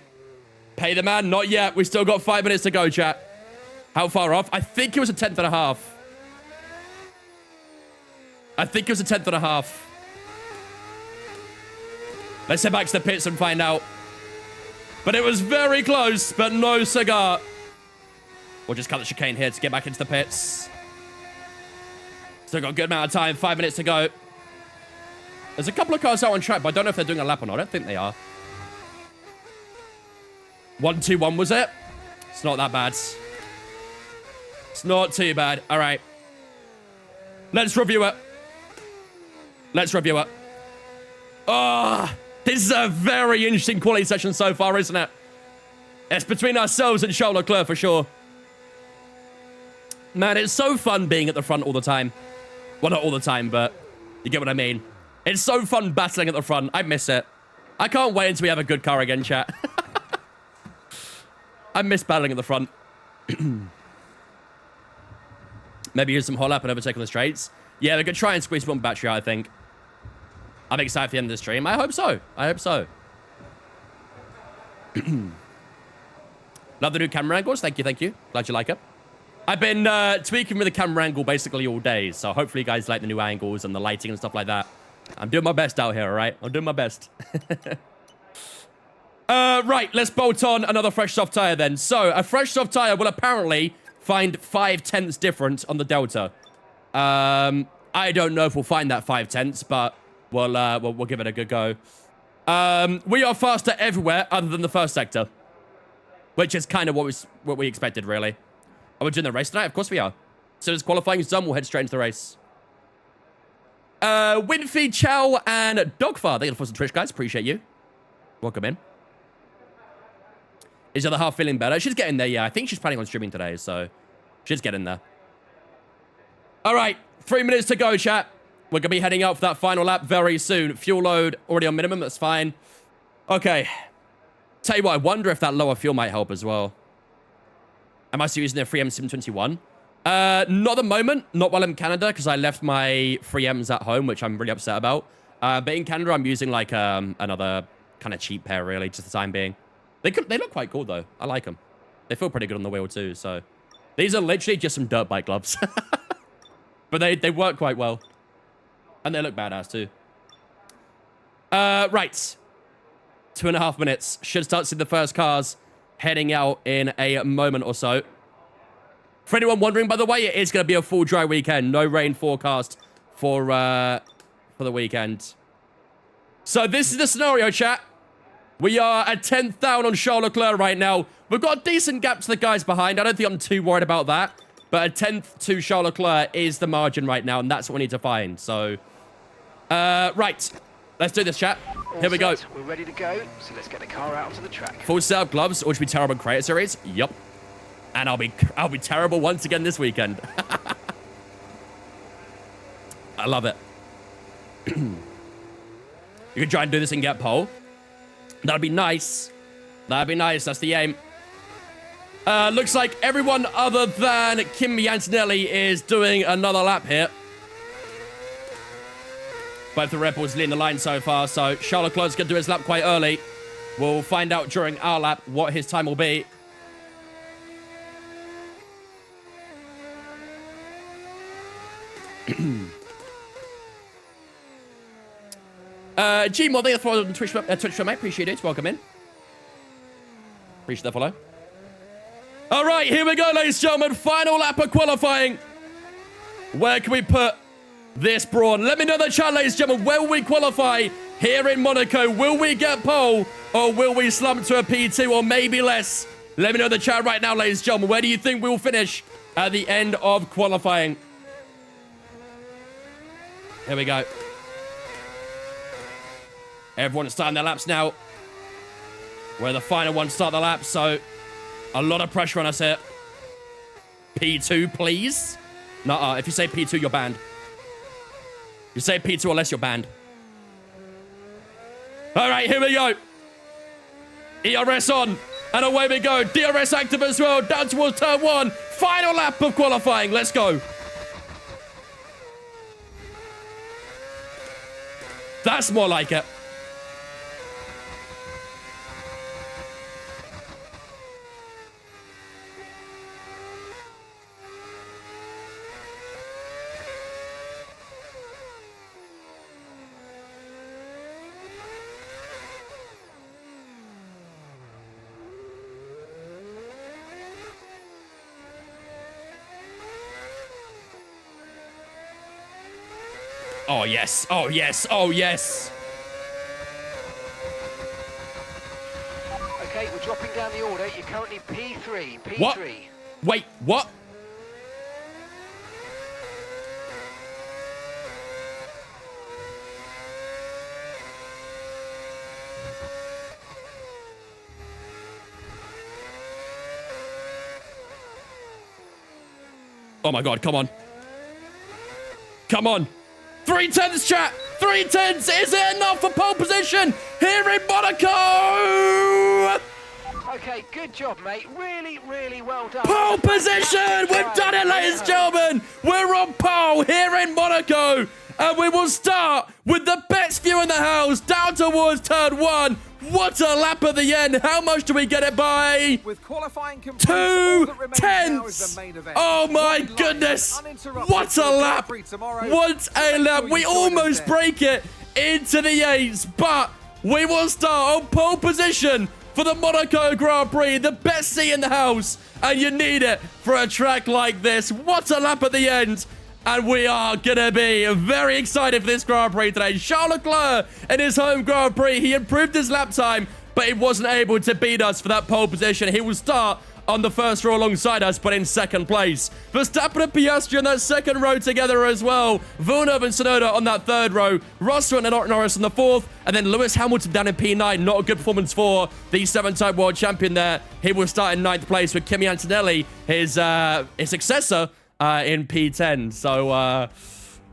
Pay the man, not yet. We still got 5 minutes to go, chat. How far off? I think it was a 10th and a half. I think it was a 10th and a half. Let's head back to the pits and find out. But it was very close, but no cigar. We'll just cut the chicane here to get back into the pits. Still got a good amount of time. 5 minutes to go. There's a couple of cars out on track, but I don't know if they're doing a lap or not. I don't think they are. 1-2-1 was it? It's not that bad. It's not too bad. All right. Let's review it. Let's review it. Oh, this is a very interesting quality session so far, isn't it? It's between ourselves and Charles Leclerc for sure. Man, it's so fun being at the front all the time. Well, not all the time, but you get what I mean. It's so fun battling at the front. I miss it. I can't wait until we have a good car again, chat. I miss battling at the front. Maybe use some hot lap and overtake on the straights. Yeah, we could try and squeeze one battery out, I think. I'm excited for the end of the stream. I hope so. I hope so. Love the new camera angles. Thank you, thank you. Glad you like it. I've been tweaking with the camera angle basically all day, so hopefully you guys like the new angles and the lighting and stuff like that. I'm doing my best out here, all right? I'm doing my best. Right, let's bolt on another fresh soft tire then. So, a fresh soft tire will apparently find 5/10 difference on the Delta. I don't know if we'll find that 5/10, but we'll give it a good go. We are faster everywhere other than the first sector, which is kind of what we expected, really. Are we doing the race tonight? Of course we are. As soon as qualifying is done, we'll head straight into the race. Winfrey, Chow, and Dogfar. Thank you for the Twitch, guys. Appreciate you. Welcome in. Is the other half feeling better? She's getting there, yeah. I think she's planning on streaming today, so she's getting there. All right, 3 minutes to go, chat. We're going to be heading out for that final lap very soon. Fuel load already on minimum. That's fine. Okay. Tell you what, I wonder if that lower fuel might help as well. Am I still using the 3M Sim 21? Not at the moment. Not while I'm in Canada, because I left my 3Ms at home, which I'm really upset about. But in Canada, I'm using like another kind of cheap pair, really, just the time being. They look quite cool, though. I like them. They feel pretty good on the wheel, too, so. These are literally just some dirt bike gloves. But they work quite well. And they look badass, too. Right. 2.5 minutes. Should start seeing the first cars heading out in a moment or so. For anyone wondering, by the way, it is going to be a full dry weekend. No rain forecast for the weekend. So this is the scenario, chat. We are a 10th down on Charles Leclerc right now. We've got a decent gap to the guys behind. I don't think I'm too worried about that. But a 10th to Charles Leclerc is the margin right now, and that's what we need to find. So, right. Let's do this, chat. Here we go. We're ready to go, so let's get the car out onto the track. Full setup gloves, or should be terrible in Creator Series? Yup. And I'll be terrible once again this weekend. I love it. You can try and do this and get pole. That'd be nice. That'd be nice. That's the aim. Looks like everyone other than Kimi Antonelli is doing another lap here. Both the Red Bulls leading the line so far, so Charles Leclerc's going to do his lap quite early. We'll find out during our lap what his time will be. G-Mod, thank you for the Twitch for mate. Appreciate it. Welcome in. Appreciate that follow. All right, here we go, ladies and gentlemen. Final lap of qualifying. Where can we put this Brawn? Let me know in the chat, ladies and gentlemen. Where will we qualify here in Monaco? Will we get pole, or will we slump to a P2, or maybe less? Let me know in the chat right now, ladies and gentlemen. Where do you think we'll finish at the end of qualifying? Here we go. Everyone's starting their laps now. We're the final ones start the lap, so a lot of pressure on us here. P2, please. Nuh-uh. If you say P2, you're banned. You say P2 or less, you're banned. All right, here we go. ERS on. And away we go. DRS active as well. Down towards turn 1. Final lap of qualifying. Let's go. That's more like it. Oh, yes. Oh, yes. Oh, yes. Okay, we're dropping down the order. You're currently P3. P3. What? Wait, what? Oh, my God. Come on. Come on. 310s, chat. 310s. Is it enough for pole position here in Monaco? Okay, good job, mate. Really, really well done. Pole position. We've done it, ladies and gentlemen. We're on pole here in Monaco. And we will start with the best view in the house down towards turn 1. What a lap at the end. How much do we get it by? With qualifying complete, all that remains now is the main event. Oh my goodness. What a lap. What a lap. We almost break it into the 8s, but we will start on pole position for the Monaco Grand Prix. The best seat in the house, and you need it for a track like this. What a lap at the end. And we are going to be very excited for this Grand Prix today. Charles Leclerc in his home Grand Prix. He improved his lap time, but he wasn't able to beat us for that pole position. He will start on the first row alongside us, but in second place. Verstappen and Piastri on that second row together as well. Villeneuve and Tsunoda on that third row. Russell and Norris on the fourth. And then Lewis Hamilton down in P9. Not a good performance for the 7-time world champion there. He will start in 9th place with Kimi Antonelli, his successor, in P10. So,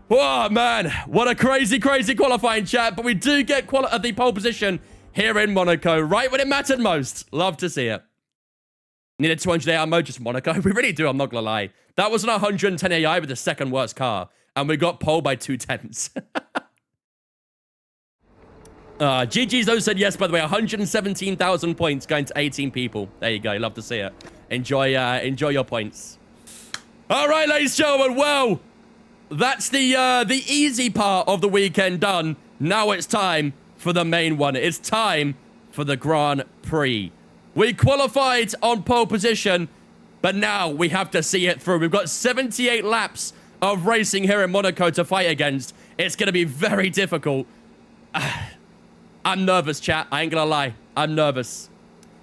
oh man, what a crazy qualifying chat. But we do get the pole position here in Monaco, right when it mattered most. Love to see it. Needed 200 AI mode, just Monaco. We really do, I'm not gonna lie. That was an 110 AI with the second worst car, and we got pole by 2/10. GG's though said yes, by the way. 117,000 points going to 18 people. There you go, love to see it. Enjoy your points. All right, ladies and gentlemen, well, that's the easy part of the weekend done. Now it's time for the main one. It's time for the Grand Prix. We qualified on pole position, but now we have to see it through. We've got 78 laps of racing here in Monaco to fight against. It's going to be very difficult. I'm nervous, chat. I ain't going to lie. I'm nervous.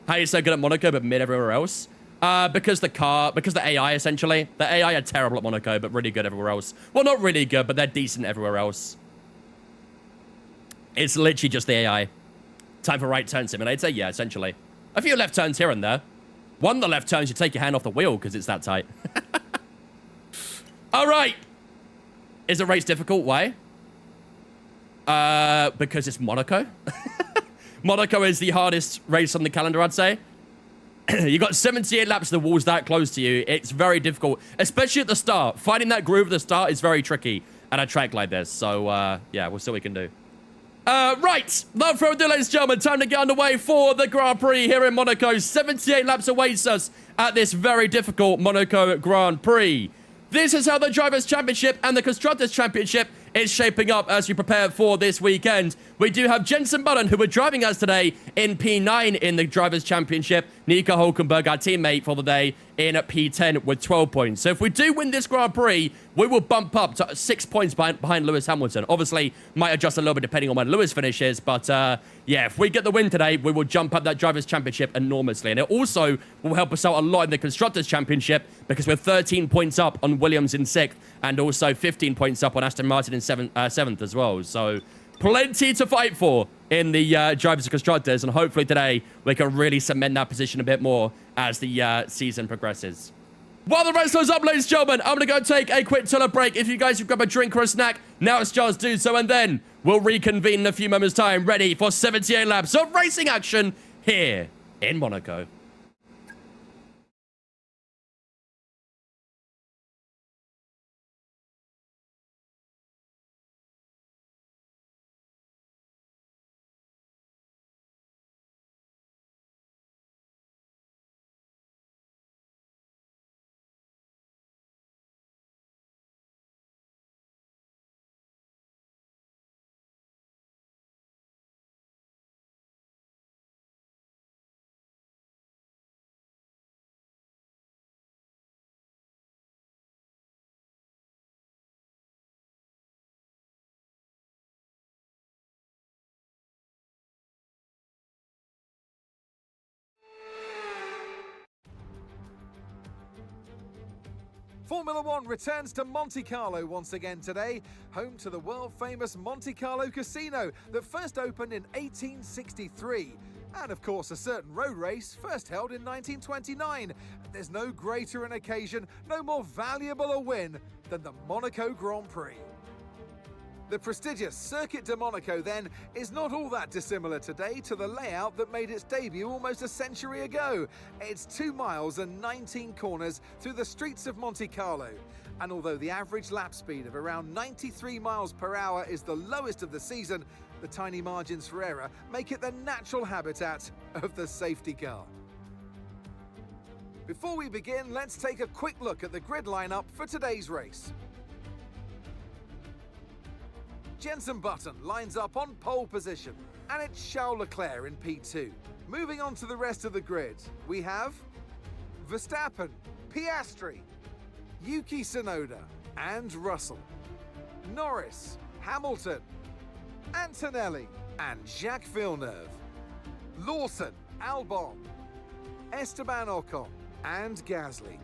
How are you so good at Monaco but mid everywhere else? Because the AI, essentially. The AI are terrible at Monaco, but really good everywhere else. Well, not really good, but they're decent everywhere else. It's literally just the AI. Time for right turn simulator? Yeah, essentially. A few left turns here and there. One of the left turns, you take your hand off the wheel because it's that tight. All right. Is the race difficult? Why? Because it's Monaco. Monaco is the hardest race on the calendar, I'd say. You got 78 laps, the wall's that close to you. It's very difficult, especially at the start. Finding that groove at the start is very tricky at a track like this. So, yeah, we'll see what we can do. Right, without further ado, ladies and gentlemen, time to get underway for the Grand Prix here in Monaco. 78 laps awaits us at this very difficult Monaco Grand Prix. This is how the Drivers' Championship and the Constructors' Championship is shaping up as we prepare for this weekend. We do have Jensen Button, who are driving us today in P9 in the Drivers' Championship. Nico Hulkenberg, our teammate for the day, in at P10 with 12 points. So if we do win this Grand Prix, we will bump up to 6 points behind Lewis Hamilton. Obviously, might adjust a little bit depending on when Lewis finishes, but yeah, if we get the win today, we will jump up that Drivers' Championship enormously. And it also will help us out a lot in the Constructors' Championship because we're 13 points up on Williams in 6th and also 15 points up on Aston Martin in 7th as well. So plenty to fight for in the Drivers and Constructors, and hopefully today we can really cement that position a bit more as the season progresses. While the race goes up, ladies and gentlemen, I'm going to go take a quick toilet break. If you guys have grab a drink or a snack, now it's chance to do so, and then we'll reconvene in a few moments' time, ready for 78 laps of racing action here in Monaco. Formula One returns to Monte Carlo once again today, home to the world-famous Monte Carlo Casino that first opened in 1863. And of course, a certain road race first held in 1929. There's no greater an occasion, no more valuable a win than the Monaco Grand Prix. The prestigious Circuit de Monaco, then, is not all that dissimilar today to the layout that made its debut almost a century ago. It's 2 miles and 19 corners through the streets of Monte Carlo. And although the average lap speed of around 93 miles per hour is the lowest of the season, the tiny margins for error make it the natural habitat of the safety car. Before we begin, let's take a quick look at the grid lineup for today's race. Jensen Button lines up on pole position, and it's Charles Leclerc in P2. Moving on to the rest of the grid, we have Verstappen, Piastri, Yuki Tsunoda, and Russell, Norris, Hamilton, Antonelli, and Jacques Villeneuve, Lawson, Albon, Esteban Ocon, and Gasly,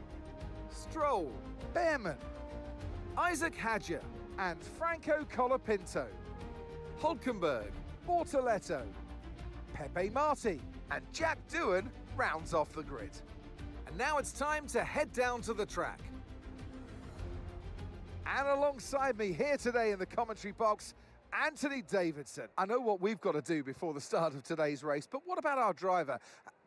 Stroll, Behrman, Isaac Hadjar, and Franco Colapinto, Hulkenberg, Bortoletto, Pepe Marti, and Jack Doohan rounds off the grid. And now it's time to head down to the track. And alongside me here today in the commentary box, Anthony Davidson. I know what we've got to do before the start of today's race, but what about our driver?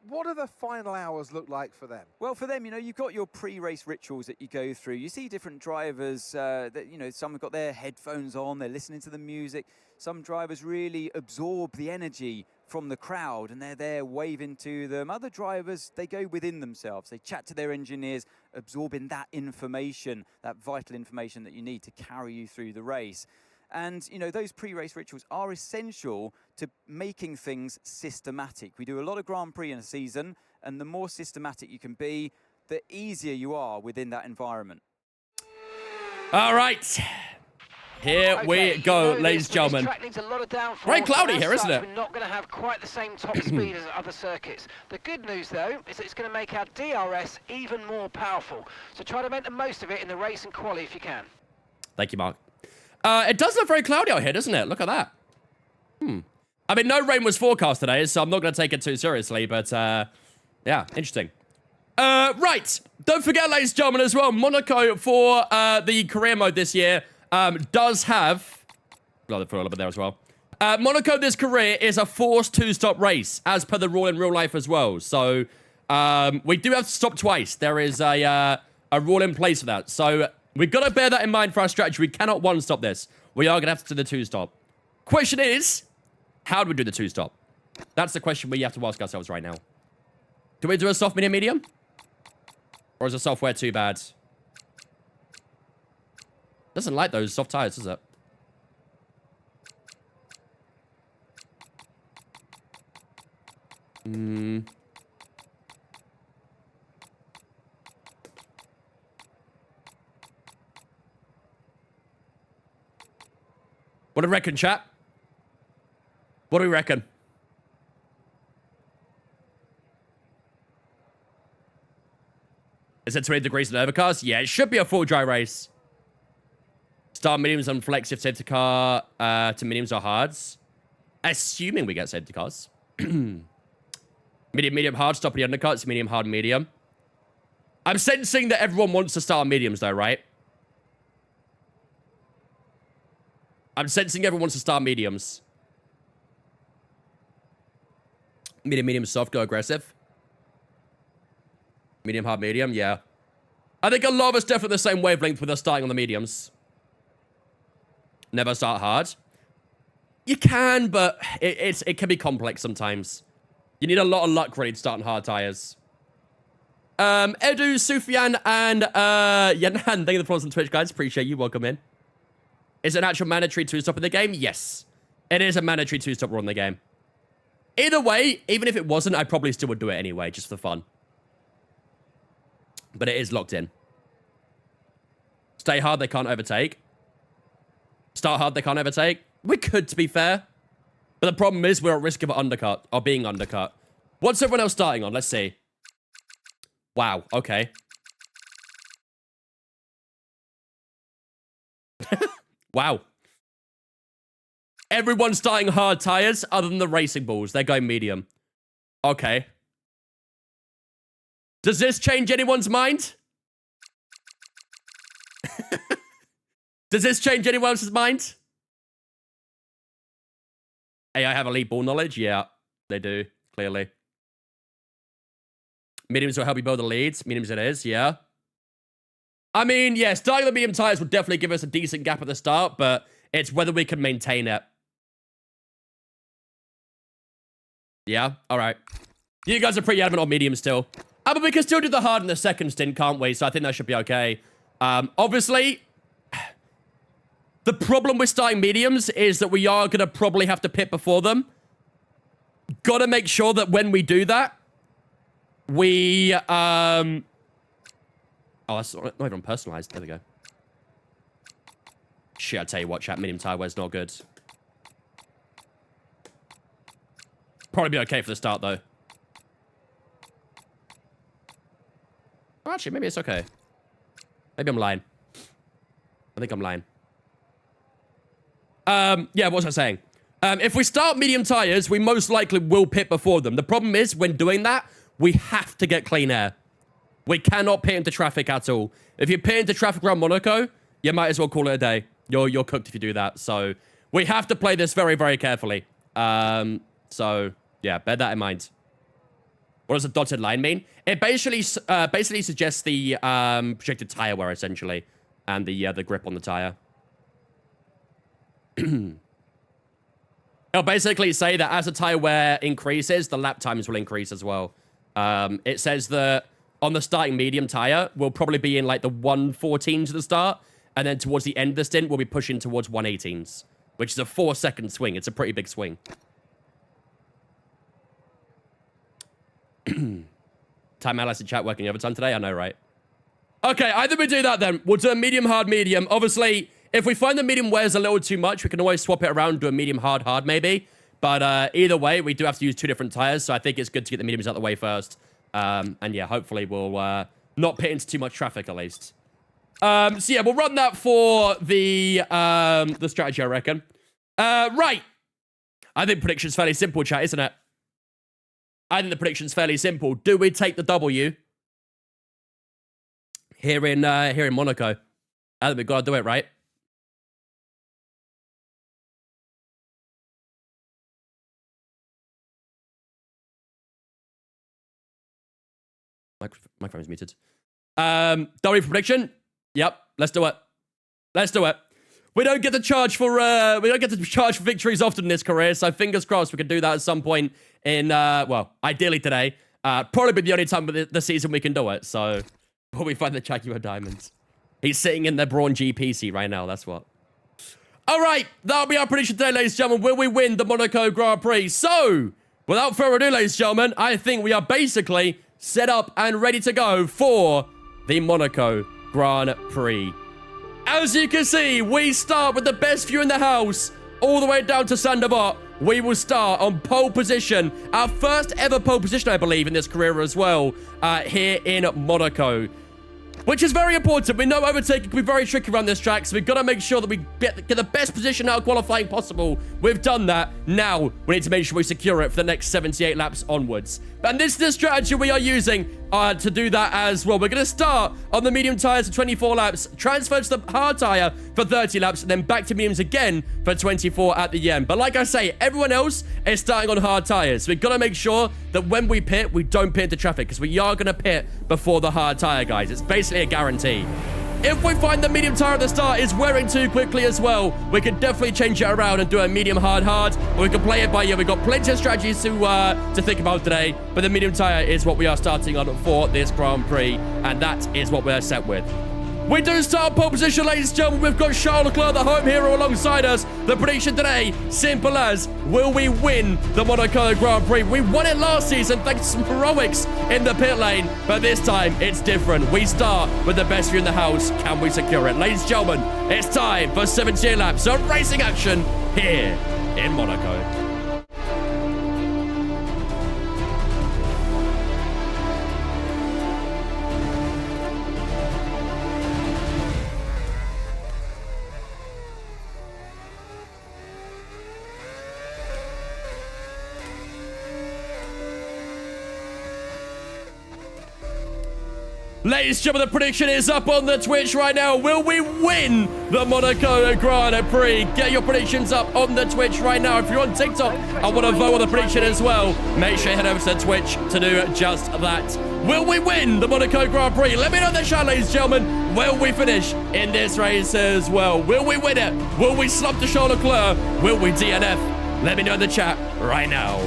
What do the final hours look like for them? Well, for them, you know, you've got your pre-race rituals that you go through. You see different drivers that, you know, some have got their headphones on, they're listening to the music. Some drivers really absorb the energy from the crowd and they're there waving to them. Other drivers, they go within themselves. They chat to their engineers, absorbing that information, that vital information that you need to carry you through the race. And, you know, those pre-race rituals are essential to making things systematic. We do a lot of Grand Prix in a season, and the more systematic you can be, the easier you are within that environment. All right. Here we go, ladies and gentlemen. Very cloudy here, isn't it? We're not going to have quite the same top speed as other circuits. The good news, though, is that it's going to make our DRS even more powerful. So try to make the most of it in the race and quali if you can. Thank you, Mark. It does look very cloudy out here, doesn't it? Look at that. I mean, no rain was forecast today, so I'm not going to take it too seriously, but, yeah, interesting. Right. Don't forget, ladies and gentlemen, as well, Monaco for the career mode this year does have... Oh, they put a little bit there as well. Monaco this career is a forced two-stop race, as per the rule in real life as well. So, we do have to stop twice. There is a rule in place for that. So, we've got to bear that in mind for our strategy. We cannot one-stop this. We are going to have to do the two-stop. Question is, how do we do the two-stop? That's the question we have to ask ourselves right now. Do we do a soft, medium, medium? Or is the software too bad? Doesn't like those soft tires, does it? What do you reckon, chat? What do we reckon? Is it 20 degrees in overcast? Yeah, it should be a full dry race. Start mediums on flex if safety car to mediums or hards. Assuming we get safety cars. Medium, medium, hard, stop the undercuts. Medium, hard, medium. I'm sensing that everyone wants to start on mediums though, right? I'm sensing everyone wants to start mediums. Medium, medium, soft, go aggressive. Medium, hard, medium, yeah. I think a lot of us definitely the same wavelength with us starting on the mediums. Never start hard. You can, but it can be complex sometimes. You need a lot of luck really to start on hard tires. Edu, Sufyan, and Yanan, thank you for following on Twitch, guys. Appreciate you. Welcome in. Is it an actual mandatory two-stop in the game? Yes. It is a mandatory two-stop rule in the game. Either way, even if it wasn't, I probably still would do it anyway, just for fun. But it is locked in. Stay hard, they can't overtake. Start hard, they can't overtake. We could, to be fair. But the problem is we're at risk of an undercut, or being undercut. What's everyone else starting on? Let's see. Wow, okay. Wow. Everyone's starting hard tires other than the racing balls. They're going medium. Okay. Does this change anyone's mind? Does this change anyone else's mind? Hey, I have elite ball knowledge? Yeah, they do, clearly. Mediums will help you build the leads. Mediums it is, yeah. I mean, yeah, starting the medium tires would definitely give us a decent gap at the start, but it's whether we can maintain it. Yeah, all right. You guys are pretty adamant on medium still. But we can still do the hard in the second stint, can't we? So I think that should be okay. Obviously, the problem with starting mediums is that we are going to probably have to pit before them. Got to make sure that when we do that, we... Oh, that's not even personalized. There we go. Shit, I tell you what, chat. Medium tire wear's not good. Probably be okay for the start, though. Oh, actually, maybe it's okay. Maybe I'm lying. I think I'm lying. Yeah, what was I saying? If we start medium tires, we most likely will pit before them. The problem is, when doing that, we have to get clean air. We cannot pit into traffic at all. If you pit into traffic around Monaco, you might as well call it a day. You're cooked if you do that. So we have to play this very, very carefully. So yeah, bear that in mind. What does a dotted line mean? It basically suggests the projected tire wear essentially, and the grip on the tire. It'll basically say that as the tire wear increases, the lap times will increase as well. It says that on the starting medium tire, we'll probably be in like the 114s at the start, and then towards the end of the stint, we'll be pushing towards 118s, which is a 4-second swing. It's a pretty big swing. Time Alice in chat working overtime today? I know, right? Okay, either we do that then. We'll do a medium, hard, medium. Obviously, if we find the medium wears a little too much, we can always swap it around, do a medium, hard, hard maybe. But either way, we do have to use 2 different tires, so I think it's good to get the mediums out of the way first. And yeah, hopefully we'll not pit into too much traffic at least. So yeah, we'll run that for the strategy, I reckon. Right. I think prediction's fairly simple, chat, isn't it? I think the prediction's fairly simple. Do we take the W here in Monaco? I think we've got to do it, right? Microphone's muted. W for prediction? Yep, let's do it. Let's do it. We don't get to charge for victories often in this career, so fingers crossed we can do that at some point in well, ideally today. Probably be the only time of the season we can do it. So will we find the Jaguar Diamonds? He's sitting in the Brawn GP seat right now, that's what. All right, that'll be our prediction today, ladies and gentlemen. Will we win the Monaco Grand Prix? So, without further ado, ladies and gentlemen, I think we are basically set up and ready to go for the Monaco Grand Prix. As you can see, we start with the best view in the house, all the way down to Sandabot. We will start on pole position. Our first ever pole position, I believe, in this career as well, here in Monaco. Which is very important. We know overtaking can be very tricky around this track, so we've got to make sure that we get the best position out of qualifying possible. We've done that. Now, we need to make sure we secure it for the next 78 laps onwards. And this is the strategy we are using to do that as well. We're going to start on the medium tyres for 24 laps, transfer to the hard tyre for 30 laps, and then back to mediums again for 24 at the end. But like I say, everyone else is starting on hard tyres. So we've got to make sure that when we pit, we don't pit into traffic, because we are going to pit before the hard tyre, guys. It's basically a guarantee. If we find the medium tyre at the start is wearing too quickly as well, we can definitely change it around and do a medium hard, or we can play it by ear. We've got plenty of strategies to think about today, but the medium tyre is what we are starting on for this Grand Prix, and that is what we're set with. We do start pole position, ladies and gentlemen. We've got Charles Leclerc, the home hero, alongside us. The prediction today, simple as, will we win the Monaco Grand Prix? We won it last season thanks to some heroics in the pit lane, but this time it's different. We start with the best view in the house. Can we secure it? Ladies and gentlemen, it's time for 78 laps of racing action here in Monaco. Ladies and gentlemen, the prediction is up on the Twitch right now. Will we win the Monaco Grand Prix? Get your predictions up on the Twitch right now. If you're on TikTok and want to vote on the prediction as well, make sure you head over to Twitch to do just that. Will we win the Monaco Grand Prix? Let me know in the chat, ladies and gentlemen. Will we finish in this race as well? Will we win it? Will we slump to Charles Leclerc? Will we DNF? Let me know in the chat right now.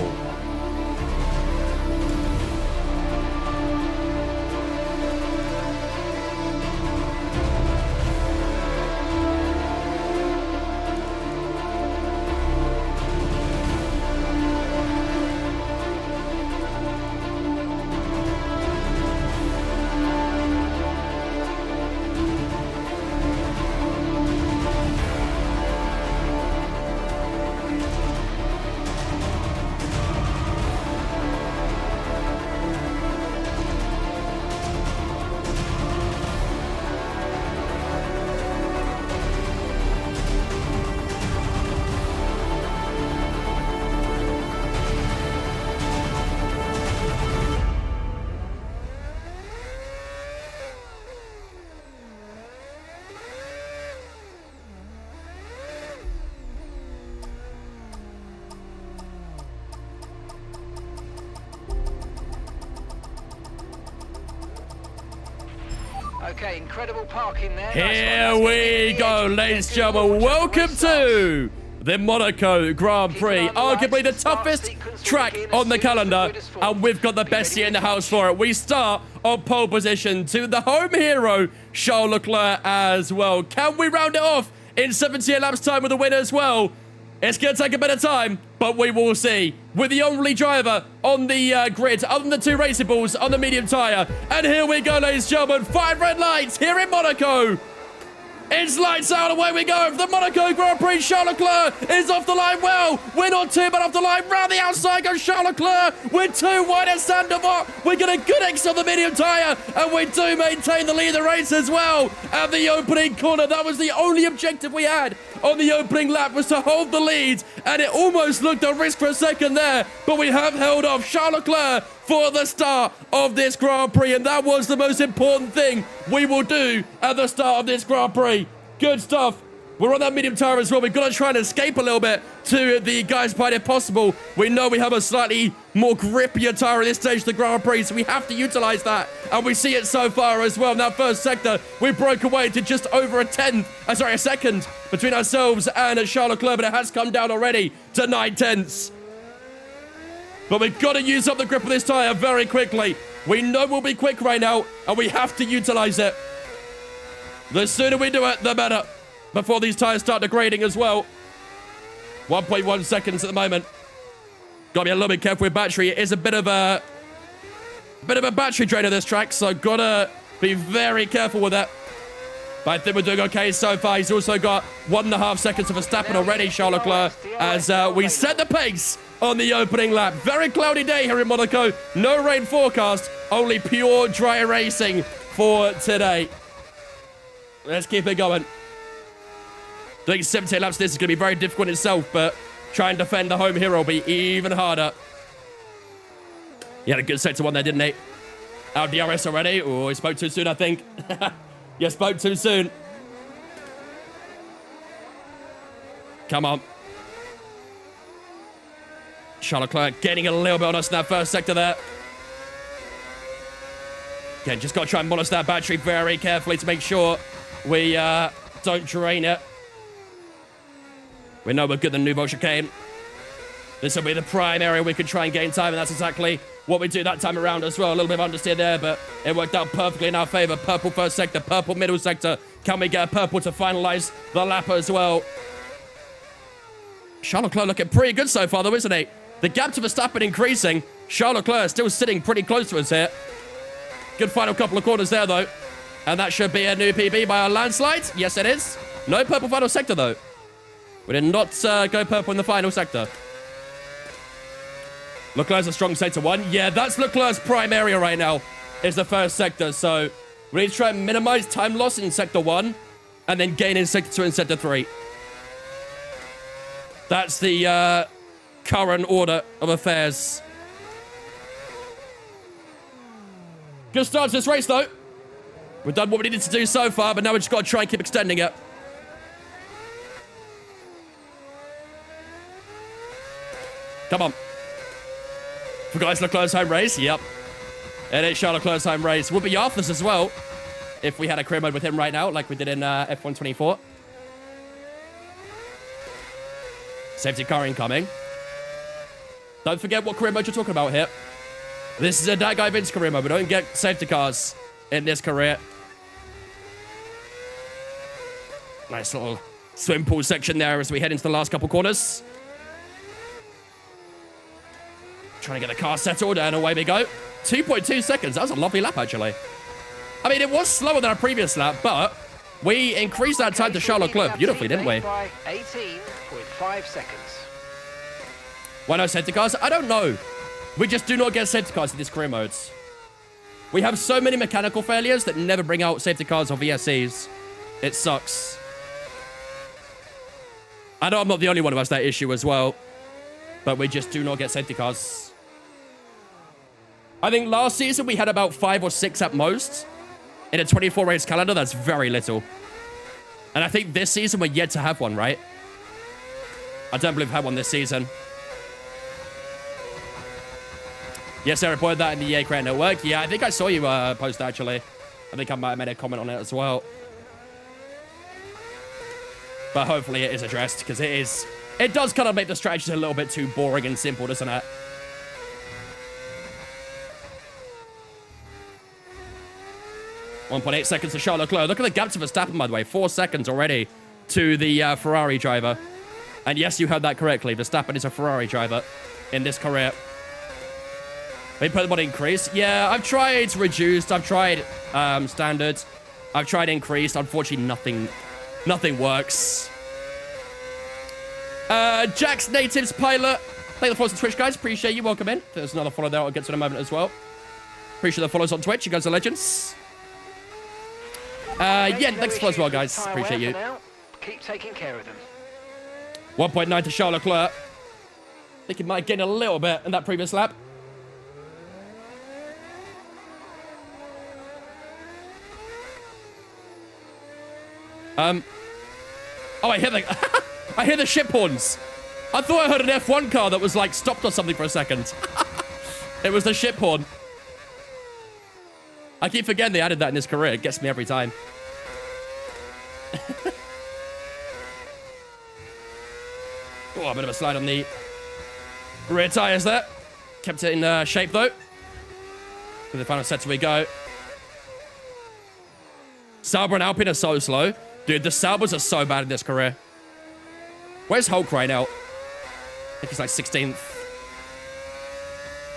Okay, incredible parking there. Here we go, ladies and gentlemen. Welcome to the Monaco Grand Prix, arguably the toughest track on the calendar, and we've got the best seat in the house for it. We start on pole position to the home hero, Charles Leclerc, as well. Can we round it off in 78 laps time with a win as well? It's going to take a bit of time, but we will see. We're the only driver on the grid, other than the two racing balls on the medium tyre. And here we go, ladies and gentlemen. 5 red lights here in Monaco. It's lights out, away we go. The Monaco Grand Prix, Charles Leclerc is off the line well. We're not too bad off the line. Round the outside goes Charles Leclerc. We're too wide at Sandavot. We get a good exit on the medium tyre, and we do maintain the lead of the race as well. At the opening corner, that was the only objective we had on the opening lap was to hold the lead, and it almost looked a risk for a second there, but we have held off Charles Leclerc for the start of this Grand Prix, and that was the most important thing we will do at the start of this Grand Prix. Good stuff. We're on that medium tire as well. We've got to try and escape a little bit to the guys behind if possible. We know we have a slightly more grippier tire at this stage of the Grand Prix, so we have to utilize that. And we see it so far as well. In that first sector, we broke away to just over a second between ourselves and Charles Leclerc, but it has come down already to 9/10. But we've got to use up the grip of this tire very quickly. We know we'll be quick right now, and we have to utilize it. The sooner we do it, the better. Before these tires start degrading as well. 1.1 seconds at the moment. Gotta be a little bit careful with battery. It is a bit of a battery drain of this track, so gotta be very careful with that. But I think we're doing okay so far. He's also got 1.5 seconds of Verstappen already, Charles Leclerc, as we set the pace on the opening lap. Very cloudy day here in Monaco. No rain forecast, only pure dry racing for today. Let's keep it going. Doing 17 laps, this is going to be very difficult itself, but try and defend the home hero will be even harder. He had a good sector one there, didn't he? Out DRS already. Oh, he spoke too soon, I think. You spoke too soon. Come on. Charles Leclerc getting a little bit on us in that first sector there. Again, just got to try and monitor that battery very carefully to make sure we don't drain it. We know we're good than Nouveau Chicane. This will be the prime area we could try and gain time, and that's exactly what we do that time around as well. A little bit of understeer there, but it worked out perfectly in our favor. Purple first sector, purple middle sector. Can we get a purple to finalize the lap as well? Charles Leclerc looking pretty good so far, though, isn't he? The gap to Verstappen increasing. Charles Leclerc still sitting pretty close to us here. Good final couple of corners there, though. And that should be a new PB by a landslide. Yes, it is. No purple final sector, though. We did not go purple in the final sector. Leclerc's a strong sector one. Yeah, that's Leclerc's prime area right now, is the first sector. So we need to try and minimize time loss in sector 1 and then gain in sector 2 and sector 3. That's the current order of affairs. Good start to this race, though. We've done what we needed to do so far, but now we've just got to try and keep extending it. Come on. For guys, Leclerc's home race. Yep. It is Charles Leclerc's home race. Would be Arthur's as well, if we had a career mode with him right now, like we did in F1 24. Safety car incoming. Don't forget what career mode you're talking about here. This is a that guy Vince career mode. We don't get safety cars in this career. Nice little swim pool section there as we head into the last couple corners. Trying to get the car settled, and away we go. 2.2 seconds. That was a lovely lap, actually. I mean, it was slower than our previous lap, but we increased that time to Charles Leclerc beautifully, didn't we? By 18.5 seconds. Why no safety cars? I don't know. We just do not get safety cars in these career modes. We have so many mechanical failures that never bring out safety cars or VSCs. It sucks. I know I'm not the only one who has that issue as well, but we just do not get safety cars. I think last season we had about 5 or 6 at most. In a 24 race calendar, that's very little. And I think this season we're yet to have one, right? I don't believe we've had one this season. Yes, I reported that in the EA Creator Network. Yeah, I think I saw you post, actually. I think I might have made a comment on it as well. But hopefully it is addressed, because it does kind of make the strategies a little bit too boring and simple, doesn't it? .8 seconds to Charles Leclerc. Look at the gap to Verstappen, by the way. 4 seconds already to the Ferrari driver. And yes, you heard that correctly. Verstappen is a Ferrari driver in this career. They put them on increase. Yeah, I've tried reduced. I've tried standard. I've tried increased. Unfortunately, nothing works. Jack's Natives Pilot. Thank the follows on Twitch, guys. Appreciate you. Welcome in. There's another follow there. I'll get to in a moment as well. Appreciate the follows on Twitch. You guys are legends. Yeah, thanks for as well, guys. Appreciate you. Keep taking care of them. 1.9 to Charles Leclerc. I think he might gain a little bit in that previous lap. Oh, I hear the I hear the ship horns. I thought I heard an F1 car that was like stopped or something for a second. It was the ship horn. I keep forgetting they added that in his career. It gets me every time. Oh, a bit of a slide on the rear tires there. Kept it in shape though. To the final set we go. Sauber and Alpine are so slow. Dude, the Saubers are so bad in this career. Where's Hulk right now? I think he's like 16th.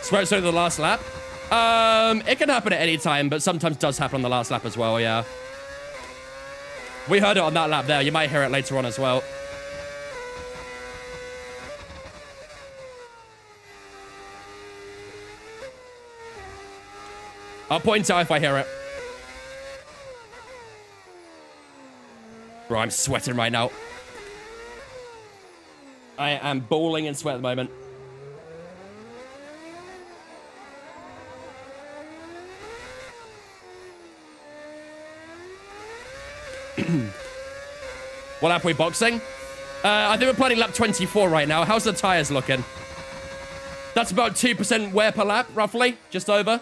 Swear it's only the last lap. It can happen at any time, but sometimes does happen on the last lap as well, yeah. We heard it on that lap there. You might hear it later on as well. I'll point out if I hear it. Bro, I'm sweating right now. I am bawling in sweat at the moment. What lap are we boxing? I think we're planning lap 24 right now. How's the tires looking? That's about 2% wear per lap, roughly. Just over.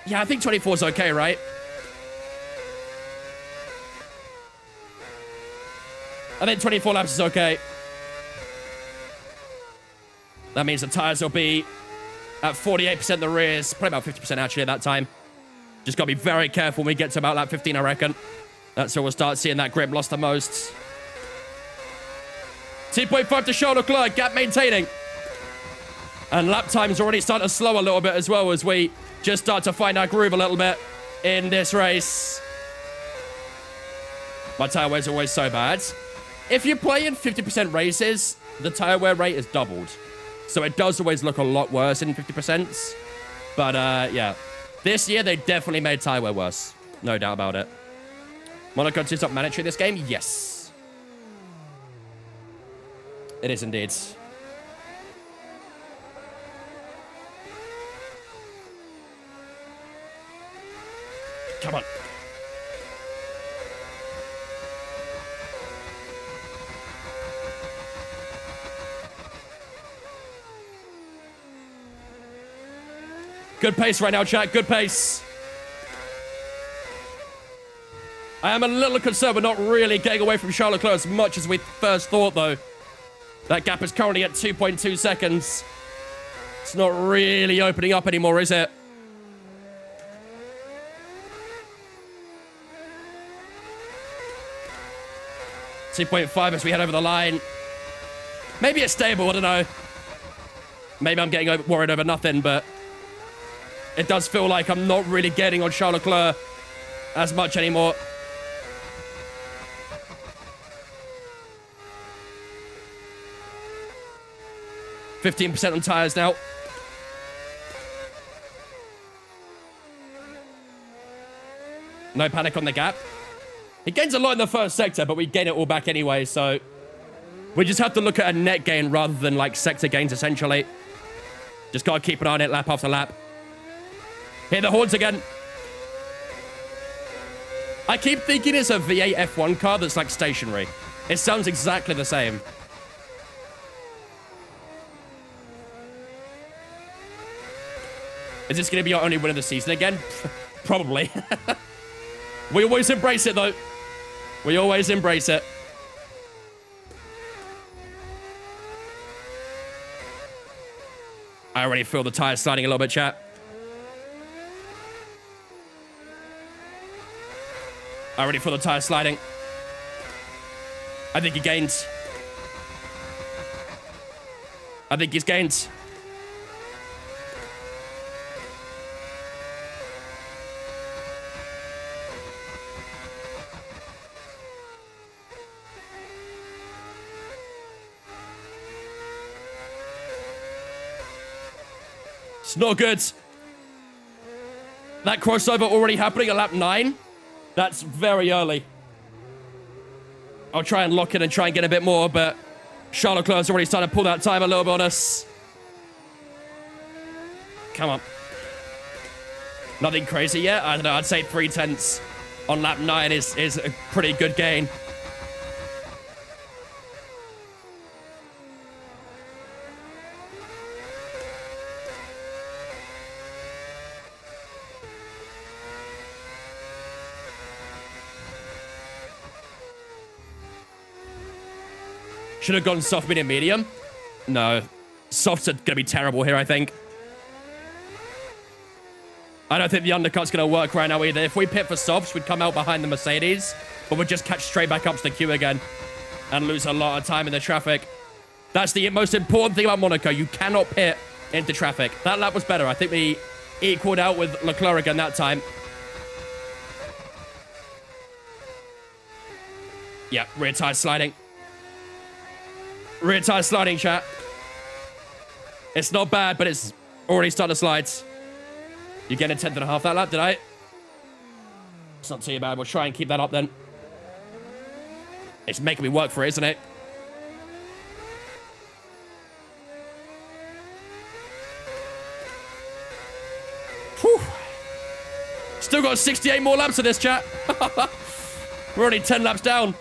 Yeah, I think 24 is okay, right? I think 24 laps is okay. That means the tires will be at 48%, the rears, probably about 50% actually at that time. Just got to be very careful when we get to about lap 15, I reckon. That's where we'll start seeing that grip lost the most. 2.5 to Charles Leclerc, gap maintaining. And lap time's already starting to slow a little bit as well as we just start to find our groove a little bit in this race. My tire wear's always so bad. If you play in 50% races, the tire wear rate is doubled. So it does always look a lot worse in 50%. But, yeah. This year, they definitely made tire wear worse. No doubt about it. Monaco 2 stop mandatory this game? Yes. It is indeed. Come on. Good pace right now, chat. Good pace. I am a little concerned we're not really getting away from Charles Leclerc as much as we first thought, though. That gap is currently at 2.2 seconds. It's not really opening up anymore, is it? .5 as we head over the line. Maybe it's stable, I don't know. Maybe I'm getting worried over nothing, but it does feel like I'm not really getting on Charles Leclerc as much anymore. %15 on tires now. No panic on the gap. He gains a lot in the first sector, but we gain it all back anyway, so we just have to look at a net gain rather than like sector gains, essentially. Just gotta keep an eye on it lap after lap. Hear the horns again. I keep thinking it's a V8 F1 car that's like stationary. It sounds exactly the same. Is this going to be our only win of the season again? Probably. We always embrace it, though. We always embrace it. I already feel the tires sliding a little bit, chat. I already feel the tires sliding. I think he gained. I think he's gained. It's not good. That crossover already happening at lap 9. That's very early. I'll try and lock in and try and get a bit more, but Charles Leclerc's already started to pull that time a little bit on us. Come on. Nothing crazy yet. I don't know. I'd say 3/10 on lap 9 is a pretty good gain. Should have gone soft, medium, medium. No. Softs are going to be terrible here, I think. I don't think the undercut's going to work right now either. If we pit for softs, we'd come out behind the Mercedes, but we'd just catch straight back up to the queue again and lose a lot of time in the traffic. That's the most important thing about Monaco. You cannot pit into traffic. That lap was better. I think we equaled out with Leclerc again that time. Yeah, rear tire sliding. Rear tire sliding, chat. It's not bad, but it's already starting to slide. You get a 10.5 that lap, did I? It's not too bad. We'll try and keep that up then. It's making me work for it, isn't it? Whew. Still got 68 more laps of this, chat. We're only 10 laps down.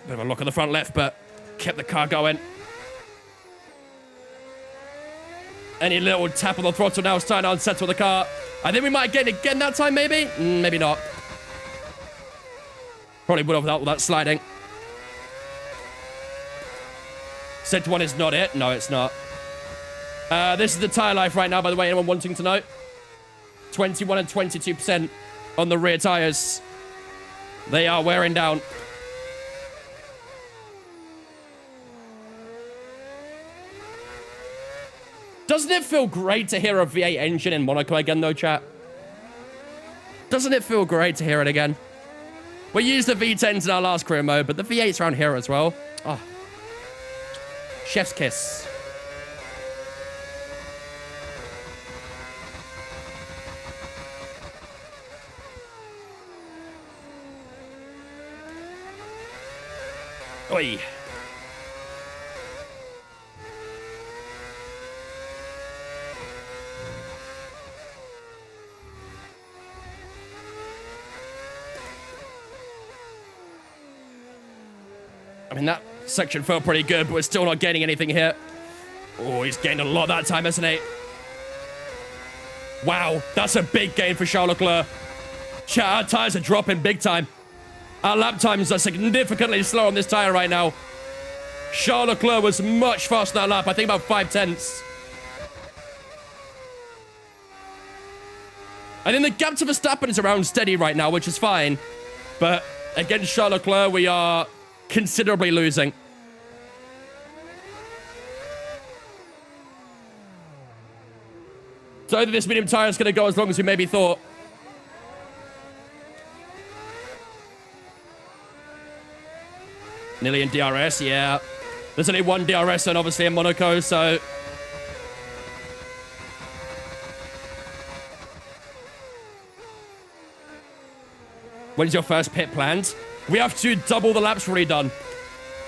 Bit of a lock on the front left, but kept the car going. Any little tap on the throttle now is starting to unsettle the car. I think we might get it again that time, maybe? Maybe not. Probably would have without all that sliding. Set one is not it. No, it's not. This is the tyre life right now, by the way, anyone wanting to know. 21 and 22% on the rear tyres. They are wearing down. Doesn't it feel great to hear a V8 engine in Monaco again, though, chat? Doesn't it feel great to hear it again? We used the V10s in our last career mode, but the V8's around here as well. Oh. Chef's kiss. Oi. I mean, that section felt pretty good, but we're still not gaining anything here. Oh, he's gained a lot that time, hasn't he? Wow, that's a big gain for Charles Leclerc. Chat, our tires are dropping big time. Our lap times are significantly slow on this tire right now. Charles Leclerc was much faster on that lap. I think about 5/10. I think the gap to Verstappen is around steady right now, which is fine. But against Charles Leclerc, we are considerably losing. So either this medium tire is going to go as long as we maybe thought. Nearly in DRS, yeah. There's only one DRS and obviously in Monaco, so... When's your first pit planned? We have to double the laps already done.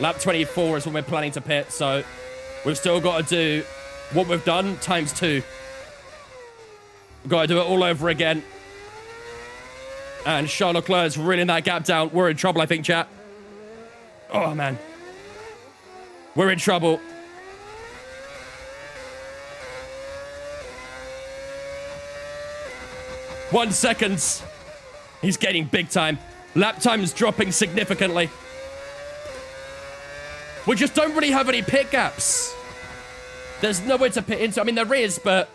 Lap 24 is when we're planning to pit, so we've still got to do what we've done times 2. We've got to do it all over again. And Charles Leclerc is reeling that gap down. We're in trouble, I think, chat. Oh, man. We're in trouble. One second. He's gaining big time. Lap time's dropping significantly. We just don't really have any pit gaps. There's nowhere to pit into. I mean, there is, but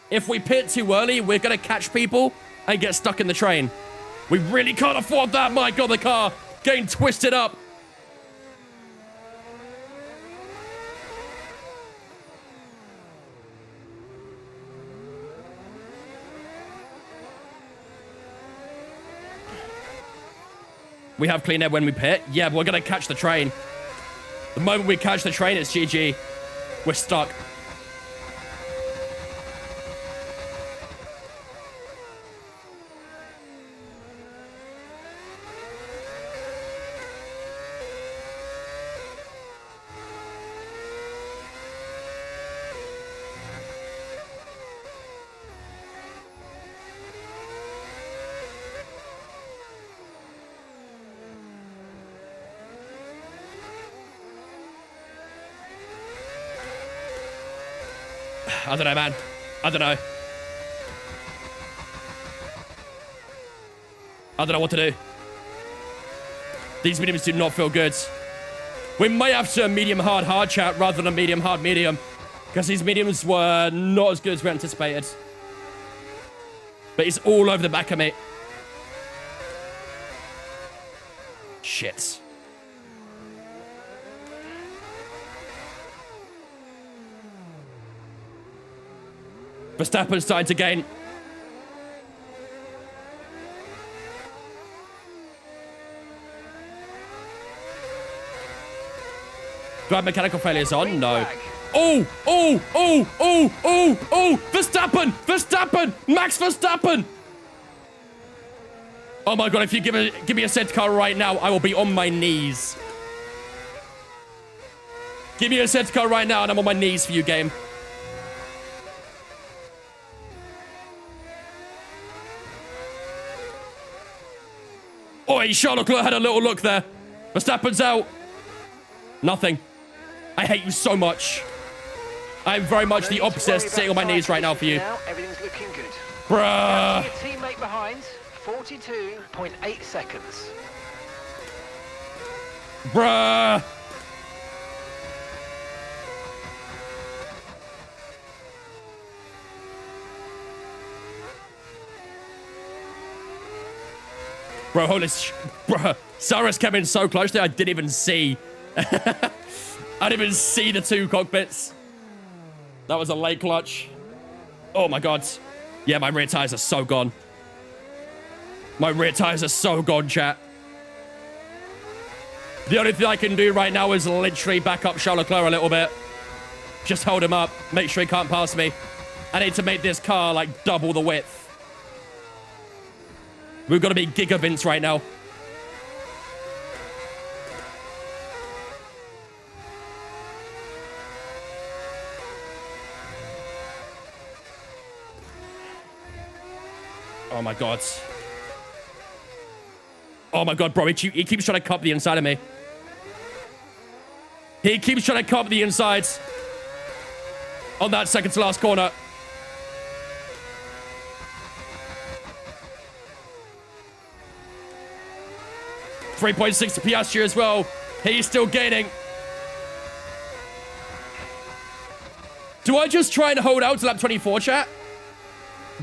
if we pit too early, we're going to catch people and get stuck in the train. We really can't afford that. My God, the car getting twisted up. We have clean air when we pit. Yeah, but we're going to catch the train. The moment we catch the train, it's GG. We're stuck. I don't know, man. I don't know. I don't know what to do. These mediums do not feel good. We might have to medium hard chat rather than a medium hard medium. Because these mediums were not as good as we anticipated. But he's all over the back of me. Shit. Verstappen's starting to gain. Do I have mechanical failures on? No. Oh, oh, oh, oh, oh, oh, Verstappen, Verstappen, Max Verstappen. Oh my God, if you give me a safety car right now, I will be on my knees. Give me a safety car right now and I'm on my knees for you, game. Oh, Charles Leclerc had a little look there. Verstappen's out. Nothing. I hate you so much. I'm very much the opposite, sitting on my knees right now for you. Everything's looking good. Bruh. Your teammate behind, 42.8 seconds. Bruh. Bro, holy bruh. Cyrus came in so close there, I didn't even see. I didn't even see the two cockpits. That was a late clutch. Oh my God. Yeah, my rear tires are so gone. My rear tires are so gone, chat. The only thing I can do right now is literally back up Charles Leclerc a little bit. Just hold him up. Make sure he can't pass me. I need to make this car like double the width. We've got to be Giga Vince right now. Oh my God. Oh my God, bro. He keeps trying to cup the inside of me. He keeps trying to cup the inside. On that second to last corner. .6 to Piastri as well. He's still gaining. Do I just try and hold out to lap 24, chat?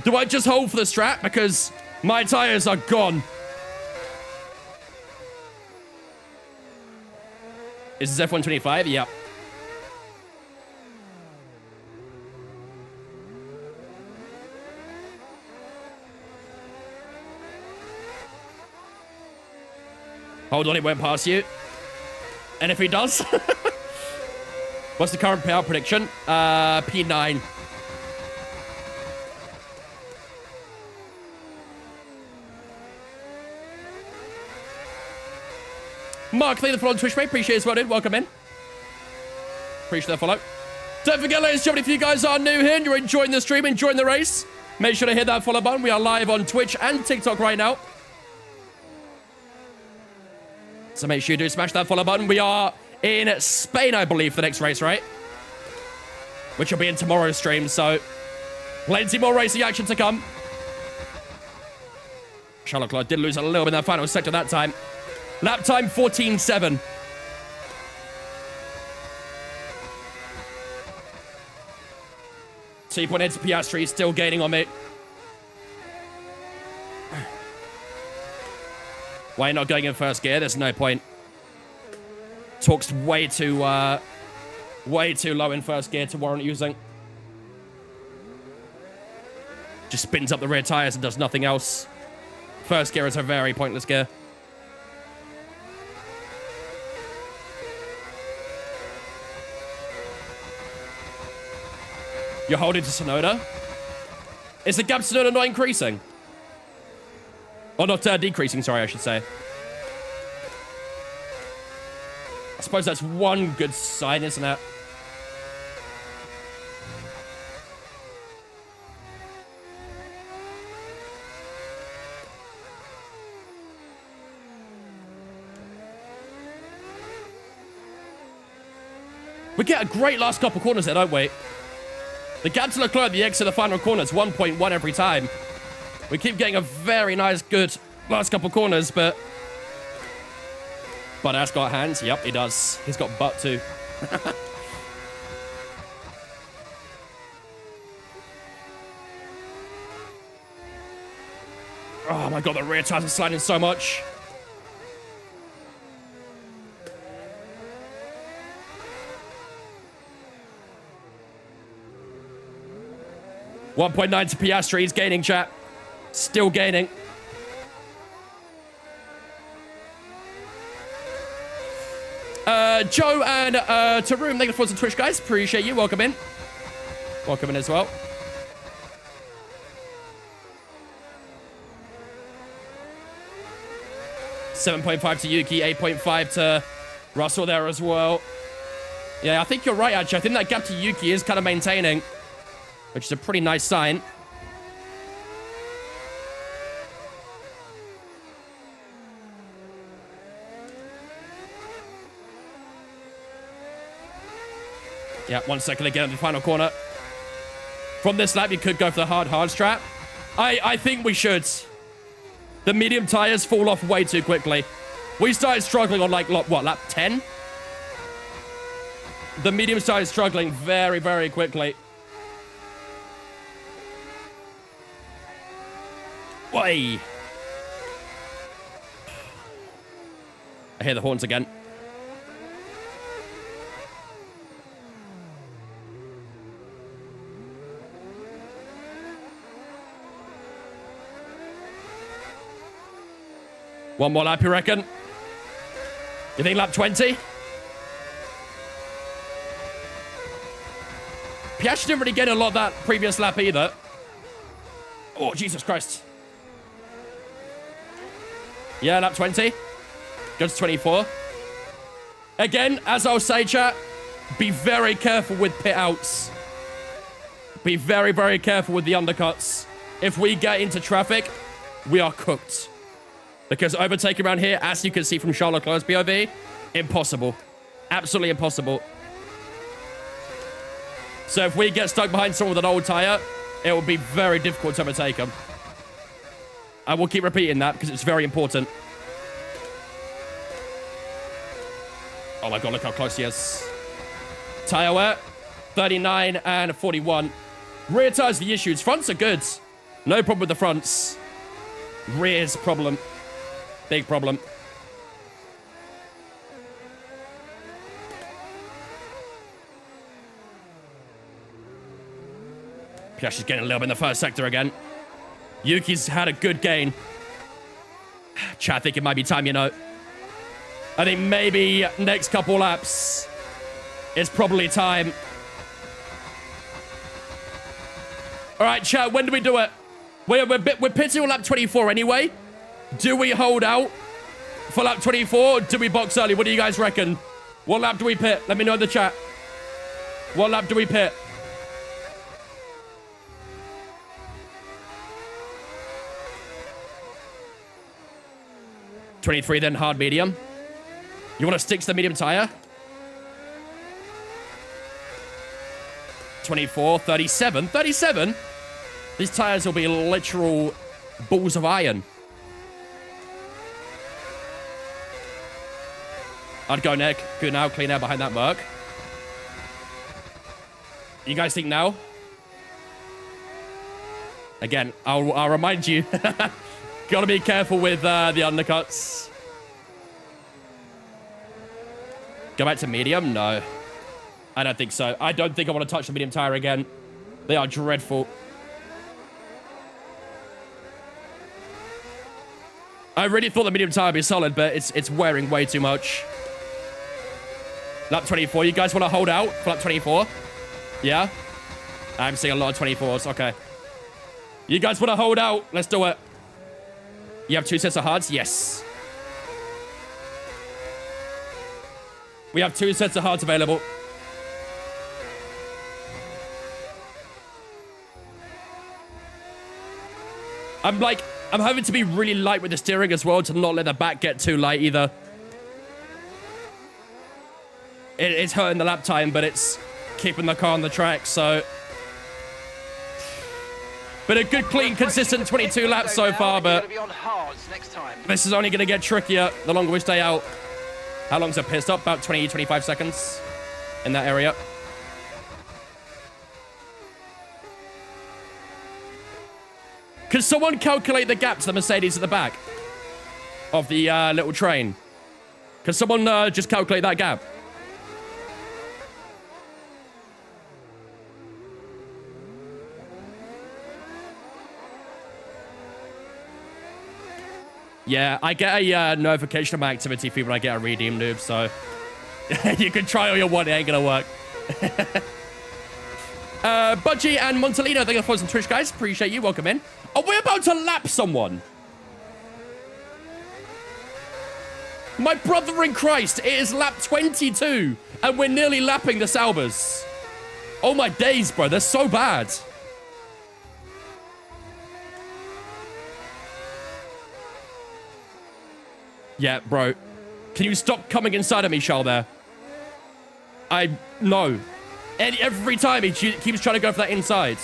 Do I just hold for the strat? Because my tires are gone. Is this F125? Yep. Hold on, it went past you. And if he does? What's the current payout prediction? P9. Mark, thank you for the follow on Twitch, mate. Appreciate it as well, dude. Welcome in. Appreciate the follow. Don't forget, ladies and gentlemen, if you guys are new here and you're enjoying the stream, enjoying the race, make sure to hit that follow button. We are live on Twitch and TikTok right now. So make sure you do smash that follow button. We are in Spain, I believe, for the next race, right? Which will be in tomorrow's stream, so plenty more racing action to come. Charles Leclerc did lose a little bit in that final sector that time. Lap time 14.7. T.8 to Piastri, still gaining on me. Why are you not going in first gear? There's no point. Torque's way too low in first gear to warrant using. Just spins up the rear tires and does nothing else. First gear is a very pointless gear. You're holding to Sonoda. Is the gap to Sonoda not increasing? Or not decreasing, sorry, I should say. I suppose that's one good sign, isn't it? We get a great last couple corners there, don't we? The gap to Leclerc at the exit of the final corner is 1.1 every time. We keep getting a very nice, good last couple corners, but that's got hands. Yep, he does. He's got butt too. Oh my god, the rear tires are sliding so much. .9 to Piastri. He's gaining, chat. Still gaining. Joe and Taroom, thank you for the Twitch, guys. Appreciate you. Welcome in. Welcome in as well. .5 to Yuki, 8.5 to Russell there as well. Yeah, I think you're right, actually. I think that gap to Yuki is kind of maintaining, which is a pretty nice sign. Yeah, 1 second again at the final corner. From this lap, you could go for the hard strat. I think we should. The medium tires fall off way too quickly. We started struggling on like, what, lap 10? The medium started struggling very, very quickly. Way. I hear the horns again. One more lap, you reckon? You think lap 20? Piastri didn't really get a lot that previous lap either. Oh, Jesus Christ. Yeah, lap 20. Goes to 24. Again, as I'll say, chat, be very careful with pit outs. Be very, very careful with the undercuts. If we get into traffic, we are cooked. Because overtaking around here, as you can see from Charles Leclerc's POV, impossible. Absolutely impossible. So if we get stuck behind someone with an old tire, it will be very difficult to overtake them. I will keep repeating that because it's very important. Oh my god, look how close he is. Tire wear, 39 and 41. Rear tires the issues. Fronts are good. No problem with the fronts. Rear's problem. Big problem. Piastri's getting a little bit in the first sector again. Yuki's had a good gain. Chat, I think it might be time, you know. I think maybe next couple laps, it's probably time. All right, chat, when do we do it? We're pitting on lap 24 anyway. Do we hold out for lap 24 or do we box early? What do you guys reckon? What lap do we pit? Let me know in the chat. What lap do we pit? .23 then hard medium. You want to stick to the medium tire? 24, 37. 37? These tires will be literal balls of iron. I'd go neck. Good now. Clean air behind that Merc. You guys think now? Again, I'll remind you. Gotta be careful with the undercuts. Go back to medium? No. I don't think so. I don't think I want to touch the medium tire again. They are dreadful. I really thought the medium tire would be solid, but it's wearing way too much. Lap 24. You guys want to hold out for lap 24? Yeah? I'm seeing a lot of 24s. Okay. You guys want to hold out? Let's do it. You have 2 sets of hards? Yes. We have 2 sets of hards available. I'm having to be really light with the steering as well to not let the back get too light either. It's hurting the lap time, but it's keeping the car on the track, so... But a good, clean, consistent 22 laps so far, but... This is only going to get trickier the longer we stay out. How long's it pit stop? About 20, 25 seconds in that area. Can someone calculate the gap to the Mercedes at the back of the little train? Can someone just calculate that gap? Yeah, I get a notification of my activity feed when I get a redeem noob, so you can try all you want, it ain't gonna work. Budgie and Montalino, thank you for some Twitch, guys. Appreciate you. Welcome in. Are we about to lap someone? My brother in Christ, it is lap 22, and we're nearly lapping the Saubers. Oh my days, bro, they're so bad. Yeah, bro. Can you stop coming inside of me, Charles, there? No. Every time he keeps trying to go for that inside.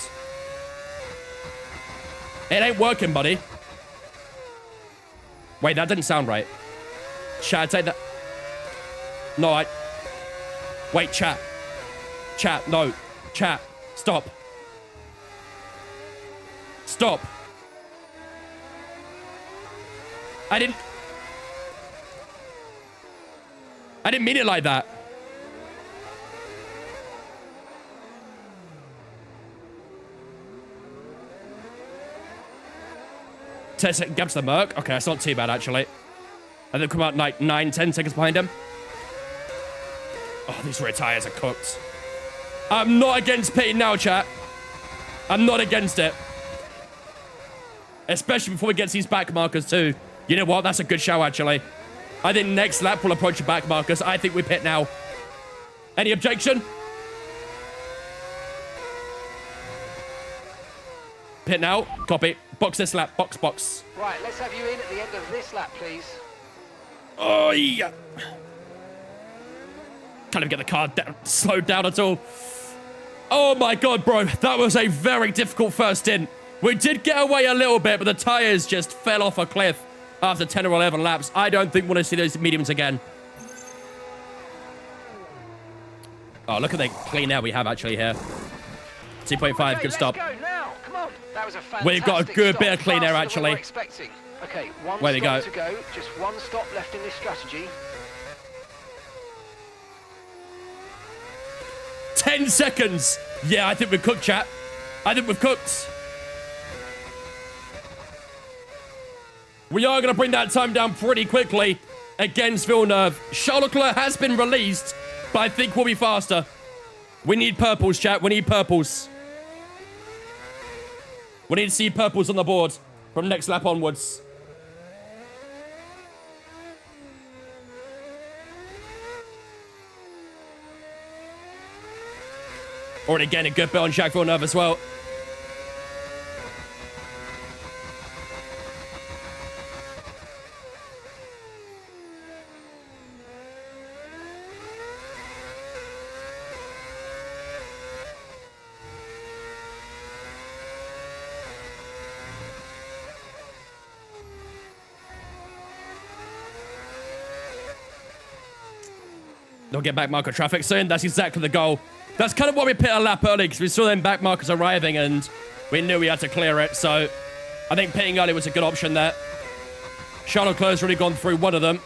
It ain't working, buddy. Wait, that didn't sound right. Chat, take that. No, Wait, chat. Chat, no. Chat, stop. Stop. I didn't mean it like that. Gap to the Merc. Okay, that's not too bad, actually. And they've come out like 9, 10 seconds behind him. Oh, these rear tires are cooked. I'm not against pitting now, chat. I'm not against it. Especially before we get to these back markers, too. You know what? That's a good show, actually. I think next lap we'll approach the back markers. I think we pit now. Any objection? Pit now. Copy. Box this lap. Box. Right, let's have you in at the end of this lap, please. Oh, yeah. Can't even get the car slowed down at all. Oh, my God, bro. That was a very difficult first stint. We did get away a little bit, but the tires just fell off a cliff after 10 or 11 laps. I don't think we want to see those mediums again. Oh, look at the clean air we have actually here. 2.5, good stop. Let's go now. Come on. That was a fantastic We've got a good bit of clean air actually. Okay, one Where stop to go. Just one stop left in this strategy. 10 seconds. Yeah, I think we've cooked, chat. I think we've cooked. We are going to bring that time down pretty quickly against Villeneuve. Charles Leclerc has been released, but I think we'll be faster. We need purples, chat. We need purples. We need to see purples on the board from next lap onwards. Already getting a good bit on Jacques Villeneuve as well. They'll get back marker traffic soon. That's exactly the goal. That's kind of why we pit a lap early, because we saw them back markers arriving and we knew we had to clear it. So I think pitting early was a good option there. Charles Leclerc's already gone through one of them.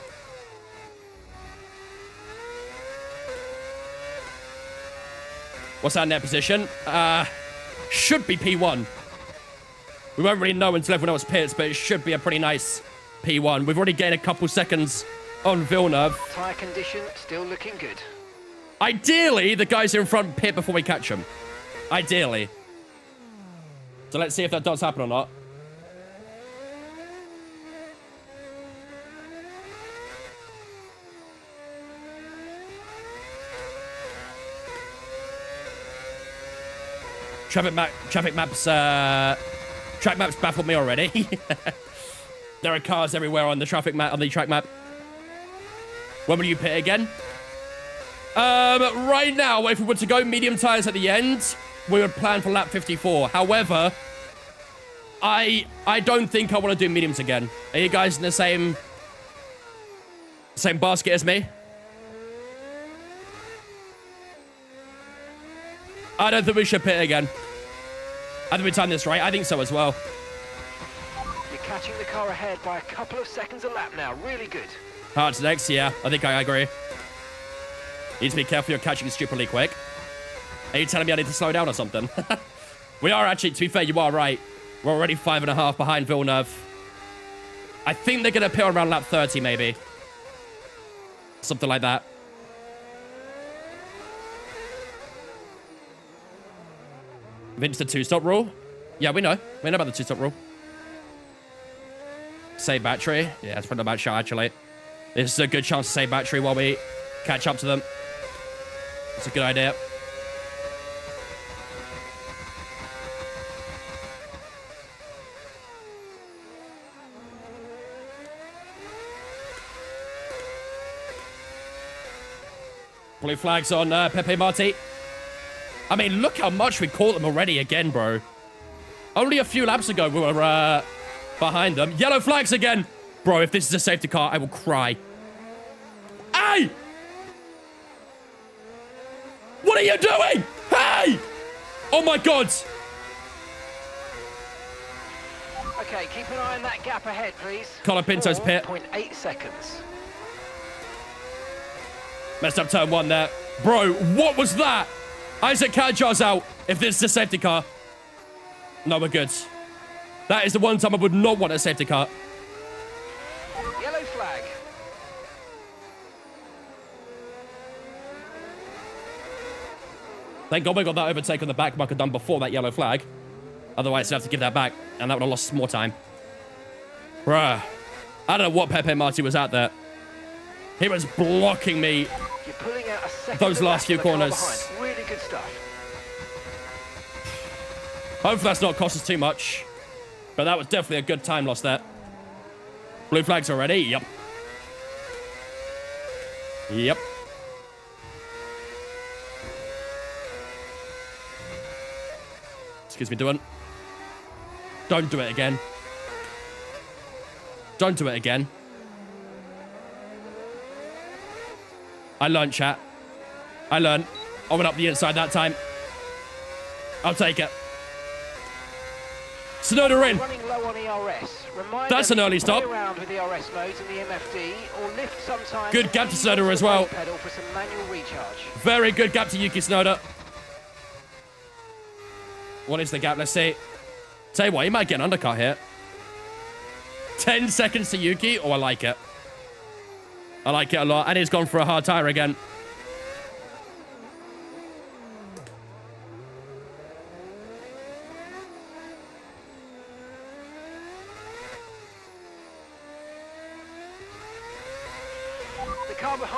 What's our net position? Should be P1. We won't really know until everyone else pits, but it should be a pretty nice P1. We've already gained a couple seconds on Villeneuve. Tyre condition still looking good. Ideally, the guys in front pit before we catch them. Ideally. So let's see if that does happen or not. Track maps baffled me already. There are cars everywhere on the track map. When will you pit again? Right now, if we were to go medium tires at the end, we would plan for lap 54. However, I don't think I want to do mediums again. Are you guys in the same basket as me? I don't think we should pit again. I think we timed this right. I think so as well. You're catching the car ahead by a couple of seconds a lap now. Really good. Hearts next, yeah. I think I agree. Need to be careful you're catching stupidly quick. Are you telling me I need to slow down or something? We are actually, to be fair, you are right. We're already 5.5 behind Villeneuve. I think they're going to pit around lap 30, maybe. Something like that. Vince, the two-stop rule? Yeah, we know. We know about the two-stop rule. Save battery. Yeah, it's pretty much shot, actually. This is a good chance to save battery while we catch up to them. It's a good idea. Blue flags on Pepe Marti. I mean, look how much we caught them already again, bro. Only a few laps ago we were behind them. Yellow flags again. Bro, if this is a safety car, I will cry. Hey! What are you doing? Hey! Oh my God. Okay, keep an eye on that gap ahead, please. Colin Pinto's pit. 4.8 seconds. Messed up turn one there. Bro, what was that? Isaac Kadjar's out. If this is a safety car. No, we're good. That is the one time I would not want a safety car. Yellow flag. Thank God we got that overtake on the back like I'd done before that yellow flag. Otherwise, I'd have to give that back, and that would have lost more time. Bruh. I don't know what Pepe Marti was out there. He was blocking me. You're pulling out a second Those last few corners. Really good stuff. Hopefully that's not cost us too much. But that was definitely a good time loss there. Blue flags already? Yep. Yep. Excuse me, doing. Don't do it again. Don't do it again. I learned, chat. I learned. I went up the inside that time. I'll take it. Sonoda in. Running low on ERS. That's an early stop. Around with ERS modes in the MFD, or lift sometimes. Good gap to Sonoda as well. Pedal for some manual recharge. Very good gap to Yuki Tsunoda. What is the gap? Let's see. Tell you what, he might get an undercut here. 10 seconds to Yuki. Oh, I like it. I like it a lot. And he's gone for a hard tire again.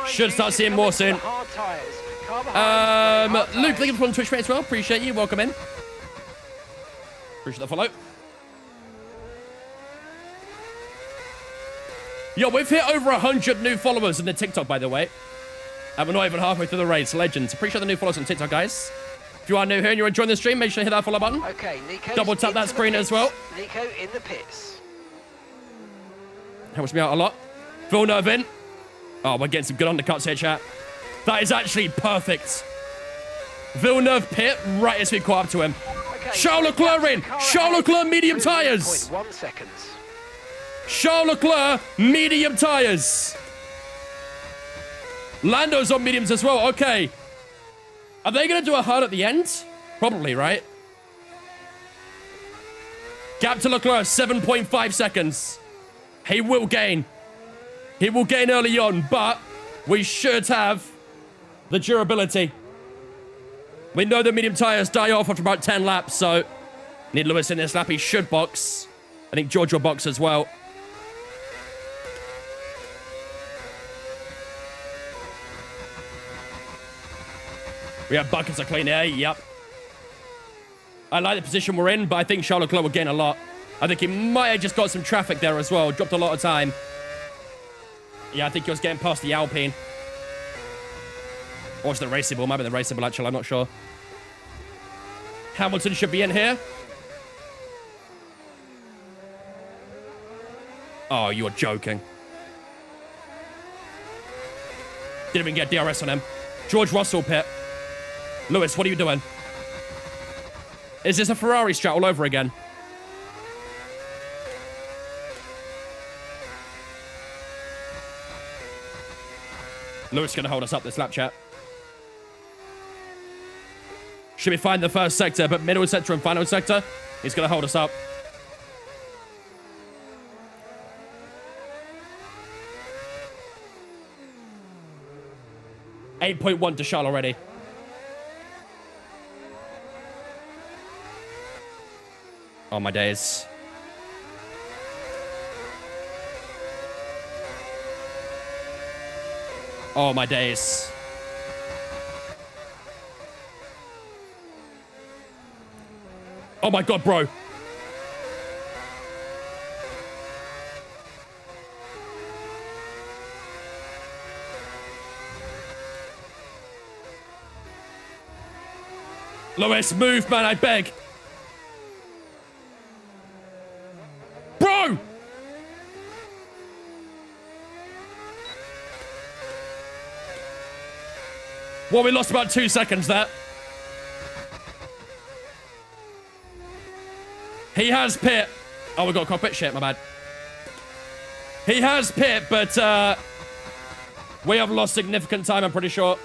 Should start seeing more soon. Luke, thank you for on Twitch, mate, as well. Appreciate you. Welcome in. Appreciate the follow. Yo, we've hit over 100 new followers in the TikTok, by the way. And we're not even halfway through the race. Legends. Appreciate the new followers on TikTok, guys. If you are new here and you're enjoying the stream, make sure to hit that follow button. Okay, Nico. Double tap that screen as well. Nico in the pits. Helps me out a lot. Villeneuve in. Oh, we're getting some good undercuts here, chat. That is actually perfect. Villeneuve pit right as we caught up to him. Okay, Charles Leclerc in. Charles Leclerc medium tyres. 1 seconds. Charles Leclerc medium tyres. Lando's on mediums as well. Okay. Are they going to do a hard at the end? Probably, right? Gap to Leclerc, 7.5 seconds. He will gain. He will gain early on, but we should have the durability. We know the medium tires die off after about 10 laps, so Need Lewis in this lap. He should box. I think George will box as well. We have buckets of clean air. Yep. I like the position we're in, but I think Charles Leclerc will gain a lot. I think he might have just got some traffic there as well. Dropped a lot of time. Yeah, I think he was getting past the Alpine. Or it's the Raceable. Might be the Raceable, actually. I'm not sure. Hamilton should be in here. Oh, you're joking. Didn't even get DRS on him. George Russell pit. Lewis, what are you doing? Is this a Ferrari strat all over again? Lewis going to hold us up this lap, chat. Should be fine in the first sector, but middle sector and final sector, he's going to hold us up. .1 to Charles already. Oh, my days. Oh, my days. Oh, my God, bro. Lewis, move, man, I beg. Bro! Well, we lost about 2 seconds there. He has pit. Oh, we got cockpit. Shit, my bad. He has pit, but we have lost significant time, I'm pretty sure.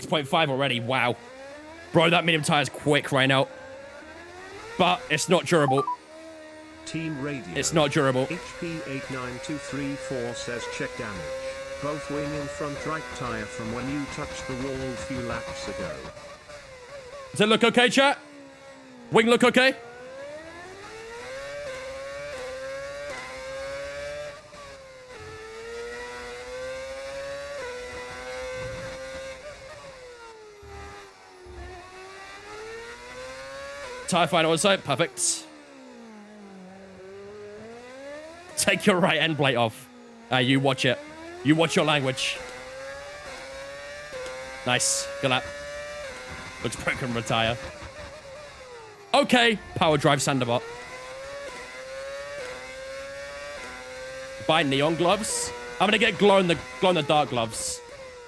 .5 already. Wow. Bro, that medium tire is quick right now. But it's not durable. Team Radio. It's not durable. HP89234 says check damage. Both wing and front right tire from when you touched the wall a few laps ago. Does it look okay, chat? Wing look okay? Tire final also. Perfect. Take your right end plate off. You watch it. You watch your language. Nice. Good lap. Looks broken, retire. Okay. Power drive Sanderbot. Buy neon gloves. I'm going to get glow in the dark gloves.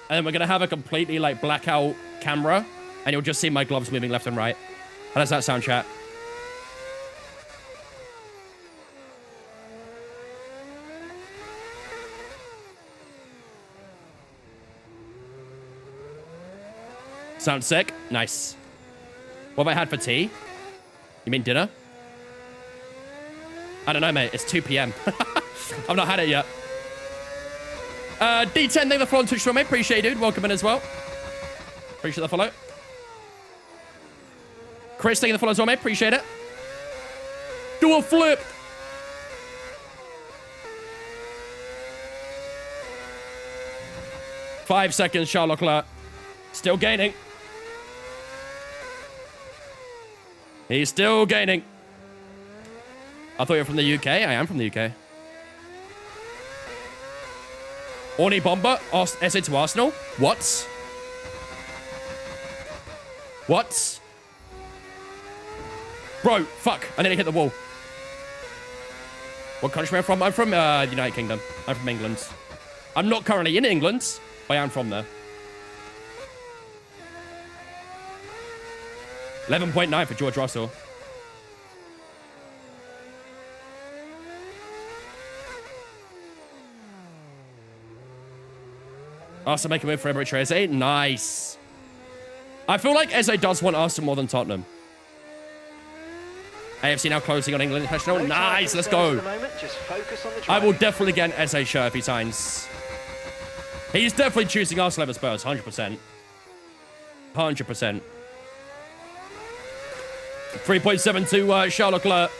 And then we're going to have a completely like blackout camera. And you'll just see my gloves moving left and right. How does that sound, chat? Sounds sick. Nice. What have I had for tea? You mean dinner? I don't know, mate. It's 2 p.m. I've not had it yet. D10, thank you for following Twitch for me. Appreciate it, dude. Welcome in as well. Appreciate the follow. Chris, thank you for the follow as well, mate. Appreciate it. Do a flip. Five seconds, Charles Leclerc. Still gaining. He's still gaining. I thought you were from the UK. I am from the UK. Orny Bomber, SA to Arsenal. What? What? Bro, fuck. I nearly hit the wall. What country am I from? I'm from the United Kingdom. I'm from England. I'm not currently in England, but I am from there. 11.9 for George Russell. Arsenal make a move for Emery Eze. Nice. I feel like Eze does want Arsenal more than Tottenham. AFC now closing on England International. No Nice, time let's for go. the moment. Just focus on the I will driving. definitely get an SA shirt if he signs. He's definitely choosing Arsenal over Spurs, 100%. 100%. 3.7 to Charles Leclerc.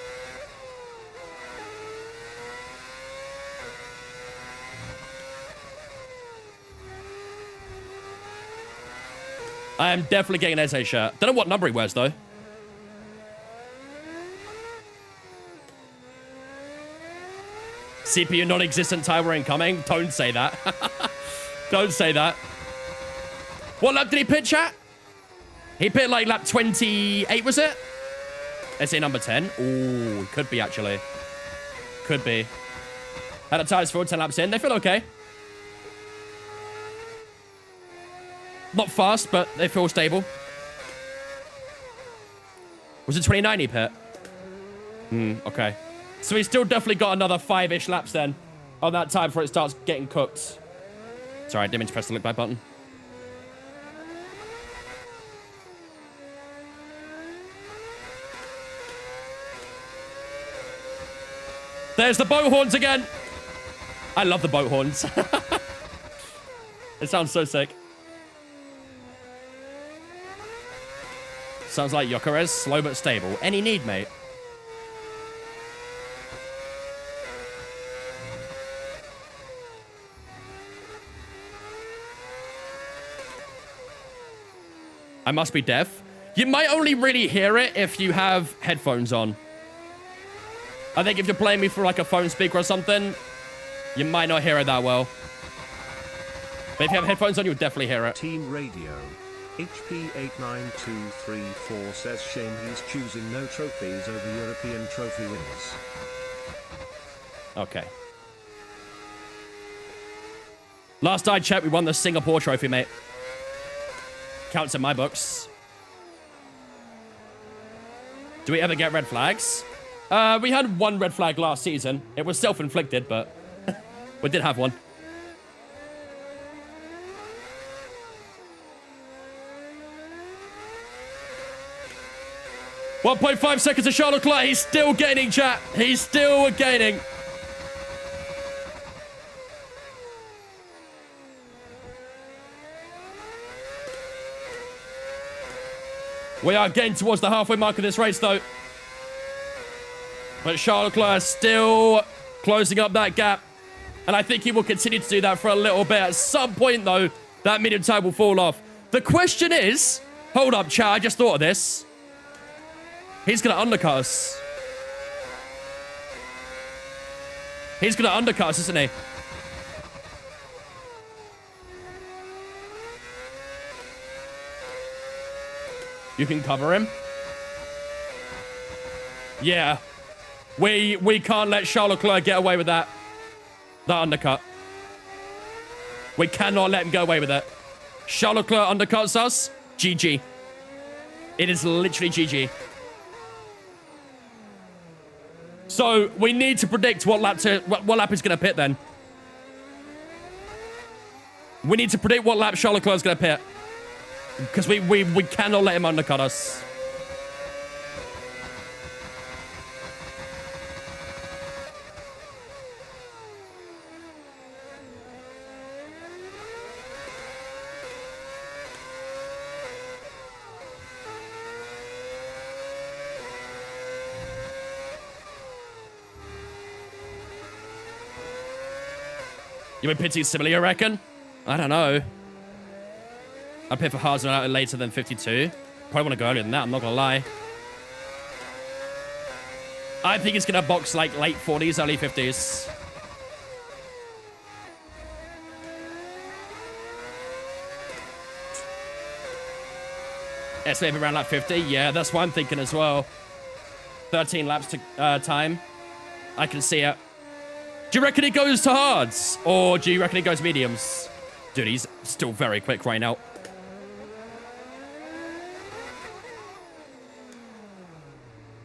I am definitely getting an SA shirt. Don't know what number he wears, though. CPU non-existent timer incoming. Don't say that. Don't say that. What lap did he pit, chat? He pit like lap 28, was it? SA number 10. Ooh, could be, actually. Could be. Had a tires full 10 laps in. They feel okay. Not fast, but they feel stable. Was it 29 he pit? Okay. So he's still definitely got another 5-ish laps then on that time before it starts getting cooked. Sorry, I didn't mean to press the look back button. There's the boat horns again. I love the boat horns. It sounds so sick. Sounds like Jokeres, slow but stable. Any need, mate. I must be deaf. You might only really hear it if you have headphones on. I think if you're playing me through like a phone speaker or something, you might not hear it that well. But if you have headphones on, you'll definitely hear it. Team Radio. HP89234 says shame he's choosing no trophies over European trophy winners. Okay. Last I checked, we won the Singapore trophy, mate. Counts in my books. Do we ever get red flags? We had one red flag last season. It was self-inflicted, but we did have one. .5 seconds to Charles Leclerc. He's still gaining, chat. He's still gaining. We are getting towards the halfway mark of this race, though. But Charles Leclerc is still closing up that gap. And I think he will continue to do that for a little bit. At some point, though, that medium tire will fall off. The question is... Hold up, chat. I just thought of this. He's going to undercut us. He's going to undercut us, isn't he? You can cover him. Yeah. We can't let Charles Leclerc get away with that. That undercut. We cannot let him get away with it. Charles Leclerc undercuts us. GG. It is literally GG. So, we need to predict what lap is going to pit then. We need to predict what lap Charles Leclerc is going to pit. Because we cannot let him undercut us. You would pitting similar, you reckon? I don't know. I'd pit for Haas out later than 52. Probably want to go earlier than that, I'm not going to lie. I think it's going to box like late 40s, early 50s. It's maybe around like 50. Yeah, that's what I'm thinking as well. 13 laps to time. I can see it. Do you reckon he goes to hards? Or do you reckon he goes mediums? Dude, he's still very quick right now.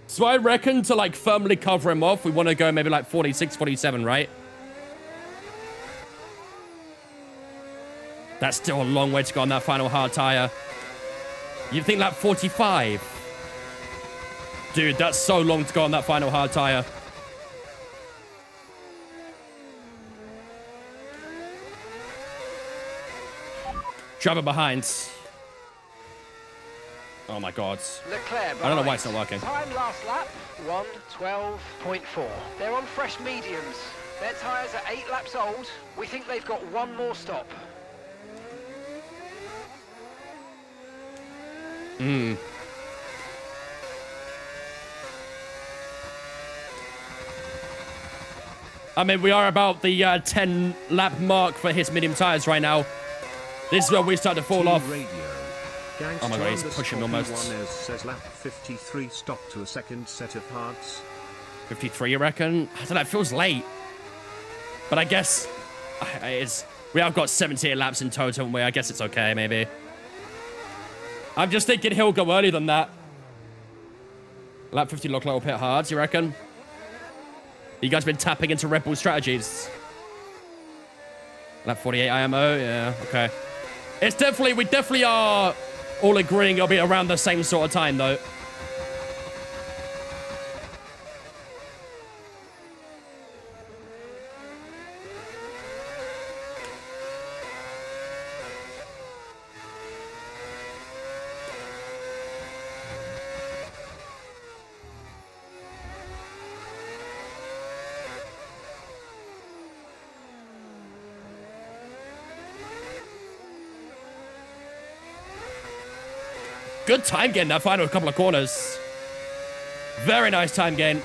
So I reckon to like firmly cover him off, we want to go maybe like 46, 47, right? That's still a long way to go on that final hard tire. You think like 45? Dude, that's so long to go on that final hard tire. Driver behind. Oh my god. Leclerc I don't know why it's not working. Time last lap, 1:12.4. They're on fresh mediums. Their tyres are 8 laps old. We think they've got one more stop. I mean, we are about the 10 lap mark for his medium tires right now. This is where we start to fall off. Radio. Oh my god, he's pushing almost. Says lap 53 stop to a second set of hards. 53, you reckon? I don't know, it feels late. But I guess we have got 78 laps in total, haven't we? I guess it's okay, maybe. I'm just thinking he'll go earlier than that. Lap 50 look like we'll pit hard, you reckon? You guys been tapping into Red Bull strategies? Lap 48 IMO, yeah, okay. It's definitely, we definitely are all agreeing it'll be around the same sort of time, though. Good time gain that final couple of corners. Very nice time gain.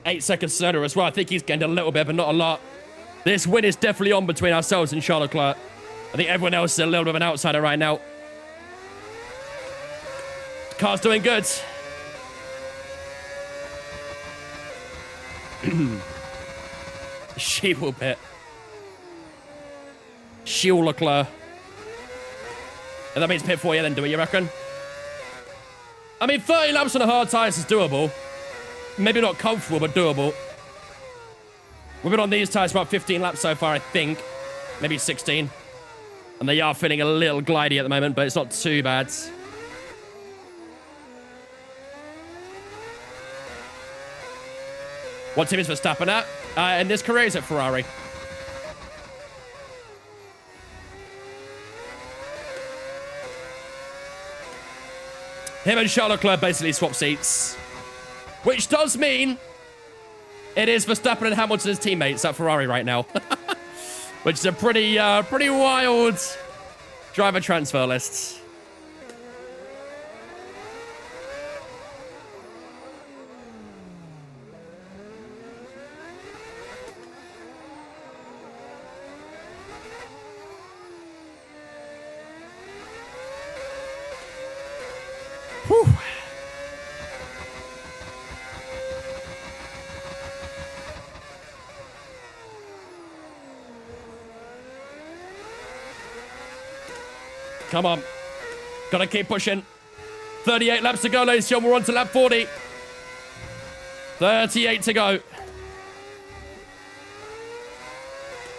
Eight seconds sooner as well. I think he's gained a little bit, but not a lot. This win is definitely on between ourselves and Charles Leclerc. I think everyone else is a little bit of an outsider right now. Car's doing good. She will pit. Charles Leclerc. And that means pit for you then, do it, you reckon? I mean, 30 laps on a hard tyres is doable. Maybe not comfortable, but doable. We've been on these tyres for about 15 laps so far, I think. Maybe 16. And they are feeling a little glidey at the moment, but it's not too bad. What team is Verstappen at? In this career, is it Ferrari? Him and Charles Leclerc basically swap seats. Which does mean it is Verstappen and Hamilton's teammates at Ferrari right now. Which is a pretty wild driver transfer list. Whew. Come on. Gotta keep pushing. 38 laps to go, ladies and gentlemen. We're on to lap 40. 38 to go.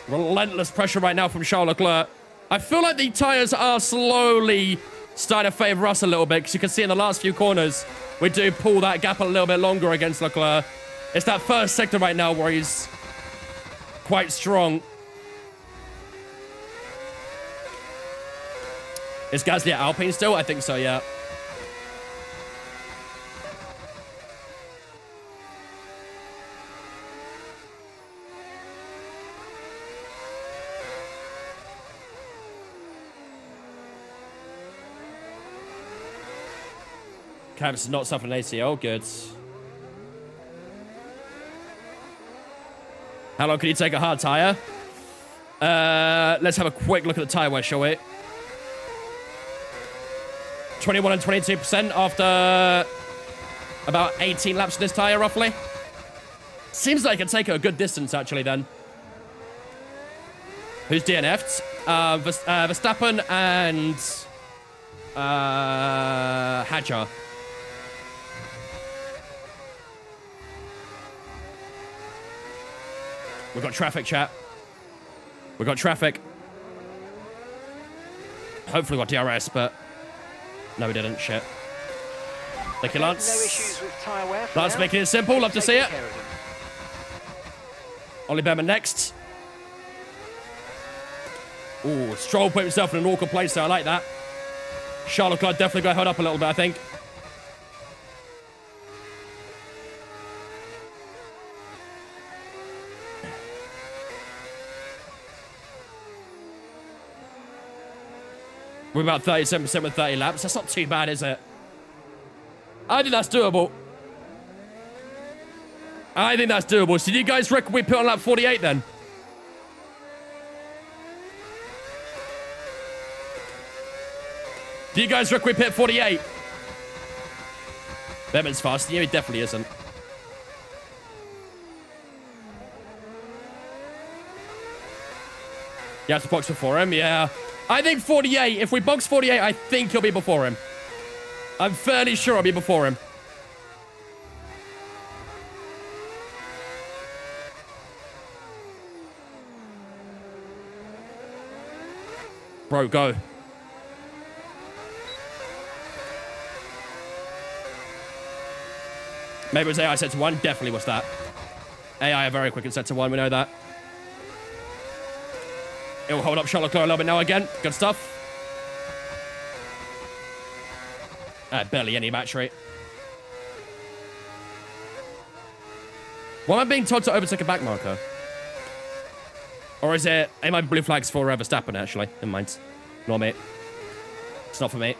Relentless pressure right now from Charles Leclerc. I feel like the tyres are slowly starting to favour us a little bit, because you can see in the last few corners, we do pull that gap a little bit longer against Leclerc. It's that first sector right now where he's quite strong. Is Gasly at Alpine still? I think so, yeah. Cabs is not suffering ACL. Good. How long can you take a hard tyre? Let's have a quick look at the tyre wear, shall we? 21 and 22% after about 18 laps of this tyre, roughly. Seems like it can take a good distance, actually, then. Who's DNF'd? Verstappen and Hadjar. We've got traffic, chat. We've got traffic. Hopefully we got DRS, but no, we didn't. Shit. Thank you, Lance. No issues with tyre wear. Lance making it simple. Love to see it. Ollie Behrman next. Ooh, Stroll put himself in an awkward place there. I like that. Charles Leclerc definitely got held up a little bit, I think. We're about 37% with 30 laps. That's not too bad, is it? I think that's doable. I think that's doable. So do you guys reckon we put on lap 48 then? Do you guys reckon we pit 48? Behrman's fast. Yeah, he definitely isn't. You have to box before him, yeah. I think 48. If we box 48, I think he'll be before him. I'm fairly sure I'll be before him. Bro, go. Maybe it was AI set to 1. Definitely was that. AI are very quick and set to 1. We know that. It'll hold up Charles Leclerc a little bit now again. Good stuff. Barely any match rate. Why am I being told to overtake a back marker? Or is it... Am I blue flags for Verstappen, actually? Never mind. Not me. It's not for me.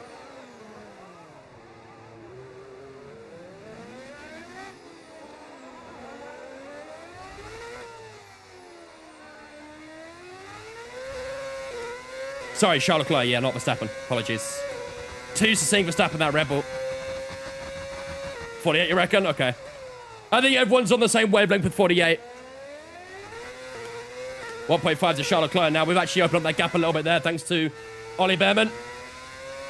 Sorry, Charles Leclerc. Yeah, not Verstappen. Apologies. Too used to seeing Verstappen that Red Bull. 48, you reckon? Okay. I think everyone's on the same wavelength with 48. 1.5 to Charles Leclerc. Now, we've actually opened up that gap a little bit there, thanks to Ollie Behrman.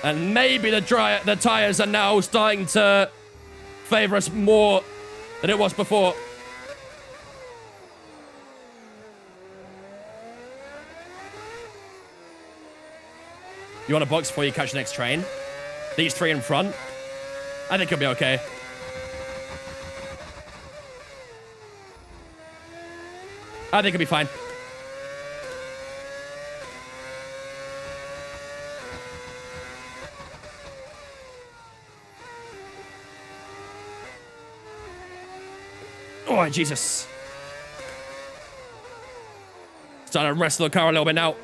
And maybe the tyres are now starting to favour us more than it was before. You want a box before you catch the next train? These three in front? I think it'll be okay. I think it'll be fine. Oh, Jesus. Starting to wrestle the car a little bit now.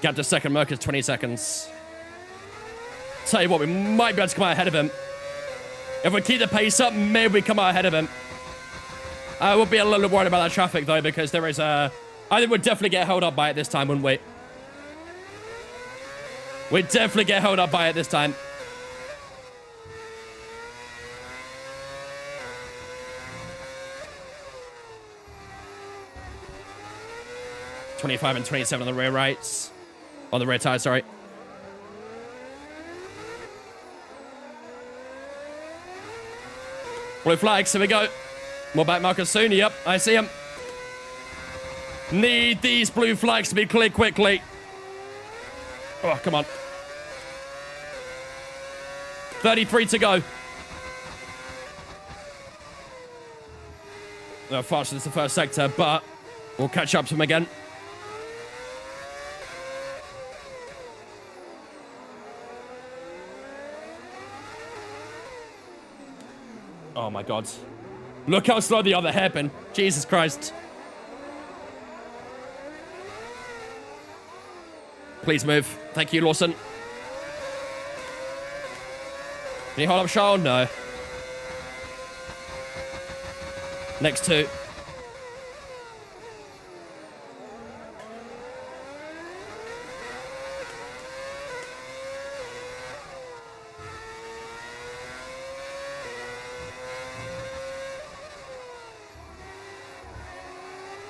Gap to second, Mercus 20 seconds. Tell you what, we might be able to come out ahead of him. If we keep the pace up, maybe we come out ahead of him. I would be a little worried about that traffic, though, because there is a... I think we'd definitely get held up by it this time, wouldn't we? We'd definitely get held up by it this time. .25 and 27 on the rear rights. On the rear tire, sorry. Blue flags, here we go. More back markers soon, yep, I see him. Need these blue flags to be cleared quickly. Oh, come on. 33 to go. They're faster than the first sector, but we'll catch up to him again. Oh my God. Look how slow the other hairpin. Jesus Christ. Please move. Thank you, Lawson. Can you hold up Charles? No. Next two.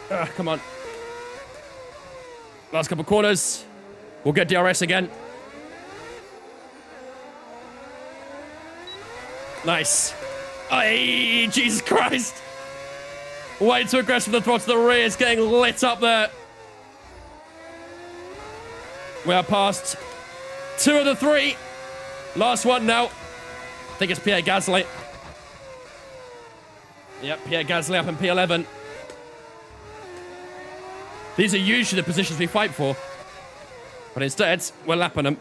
Come on. Last couple corners. We'll get DRS again. Nice. Ay, Jesus Christ. Way too aggressive with the throttle to the rear. It's getting lit up there. We are past 2 of the 3. Last one now. I think it's Pierre Gasly. Yep, Pierre Gasly up in P11. These are usually the positions we fight for. But instead, we're lapping them.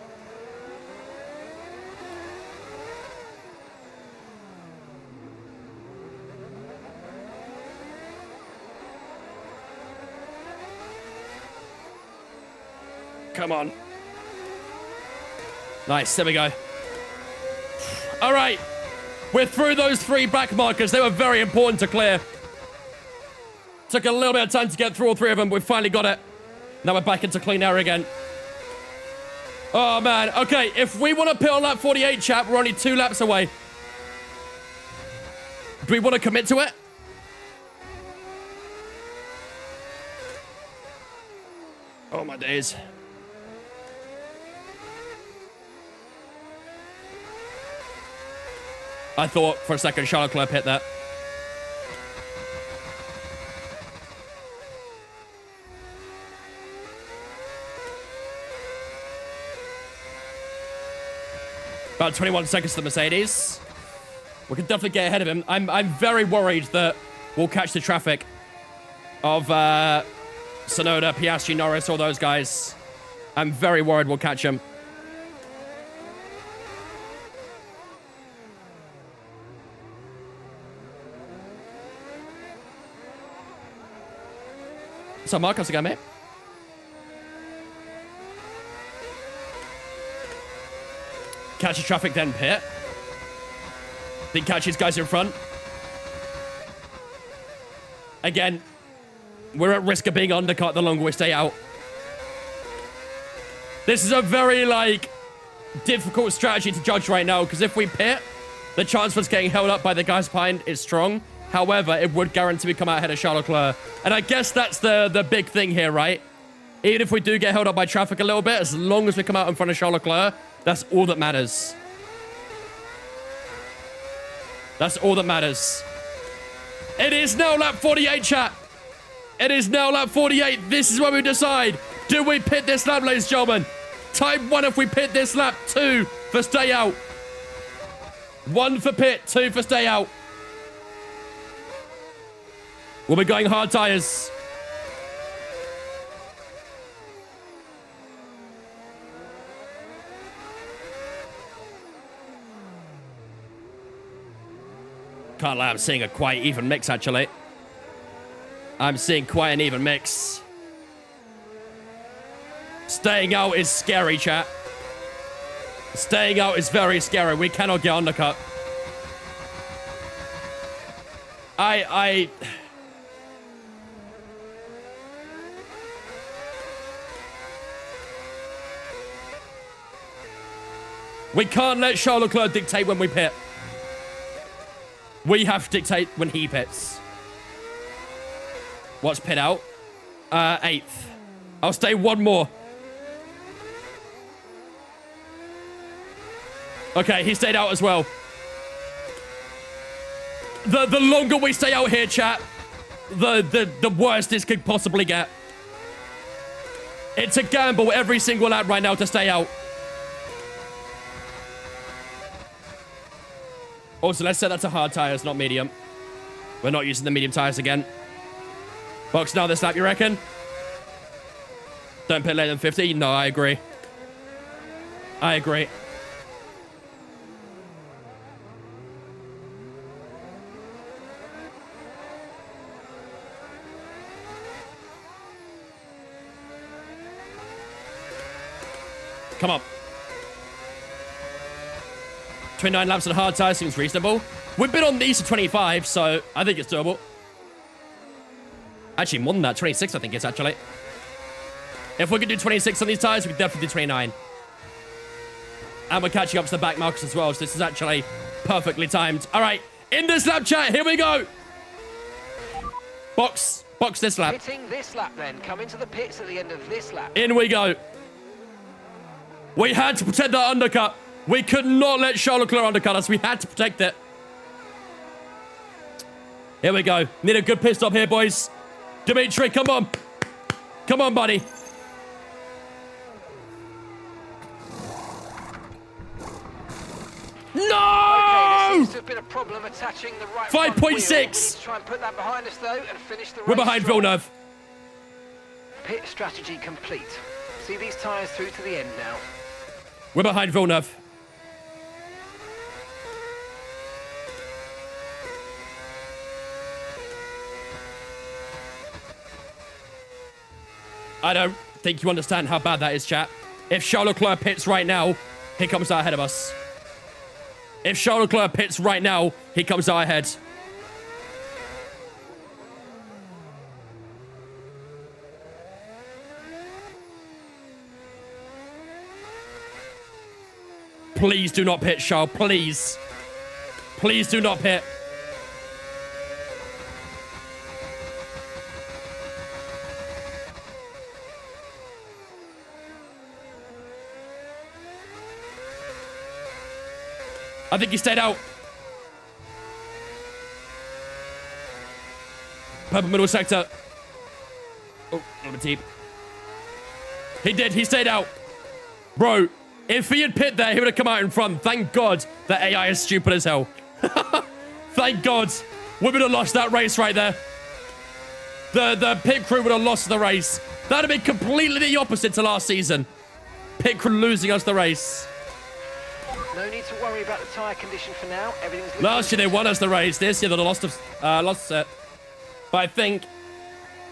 Come on. Nice, there we go. All right. We're through those 3 back markers. They were very important to clear. Took a little bit of time to get through all 3 of them, but we finally got it. Now we're back into clean air again. Oh, man. Okay, if we want to pit on lap 48, chat, we're only 2 laps away. Do we want to commit to it? Oh, my days. I thought for a second Charles Leclerc hit that. About 21 seconds to the Mercedes. We can definitely get ahead of him. I'm very worried that we'll catch the traffic of Sonoda, Piastri, Norris, all those guys. I'm very worried we'll catch him. So Marcos again, mate. Catch the traffic, then pit. Then catch his guys in front. Again, we're at risk of being undercut the longer we stay out. This is a very, difficult strategy to judge right now, because if we pit, the chance of us getting held up by the guys behind is strong. However, it would guarantee we come out ahead of Charles Leclerc. And I guess that's the big thing here, right? Even if we do get held up by traffic a little bit, as long as we come out in front of Charles Leclerc, that's all that matters. That's all that matters. It is now lap 48, chat. It is now lap 48. This is where we decide. Do we pit this lap, ladies and gentlemen? Type 1 if we pit this lap. 2 for stay out. 1 for pit. 2 for stay out. We'll be going hard tires. Can't lie, I'm seeing a quite even mix, actually. I'm seeing quite an even mix. Staying out is scary, chat. Staying out is very scary. We cannot get undercut. We can't let Charles Leclerc dictate when we pit. We have to dictate when he pits. What's pit out? 8th. I'll stay 1 more. Okay, he stayed out as well. The longer we stay out here, chat, the worse this could possibly get. It's a gamble every single lap right now to stay out. Also, let's set that to hard tires, not medium. We're not using the medium tires again. Box now this lap, you reckon? Don't pit later than 50? No, I agree. I agree. Come on. 29 laps on hard tires seems reasonable. We've been on these for 25, so I think it's doable. Actually, more than that. 26, I think it's actually. If we could do 26 on these tires, we could definitely do 29. And we're catching up to the back markers as well, so this is actually perfectly timed. All right, in this lap chat, here we go. Box this lap. Hitting this lap then. Come into the pits at the end of this lap. In we go. We had to protect that undercut. We could not let Charles Leclerc undercut us. We had to protect it. Here we go. Need a good pit stop here, boys. Dimitri, come on. Come on, buddy. No! Okay, there seems to have been a problem attaching the right 5.6. We need to try and put that behind us though and finish the race. We're behind strong. Villeneuve. Pit strategy complete. See these tyres through to the end now. We're behind Villeneuve. I don't think you understand how bad that is, chat. If Charles Leclerc pits right now, he comes out ahead of us. If Charles Leclerc pits right now, he comes out ahead. Please do not pit, Charles. Please. Please do not pit. I think he stayed out. Purple middle sector. Oh, a little bit deep. He did. He stayed out. Bro, if he had pit there, he would have come out in front. Thank God that AI is stupid as hell. Thank God. We would have lost that race right there. The pit crew would have lost the race. That would have been completely the opposite to last season. Pit crew losing us the race. No need to worry about the tyre condition for now. Everything's looking Last year they won us the race. This year they lost it. But I think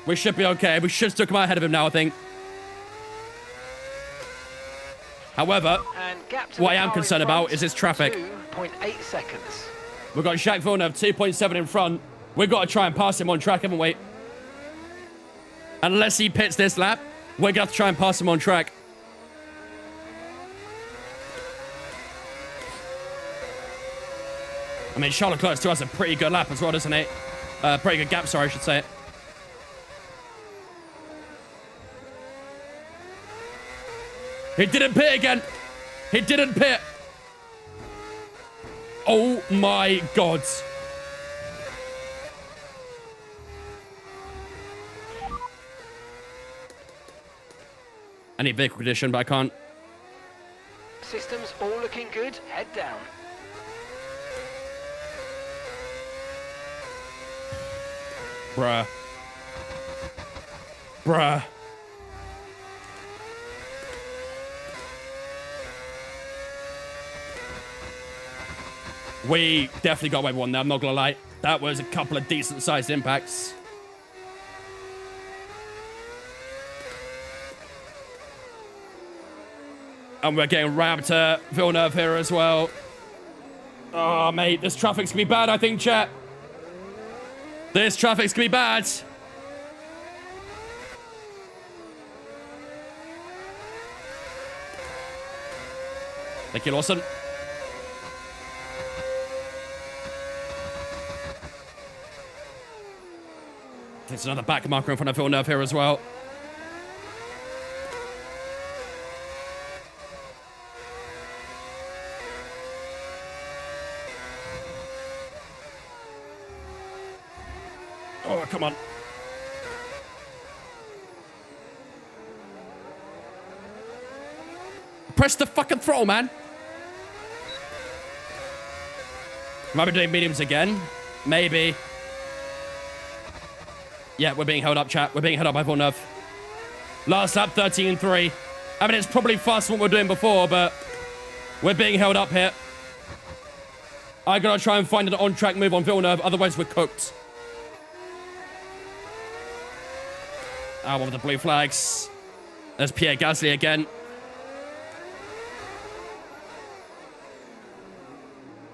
we should be okay. We should still come out ahead of him now, I think. However, what I am concerned about is this traffic. 2.8 seconds. We've got Jacques Villeneuve 2.7 in front. We've got to try and pass him on track, haven't we? Unless he pits this lap, we're going to have to try and pass him on track. I mean, Charles Leclerc still has a pretty good lap as well, doesn't he? Pretty good gap, sorry, I should say it. He didn't pit again. He didn't pit. Oh my God. I need vehicle condition, but I can't. Systems all looking good. Head down. Bruh. Bruh. We definitely got away with one there, I'm not gonna lie. That was a couple of decent-sized impacts. And we're getting rammed to Villeneuve here as well. Oh, mate, this traffic's gonna be bad, I think, chat. This traffic's gonna be bad. Thank you, Lawson. There's another back marker in front of Villeneuve here as well. Oh, come on. Press the fucking throttle, man. Might be doing mediums again. Maybe. Yeah, we're being held up, chat. We're being held up by Villeneuve. Last lap, 13.3. I mean, it's probably faster than what we're doing before, but we're being held up here. I gotta try and find an on-track move on Villeneuve, otherwise we're cooked. Ah, one with the blue flags. There's Pierre Gasly again.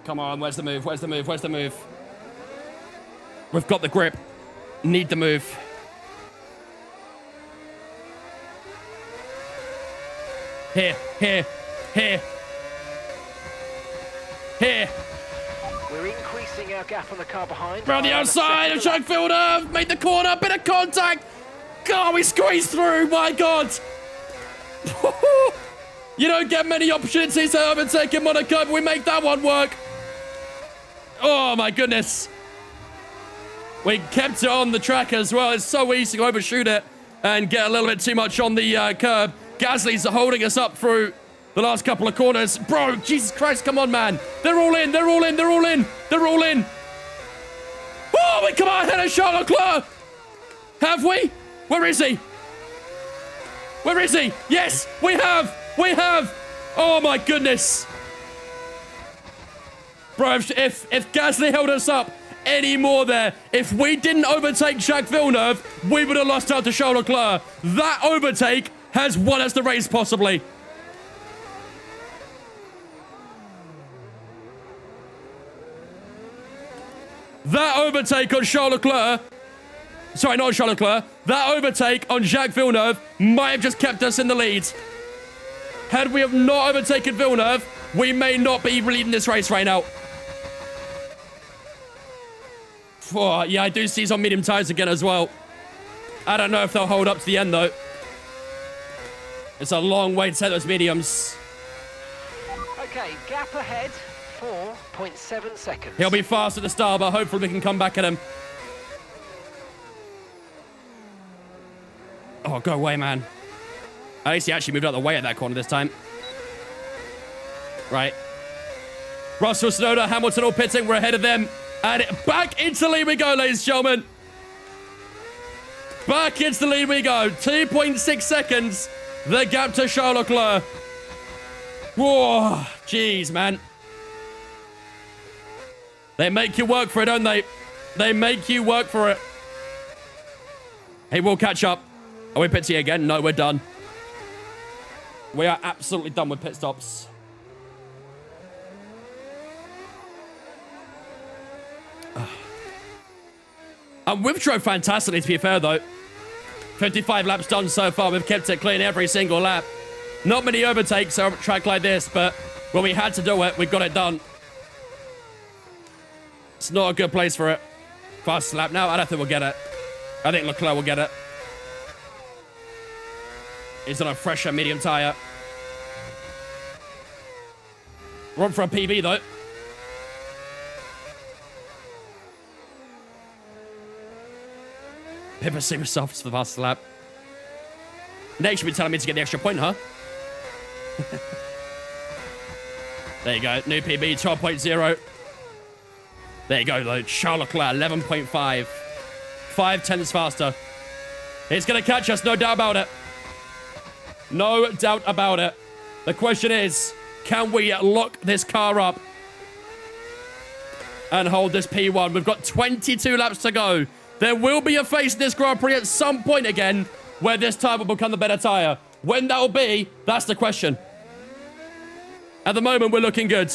Come on, where's the move? Where's the move? Where's the move? We've got the grip. Need the move. Here, here, here. Here. We're increasing increasing our gap on the car behind. Round the outside of Jacques Villeneuve. Made the corner. Bit of contact. God, we squeezed through. My God. You don't get many opportunities to overtake in Monaco, but we make that one work. Oh, my goodness. We kept it on the track as well. It's so easy to overshoot it and get a little bit too much on the curb. Gasly's holding us up through the last couple of corners. Bro, Jesus Christ, come on, man. They're all in. They're all in. They're all in. They're all in. Oh, we come out ahead of Charles Leclerc. Have we? Where is he? Where is he? Yes, we have. We have. Oh, my goodness. Bro, if Gasly held us up any more there, if we didn't overtake Jacques Villeneuve, we would have lost out to Charles Leclerc. That overtake has won us the race, possibly. That overtake on Charles Leclerc, sorry, not Charles Leclerc, that overtake on Jacques Villeneuve might have just kept us in the lead. Had we have not overtaken Villeneuve, we may not be leading this race right now. Oh, yeah, I do see he's on medium tires again as well. I don't know if they'll hold up to the end, though. It's a long way to set those mediums. Okay, gap ahead, 4.7 seconds. He'll be fast at the start, but hopefully we can come back at him. Oh, go away, man. At least he actually moved out of the way at that corner this time. Right. Russell, Tsunoda, Hamilton all pitting. We're ahead of them. And back into the lead we go, ladies and gentlemen. Back into the lead we go. 2.6 seconds. The gap to Charles Leclerc. Whoa. Jeez, man. They make you work for it, don't they? They make you work for it. Hey, we'll catch up. Are we pitting again? No, we're done. We are absolutely done with pit stops. And we've drove fantastically, to be fair, though. 55 laps done so far. We've kept it clean every single lap. Not many overtakes on a track like this, but when we had to do it, we got it done. It's not a good place for it. Fast lap now. I don't think we'll get it. I think Leclerc will get it. He's on a fresher medium tire. We're on for a PB, though. Pippa super softs for the fastest lap. They should be telling me to get the extra point, huh? There you go. New PB, 12.0. There you go, though. Charles Leclerc, 11.5. 5 tenths faster. He's going to catch us, no doubt about it. No doubt about it. The question is, can we lock this car up and hold this P1? We've got 22 laps to go. There will be a phase in this Grand Prix at some point again where this tire will become the better tire. When that will be, that's the question. At the moment, we're looking good.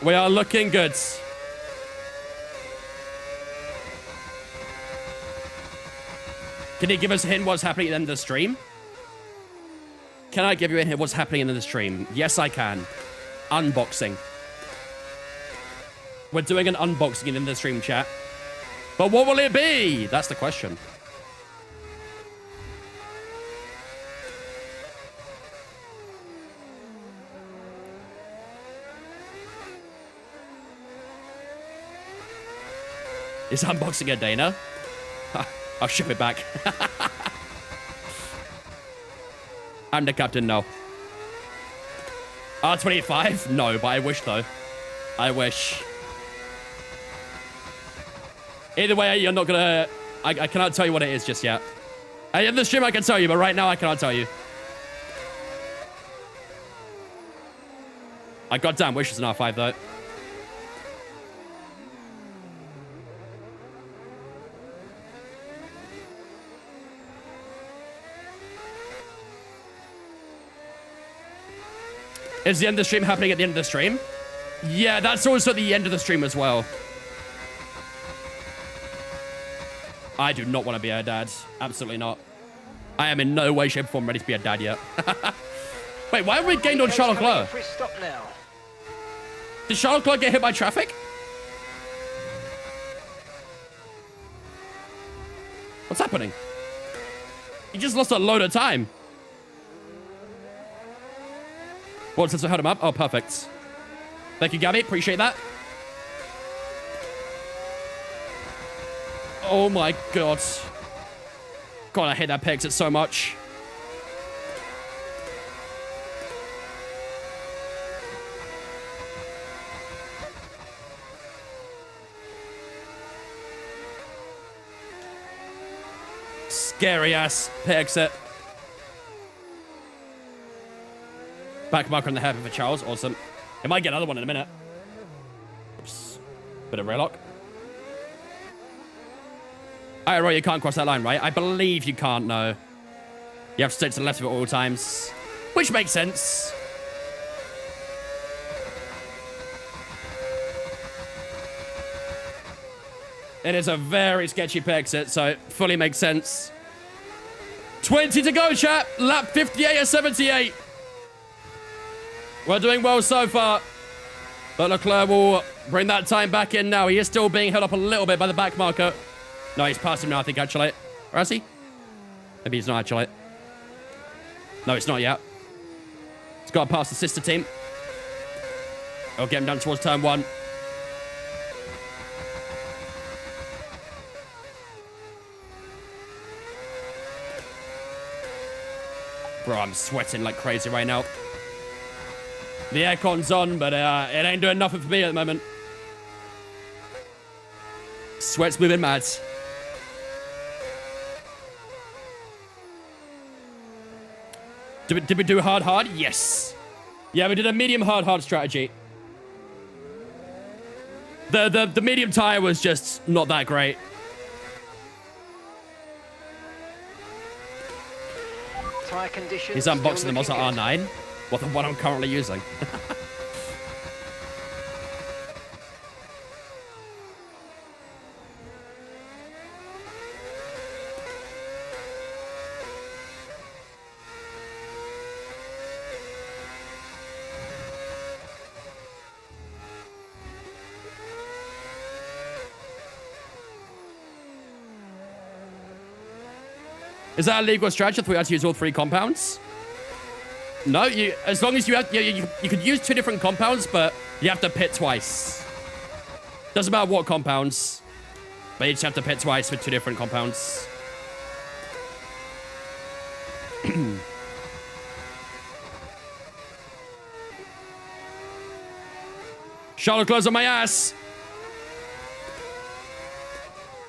We are looking good. Can you give us a hint what's happening at the end of the stream? Can I give you a hint what's happening in the stream? Yes, I can. Unboxing. We're doing an unboxing in the stream chat. But what will it be? That's the question. Is unboxing a Dana? I'll ship it back. I'm the captain, no. R25? No, but I wish, though. I wish. Either way, you're not gonna... I cannot tell you what it is just yet. In the stream, I can tell you, but right now, I cannot tell you. I goddamn wish it's an R5, though. Is the end of the stream happening at the end of the stream? Yeah, that's also the end of the stream as well. I do not want to be a dad. Absolutely not. I am in no way, shape, or form ready to be a dad yet. Wait, why have we gained on Charles Coming in Leclerc? for his stop now. Did Charles Leclerc get hit by traffic? What's happening? He just lost a load of time. Well, since I held him up. Oh, perfect. Thank you, Gabby. Appreciate that. Oh my god. God, I hate that peg exit so much. Scary ass peg exit. Back marker in the hairpin for Charles. Awesome. He might get another one in a minute. Oops. Bit of raillock. Alright, Roy, you can't cross that line, right? I believe you can't, no. You have to stay to the left of it at all times. Which makes sense. It is a very sketcy peg exit, so it fully makes sense. 20 to go, chat. Lap 58 of 78. We're doing well so far. But Leclerc will bring that time back in now. He is still being held up a little bit by the back marker. No, he's past him now, I think, actually. Or is he? Maybe he's not, actually. No, it's not yet. He's got to pass the sister team. It'll get him down towards turn 1. Bro, I'm sweating like crazy right now. The aircon's on, but it ain't doing nothing for me at the moment. Sweat's moving mad. Did we do hard? Yes. Yeah, we did a medium hard strategy. The medium tire was just not that great. Tyre conditions. He's unboxing still the Mazda looking good. R9. What the one I'm currently using. Is that a legal strategy if we had to use all 3 compounds? No, as long as you have, you could use 2 different compounds, but you have to pit twice. Doesn't matter what compounds, but you just have to pit twice with 2 different compounds. Charlotte Leclerc's on my ass.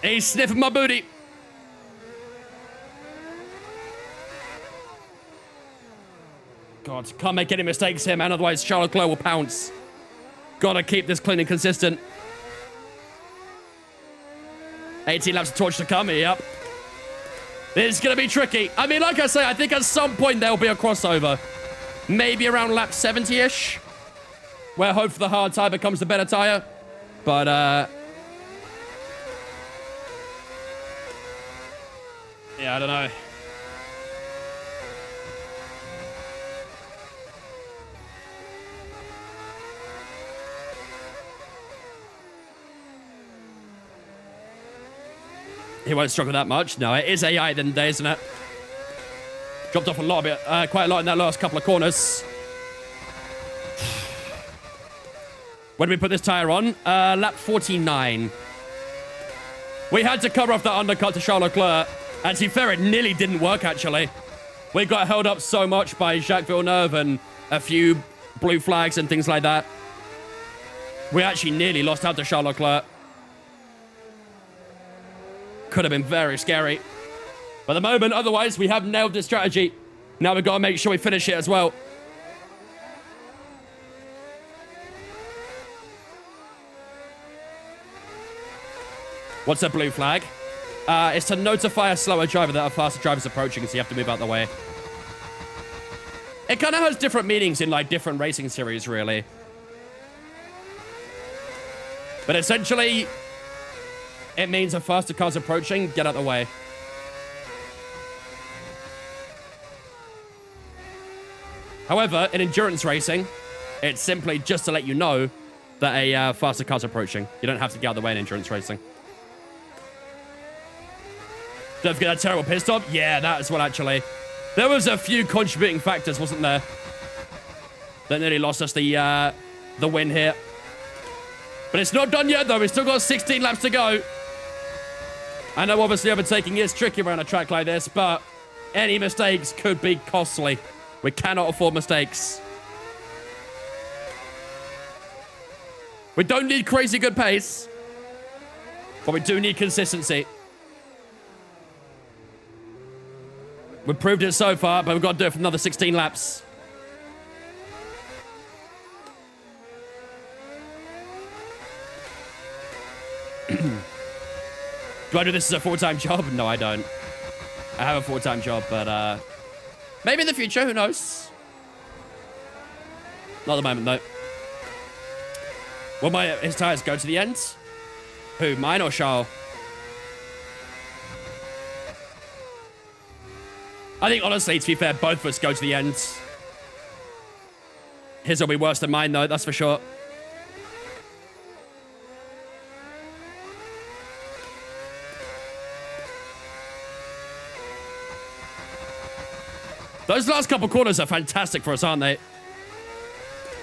He's sniffing my booty. God, can't make any mistakes here, man. Otherwise, Charles Leclerc will pounce. Gotta keep this clean and consistent. 18 laps of torch to come. Yep. It's gonna be tricky. I mean, like I say, I think at some point there'll be a crossover. Maybe around lap 70-ish. Where hope for the hard tire becomes the better tire. But, yeah, I don't know. He won't struggle that much. No, it is AI then, isn't it? Dropped off a lot of it, quite a lot in that last couple of corners. When did we put this tire on? Lap 49. We had to cover off that undercut to Charles Leclerc. And to be fair, it nearly didn't work, actually. We got held up so much by Jacques Villeneuve and a few blue flags and things like that. We actually nearly lost out to Charles Leclerc. Could have been very scary. But at the moment, otherwise, we have nailed this strategy. Now we've got to make sure we finish it as well. What's a blue flag? It's to notify a slower driver that a faster driver's approaching, so you have to move out the way. It kind of has different meanings in, like, different racing series, really. But essentially, it means a faster car's approaching, get out the way. However, in endurance racing, it's simply just to let you know that a faster car's approaching. You don't have to get out of the way in endurance racing. Don't forget that terrible pit stop. Yeah, that as well, actually. There was a few contributing factors, wasn't there? That nearly lost us the win here. But it's not done yet, though. We've still got 16 laps to go. I know, obviously, overtaking is tricky around a track like this, but any mistakes could be costly. We cannot afford mistakes. We don't need crazy good pace, but we do need consistency. We've proved it so far, but we've got to do it for another 16 laps. Do I do this as a full-time job? No, I don't. I have a full-time job, but maybe in the future, who knows? Not at the moment, though. Will his tires go to the end? Who, mine or Charles? I think, honestly, to be fair, both of us go to the end. His will be worse than mine, though, that's for sure. Those last couple corners are fantastic for us, aren't they?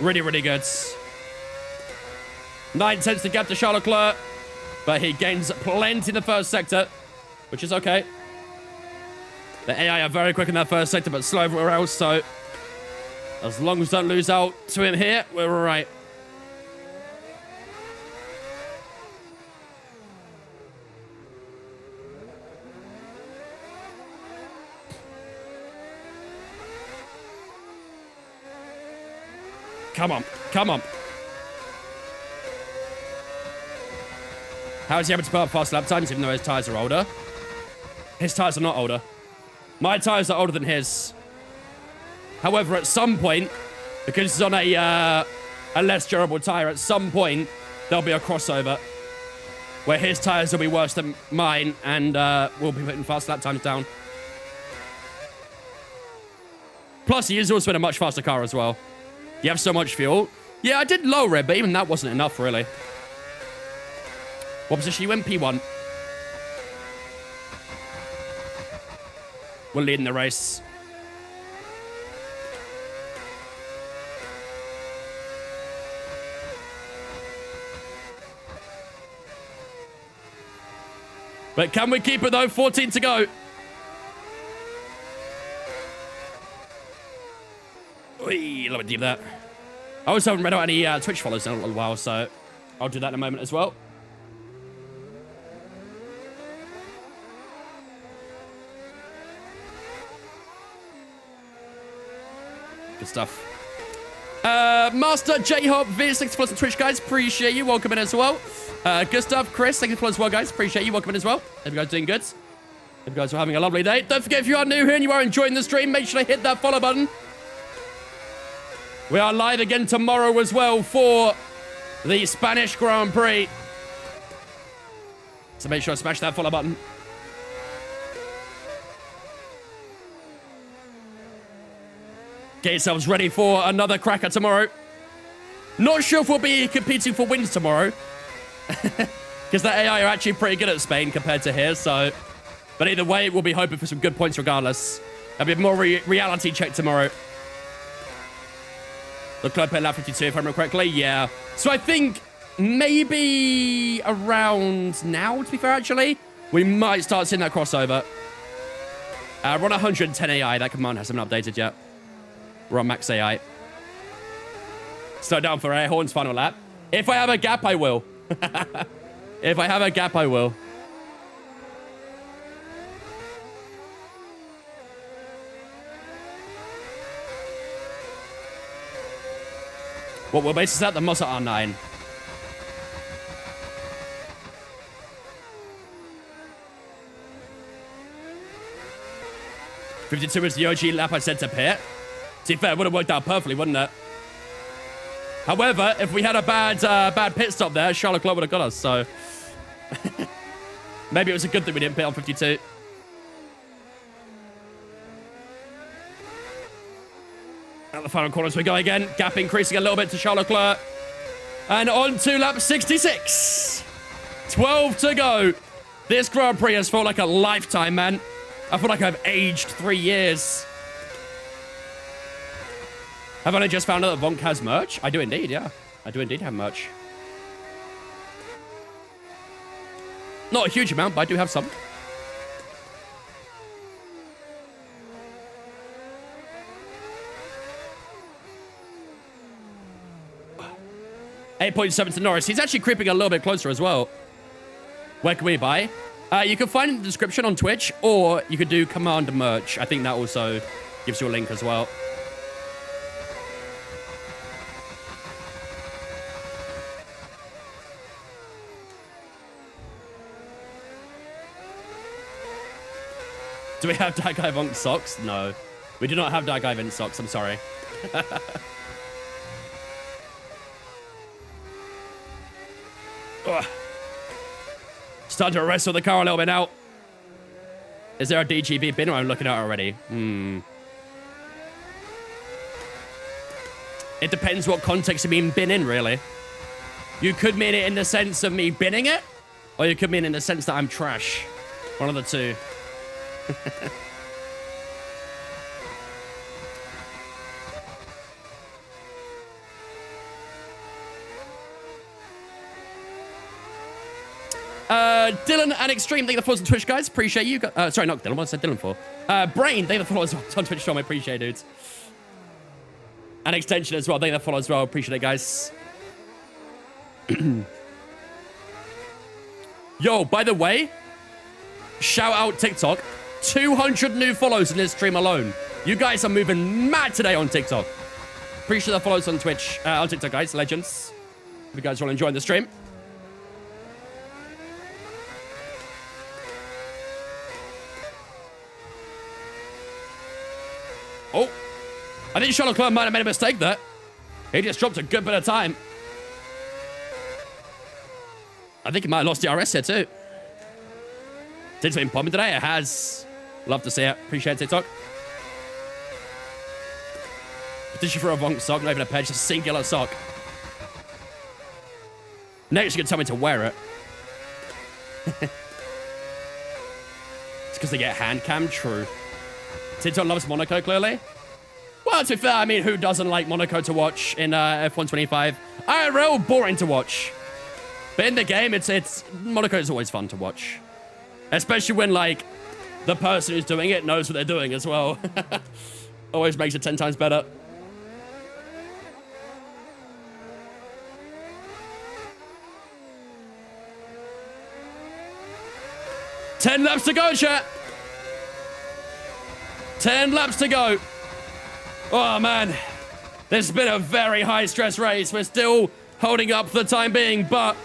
Really, really good. 9 tenths to gap to Charles Leclerc, but he gains plenty in the first sector, which is okay. The AI are very quick in that first sector, but slow everywhere else, so as long as we don't lose out to him here, we're all right. Come on, come on. How is he able to put up fast lap times even though his tyres are older? His tyres are not older. My tyres are older than his. However, at some point, because it's on a less durable tyre, at some point, there'll be a crossover where his tyres will be worse than mine and we'll be putting fast lap times down. Plus, he is also in a much faster car as well. You have so much fuel. Yeah, I did lower it, but even that wasn't enough, really. What position you in? P1. We're leading the race. But can we keep it, though? 14 to go. Whee, a little bit deep there. I also haven't read out any Twitch follows in a little while, so I'll do that in a moment as well. Good stuff. Master J-Hop, V6 plus on Twitch, guys. Appreciate you. Welcome in as well. Good stuff. Chris, thank you for as well, guys. Appreciate you. Welcome in as well. Hope you guys are doing good. Hope you guys are having a lovely day. Don't forget, if you are new here and you are enjoying the stream, make sure to hit that follow button. We are live again tomorrow as well for the Spanish Grand Prix. So make sure to smash that follow button. Get yourselves ready for another cracker tomorrow. Not sure if we'll be competing for wins tomorrow. Because the AI are actually pretty good at Spain compared to here, so... But either way, we'll be hoping for some good points regardless. There'll be a more reality check tomorrow. The club played lap 52, if I remember correctly. Yeah. So I think maybe around now, to be fair, actually, we might start seeing that crossover. We're on 110 AI. That command hasn't been updated yet. We're on max AI. Slow down for air horns final lap. If I have a gap, I will. If I have a gap, I will. What base is that? The Mossa R9. '52 is the OG lap I said to pit. To be fair, it would have worked out perfectly, wouldn't it? However, if we had a bad pit stop there, Charles Leclerc would have got us, so... Maybe it was a good thing we didn't pit on 52. Out the final corners we go again. Gap increasing a little bit to Charles Leclerc. And on to lap 66. 12 to go. This Grand Prix has felt like a lifetime, man. I feel like I've aged 3 years. Have I just found out that Vonk has merch? I do indeed, yeah. I do indeed have merch. Not a huge amount, but I do have some. $8.7 to Norris. He's actually creeping a little bit closer as well. Where can we buy? You can find it in the description on Twitch, or you could do Command Merch. I think that also gives you a link as well. Do we have Dark Eye Vonk socks? No. We do not have Dark Eye Vent socks, I'm sorry. Starting to wrestle the car a little bit now. Is there a DGB bin I'm looking at already? It depends what context you mean bin in, really. You could mean it in the sense of me binning it, or you could mean in the sense that I'm trash. One of the two. Dylan and Extreme, thank you for the follows on Twitch, guys. Appreciate you. Sorry, not Dylan. What I said Dylan for? Brain, thank you for the follows on Twitch, Tom. I appreciate it, dudes. And Extension as well. Thank you for the follow as well. Appreciate it, guys. Yo, by the way, shout out TikTok. 200 new follows in this stream alone. You guys are moving mad today on TikTok. Appreciate the follows on Twitch, on TikTok, guys. Legends. Hope you guys are all enjoying the stream. Oh, I think Charles Leclerc might have made a mistake there. He just dropped a good bit of time. I think he might have lost the RS here too. It's been popping today. It has. Love to see it. Appreciate it, TikTok. Petition for a Vonk sock, not even a pair, just a singular sock. Next, you can tell me to wear it. It's because they get hand cam. True. TikTok loves Monaco, clearly. Well, to be fair, I mean, who doesn't like Monaco to watch in F125? IRL, boring to watch. But in the game, Monaco is always fun to watch. Especially when, like, the person who's doing it knows what they're doing as well. Always makes it 10 times better. Ten laps to go, chat. 10 laps to go. Oh, man. This has been a very high-stress race. We're still holding up for the time being, but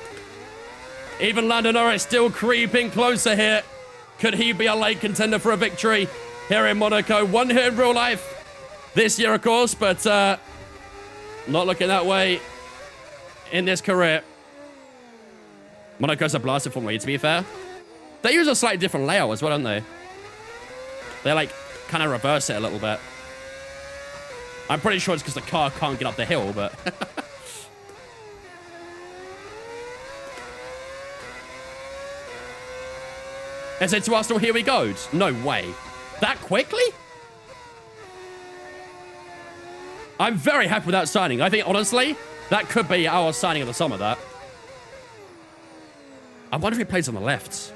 even Lando Norris still creeping closer here. Could he be a late contender for a victory here in Monaco? One here in real life this year, of course, but not looking that way in this career. Monaco's a blasted for me, to be fair. They use a slightly different layout as well, don't they? They, like, kind of reverse it a little bit. I'm pretty sure it's because the car can't get up the hill, but... Is it to Arsenal, here we go? No way. That quickly? I'm very happy with that signing. I think, honestly, that could be our signing of the summer, that. I wonder if he plays on the left.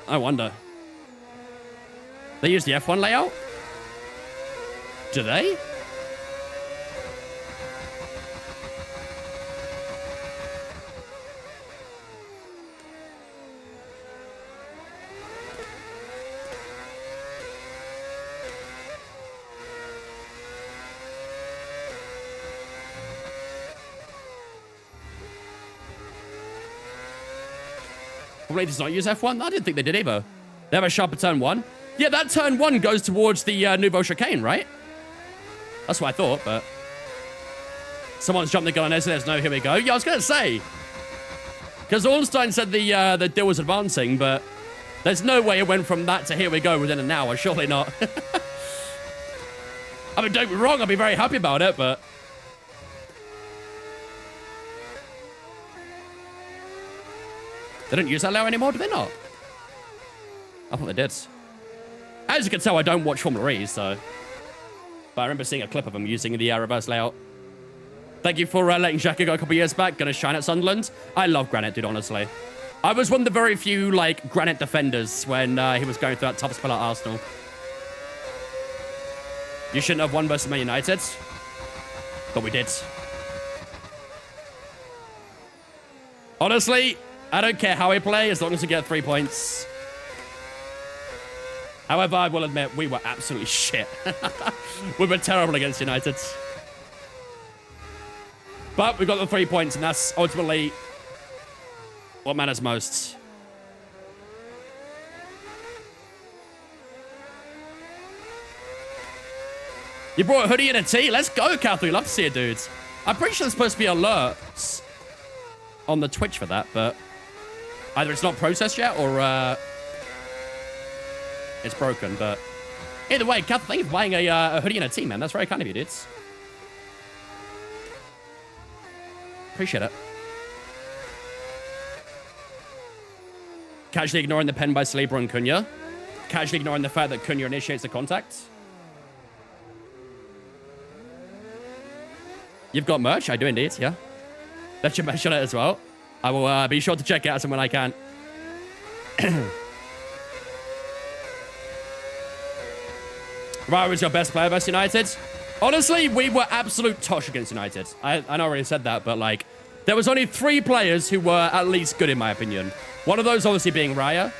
I wonder. They use the F1 layout? Do they? Probably does not use F1? I didn't think they did either. They have a sharper turn 1. Yeah, that turn 1 goes towards the Nouveau Chicane, right? That's what I thought, but... Someone's jumped the gun on SDS. No, here we go. Yeah, I was going to say. Because Ornstein said the deal was advancing, but there's no way it went from that to here we go within an hour. Surely not. I mean, don't get me wrong, I'll be very happy about it, but... They don't use that layout anymore, do they not? I thought they did. As you can tell, I don't watch Formula E, so... But I remember seeing a clip of them using the reverse layout. Thank you for letting Xhaka go a couple years back. Gonna shine at Sunderland. I love Granite, dude, honestly. I was one of the very few, like, Granite defenders when he was going through that tough spell at Arsenal. You shouldn't have won versus Man United. But we did. Honestly, I don't care how we play as long as we get 3 points. However, I will admit, we were absolutely shit. We were terrible against United. But we got the 3 points, and that's ultimately what matters most. You brought a hoodie and a tee? Let's go, Catherine. Love to see it, dudes. I'm pretty sure there's supposed to be alerts on the Twitch for that, but either it's not processed yet or it's broken, but either way, Catherine, thank you for buying a hoodie and a tee, man. That's very kind of you, dudes. Appreciate it. Casually ignoring the pen by Saliba and Cunha. Casually ignoring the fact that Cunha initiates the contact. You've got merch? I do indeed, yeah. Left your merch on it as well. I will be sure to check it out when I can. Right, was your best player versus United? Honestly, we were absolute tosh against United. I know I already said that, but like, there was only 3 players who were at least good in my opinion. One of those obviously being Raya.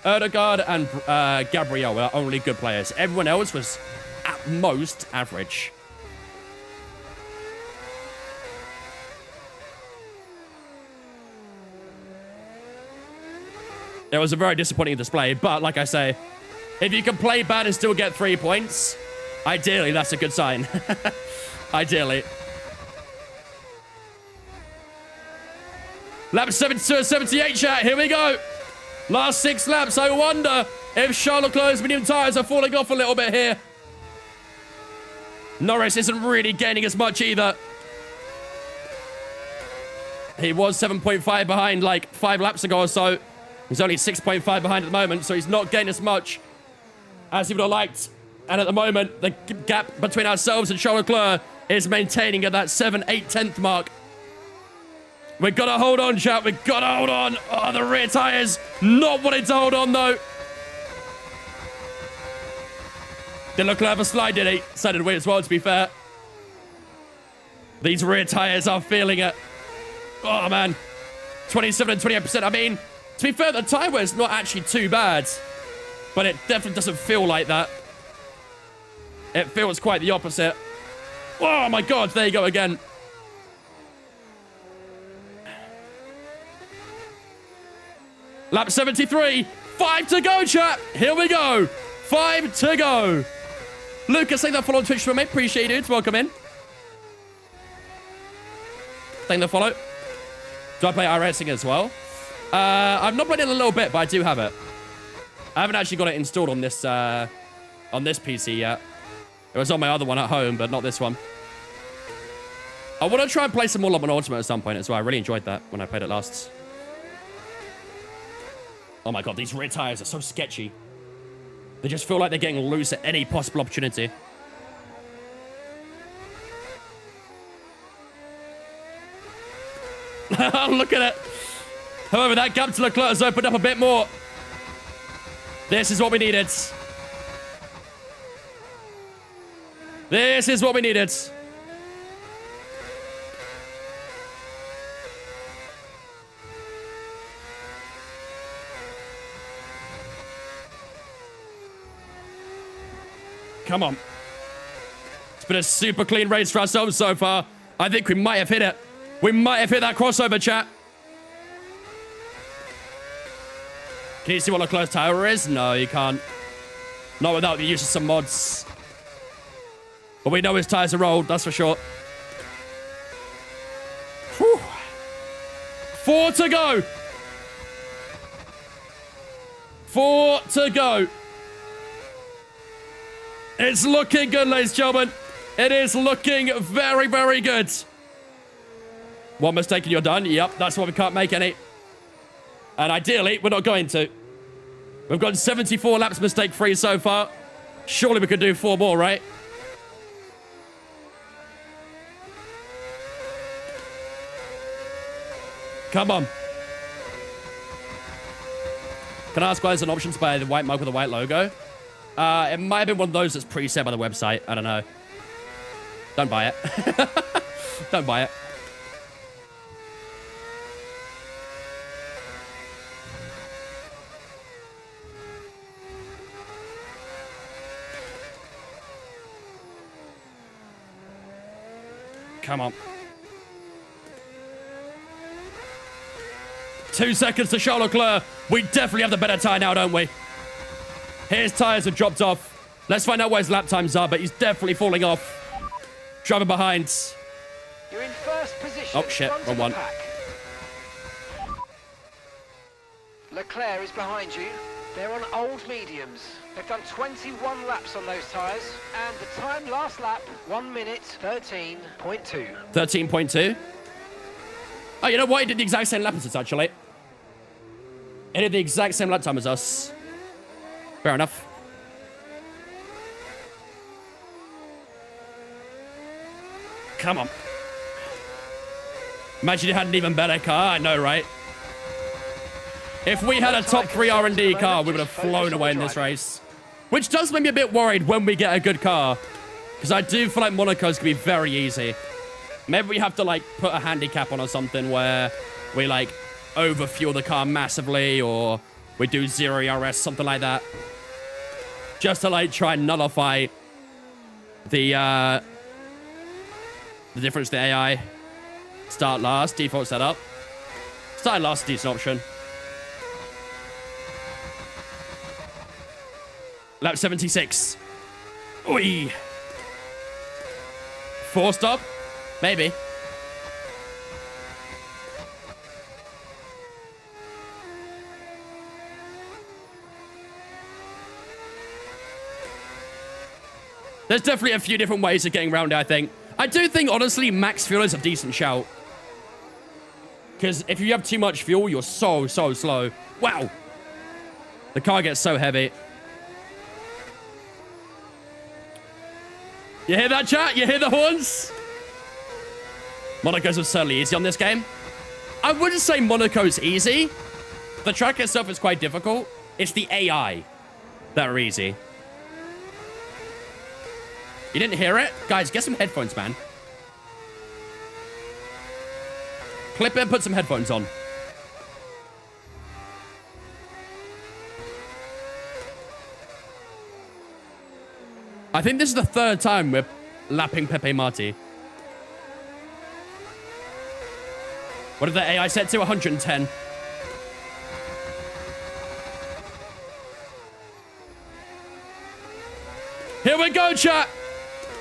Erdegaard and Gabriel were only good players. Everyone else was at most average. It was a very disappointing display, but like I say, if you can play bad and still get 3 points, ideally, that's a good sign. Ideally. Lap 72 78, chat. Here we go. Last 6 laps. I wonder if Charles Leclerc's medium tyres are falling off a little bit here. Norris isn't really gaining as much either. He was 7.5 behind like 5 laps ago or so. He's only 6.5 behind at the moment, so he's not gaining as much as he would have liked. And at the moment, the gap between ourselves and Charles Leclerc is maintaining at that 7, 8, 10th mark. We've got to hold on, chat. We've got to hold on. Oh, the rear tyres not wanting to hold on, though. Didn't look like a slide, did he? Sounded weird as well, to be fair. These rear tyres are feeling it. Oh, man. 27 and 28%. I mean, to be fair, the tyre wear is not actually too bad. But it definitely doesn't feel like that. It feels quite the opposite. Oh, my God. There you go again. Lap 73. 5 to go, chat. Here we go. 5 to go. Lucas, thank that follow on Twitch for me. Appreciate it. Welcome in. Thank the follow. Do I play iRacing as well? I've not played it in a little bit, but I do have it. I haven't actually got it installed on this PC yet. It was on my other one at home, but not this one. I want to try and play some more Lobman Ultimate at some point as well. I really enjoyed that when I played it last. Oh my God, these rear tires are so sketchy. They just feel like they're getting loose at any possible opportunity. Look at it. However, that gap to Leclerc has opened up a bit more. This is what we needed. This is what we needed. Come on. It's been a super clean race for ourselves so far. I think we might have hit it. We might have hit that crossover, chat. Can you see what Leclerc's tire is? No, you can't. Not without the use of some mods. But we know his tires are rolled, that's for sure. Whew. 4 to go. 4 to go. It's looking good, ladies and gentlemen. It is looking very, very good. One mistake and you're done. Yep, that's why we can't make any. And ideally, we're not going to. We've got 74 laps mistake-free so far. Surely we could do 4 more, right? Come on. Can I ask why there's an option to buy the white mug with the white logo? It might have been one of those that's preset by the website. I don't know. Don't buy it. Don't buy it. Come on. 2 seconds to Charles Leclerc. We definitely have the better tyre now, don't we? His tyres have dropped off. Let's find out what his lap times are, but he's definitely falling off. Driving behind. You're in first position. Oh, shit. Wrong one. Leclerc is behind you. They're on old mediums. They've done 21 laps on those tyres, and the time last lap, 1 minute 13.2. 13.2? Oh, you know what? He did the exact same lap as us, actually. He did the exact same lap time as us. Fair enough. Come on. Imagine you had an even better car. I know, right? If we had a top 3 R&D car, we would have flown away in this race. Which does make me a bit worried when we get a good car. Because I do feel like Monaco's going to be very easy. Maybe we have to, like, put a handicap on or something where we, like, overfuel the car massively, or we do 0 ERS, something like that. Just to, like, try and nullify the difference to the AI. Start last, default setup. Start last is a decent option. Lap 76. Oi. 4 stop? Maybe. There's definitely a few different ways of getting around it, I think. I do think, honestly, max fuel is a decent shout. Because if you have too much fuel, you're so slow. Wow. The car gets so heavy. You hear that, chat? You hear the horns? Monaco's absurdly easy on this game. I wouldn't say Monaco's easy. The track itself is quite difficult. It's the AI that are easy. You didn't hear it? Guys, get some headphones, man. Clip it and put some headphones on. I think this is the 3rd time we're lapping Pepe Marti. What did the AI set to? 110. Here we go, chat.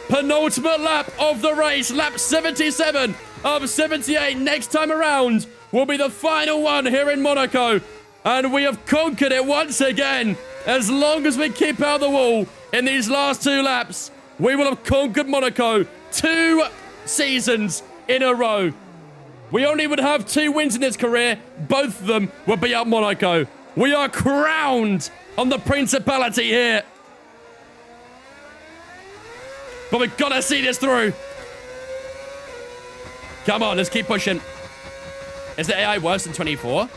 Penultimate lap of the race. Lap 77 of 78. Next time around will be the final one here in Monaco. And we have conquered it once again. As long as we keep out the wall in these last 2 laps, we will have conquered Monaco 2 seasons in a row. We only would have 2 wins in this career. Both of them would be at Monaco. We are crowned on the Principality here. But we've got to see this through. Come on, let's keep pushing. Is the AI worse than 24?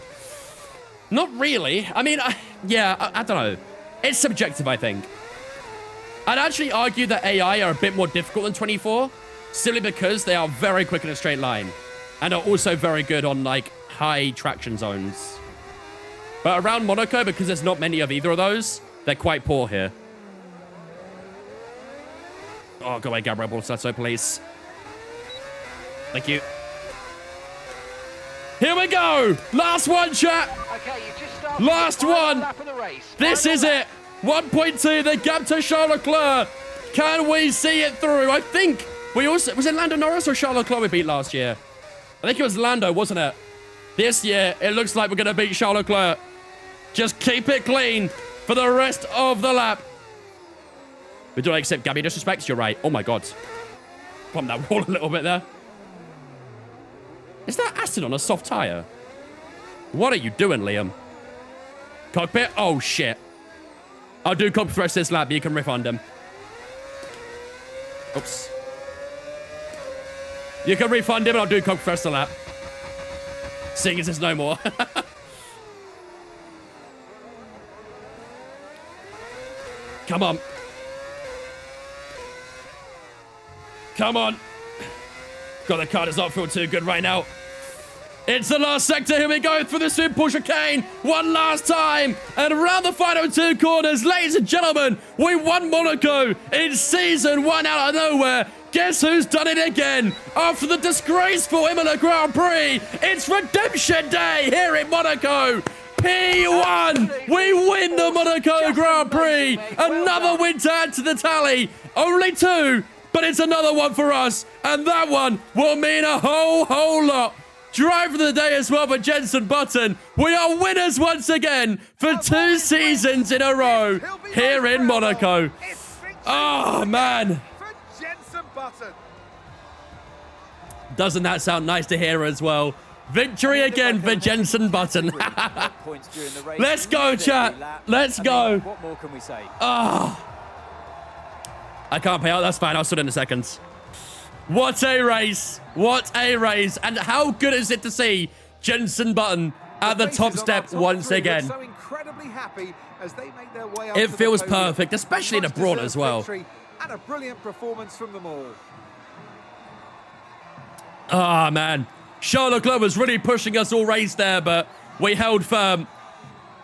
Not really. I mean, I don't know. It's subjective, I think. I'd actually argue that AI are a bit more difficult than 24, simply because they are very quick in a straight line and are also very good on, like, high traction zones. But around Monaco, because there's not many of either of those, they're quite poor here. Oh, go away, Gabriel Borsato, please. Thank you. Here we go! Last one, chat! Okay, you've just started Last one! lap of the race. This is it! 1.2, the gap to Charles Leclerc. Can we see it through? I think we also... Was it Lando Norris or Charles Leclerc we beat last year? I think it was Lando, wasn't it? This year, it looks like we're going to beat Charles Leclerc. Just keep it clean for the rest of the lap. We don't accept Gabby disrespects. You're right. Oh, my God. Bump that wall a little bit there. Is that Aston on a soft tyre? What are you doing, Liam? Cockpit? Oh, shit. I'll do cockpit for this lap. You can refund him. Oops. You can refund him and I'll do cockpit for the lap. Seeing as there's no more. Come on. Come on. God, the car does not feel too good right now. It's the last sector. Here we go through the super chicane one last time. And around the final 2 corners, ladies and gentlemen, we won Monaco in season 1 out of nowhere. Guess who's done it again? After the disgraceful Imola Grand Prix, it's redemption day here in Monaco. P1, we win the Monaco Grand Prix. Another win to add to the tally. Only 2, but it's another one for us. And that one will mean a whole lot. Driver of the day as well for Jenson Button. We are winners once again for 2 seasons in a row here in Monaco. Oh, man. Doesn't that sound nice to hear as well? Victory again for Jenson Button. Let's go, chat. Let's go. What more can we say? Oh. I can't pay out. That's fine. I'll sort in a second. What a race. What a race. And how good is it to see Jenson Button at the top step once again? So incredibly happy as they make their way up It to the feels podium. perfect, especially in a Brawn as well. And a brilliant performance from them all. Ah, man. Charles Leclerc was really pushing us all race there, but we held firm.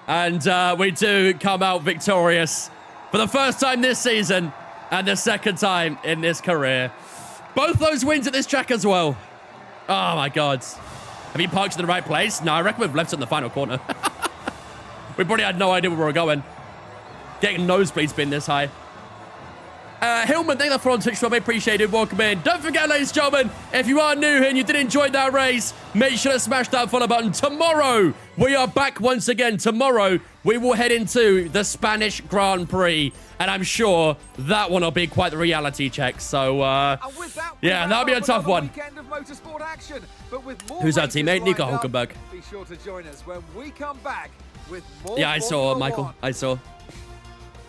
And we do come out victorious for the first time this season and the second time in this career. Both those wins at this track as well. Oh, my God. Have you parked in the right place? No, I reckon we've left it in the final corner. We probably had no idea where we were going. Getting nosebleeds being this high. Hillman, thank you for on Twitch, well, appreciated. Welcome in. Don't forget, ladies and gentlemen, if you are new here and you did enjoy that race, make sure to smash that follow button. Tomorrow, we are back once again. Tomorrow, we will head into the Spanish Grand Prix, and I'm sure that one will be quite the reality check. So, yeah, that'll be a tough one. Action, who's our teammate? Nico Hulkenberg. Be sure to join us when we come back with more. Yeah, I saw, Michael. I saw.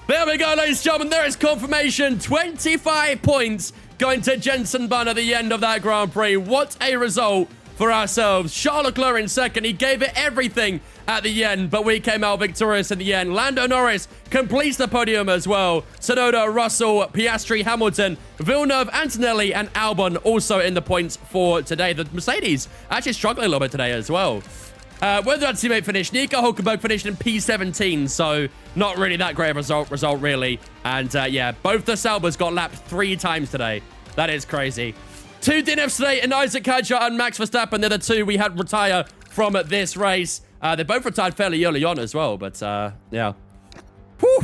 There we go, ladies and gentlemen. There is confirmation. 25 points going to Jenson Button at the end of that Grand Prix. What a result for ourselves. Charles Leclerc in second. He gave it everything at the end, but we came out victorious in the end. Lando Norris completes the podium as well. Tsunoda, Russell, Piastri, Hamilton, Villeneuve, Antonelli, and Albon also in the points for today. The Mercedes actually struggling a little bit today as well. Where did that teammate finish? Nico Hulkenberg finished in P17, so not really that great of result really. And yeah, both the Saubers got lapped 3 times today. That is crazy. 2 DNFs today, and Isaac Hadjar and Max Verstappen. They're the 2 we had retire from this race. They both retired fairly early on as well, but yeah. Whew.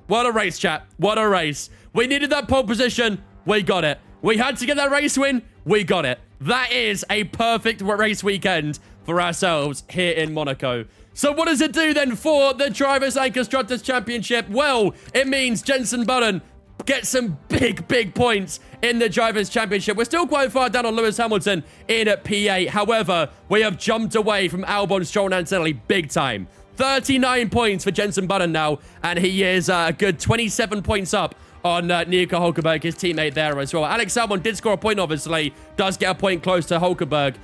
What a race, chat. What a race. We needed that pole position. We got it. We had to get that race win. We got it. That is a perfect race weekend for ourselves here in Monaco. So what does it do then for the Drivers' and Constructors' Championship? Well, it means Jenson Button gets some big points in the Drivers' Championship. We're still quite far down on Lewis Hamilton in at P8. However, we have jumped away from Albon, Stroll, and Antonelli big time. 39 points for Jenson Button now, and he is a good 27 points up on Nico Hulkenberg, his teammate there as well. Alex Albon did score a point, obviously. Does get a point close to Hulkenberg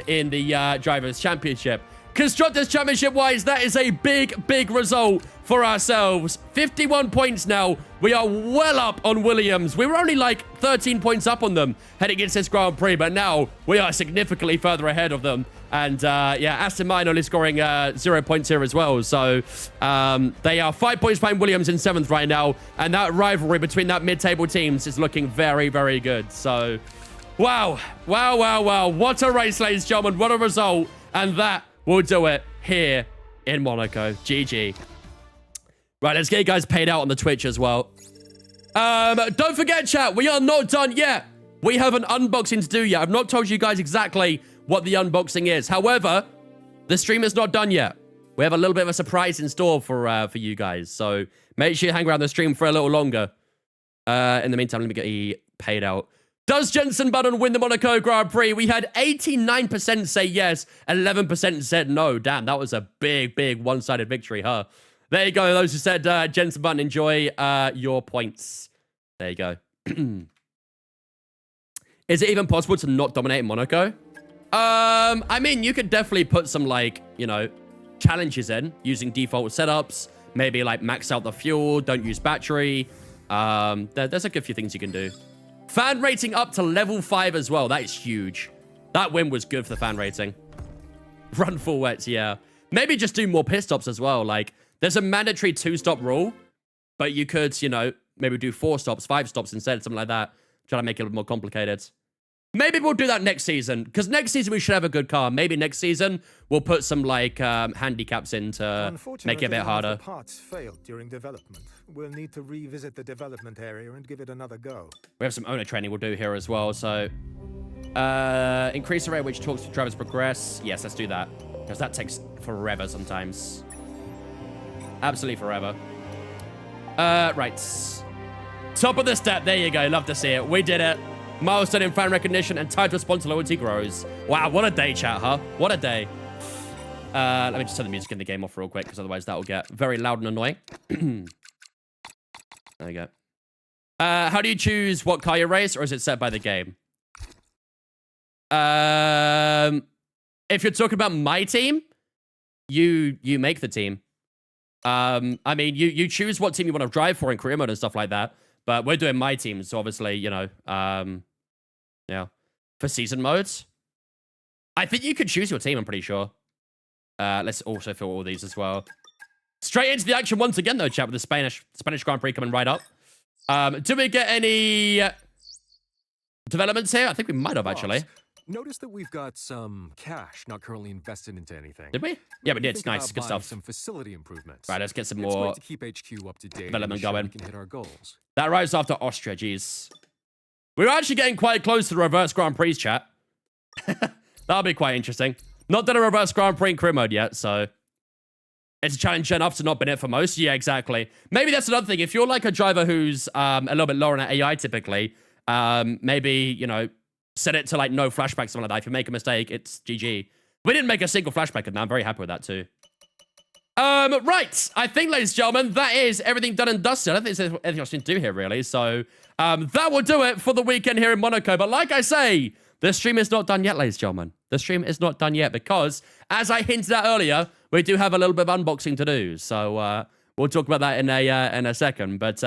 in the Drivers' Championship. Constructors' Championship-wise, that is a big result for ourselves. 51 points now. We are well up on Williams. We were only like 13 points up on them heading into this Grand Prix, but now we are significantly further ahead of them. And yeah, Aston Martin only scoring 0 points here as well. So they are 5 points behind Williams in 7th right now. And that rivalry between that mid-table teams is looking very good. So, wow. What a race, ladies and gentlemen. What a result. And that will do it here in Monaco. GG. Right, let's get you guys paid out on the Twitch as well. Don't forget, chat, we are not done yet. We have an unboxing to do yet. I've not told you guys exactly what the unboxing is. However, the stream is not done yet. We have a little bit of a surprise in store for you guys. So make sure you hang around the stream for a little longer. In the meantime, let me get paid out. Does Jensen Button win the Monaco Grand Prix? We had 89% say yes, 11% said no. Damn, that was a big, big one-sided victory, huh? There you go. Those who said Jensen Button, enjoy your points. There you go. Is it even possible to not dominate in Monaco? I mean, you could definitely put some, like, you know, challenges in using default setups. Maybe, like, max out the fuel, don't use battery. There's a good few things you can do. Fan rating up to level 5 as well. That is huge. That win was good for the fan rating. Run full wets, yeah. Maybe just do more pit stops as well. Like, there's a mandatory 2-stop rule, but you could, you know, maybe do 4 stops, 5 stops instead, something like that. Try to make it a little more complicated. Maybe we'll do that next season, because next season we should have a good car. Maybe next season we'll put some, like, handicaps in to make it a bit harder. The parts failed during development. We'll need to revisit the development area and give it another go. We have some owner training we'll do here as well, so... increase the rate at which talks to drivers progress. Yes, let's do that, because that takes forever sometimes. Absolutely forever. Right. Top of the step. There you go. Love to see it. We did it. Milestone in fan recognition and time to sponsor loyalty grows. Wow, what a day, chat, huh? What a day. Let me just turn the music in the game off real quick, because otherwise that will get very loud and annoying. There you go. How do you choose what car you race, or is it set by the game? If you're talking about my team, you make the team. I mean, you choose what team you want to drive for in career mode and stuff like that. But we're doing my team, so obviously, you know, yeah. For season modes, I think you could choose your team, I'm pretty sure. Let's also fill all these as well. Straight into the action once again, though, chat, with the Spanish Grand Prix coming right up. Do we get any developments here? I think we might have, actually. Notice that we've got some cash not currently invested into anything. Did we? Yeah, we did. It's nice. Good stuff. Some facility improvements. Right, let's get some It's more great to keep HQ up to date development and going. we can hit our goals. That arrives after Austria, jeez. We're actually getting quite close to the reverse Grand Prix, chat. That'll be quite interesting. Not done a reverse Grand Prix in career mode yet, so... It's a challenge enough to not been it for most. Yeah, exactly. Maybe that's another thing. If you're like a driver who's a little bit lower on AI typically, maybe, you know, set it to like no flashback, something like that. If you make a mistake, it's GG. We didn't make a single flashback in that. I'm very happy with that too. Right. I think, ladies and gentlemen, that is everything done and dusted. I don't think there's anything else to do here, really. So, that will do it for the weekend here in Monaco. But like I say, the stream is not done yet, ladies and gentlemen. The stream is not done yet because, as I hinted at earlier, we do have a little bit of unboxing to do. So, we'll talk about that in a second. But,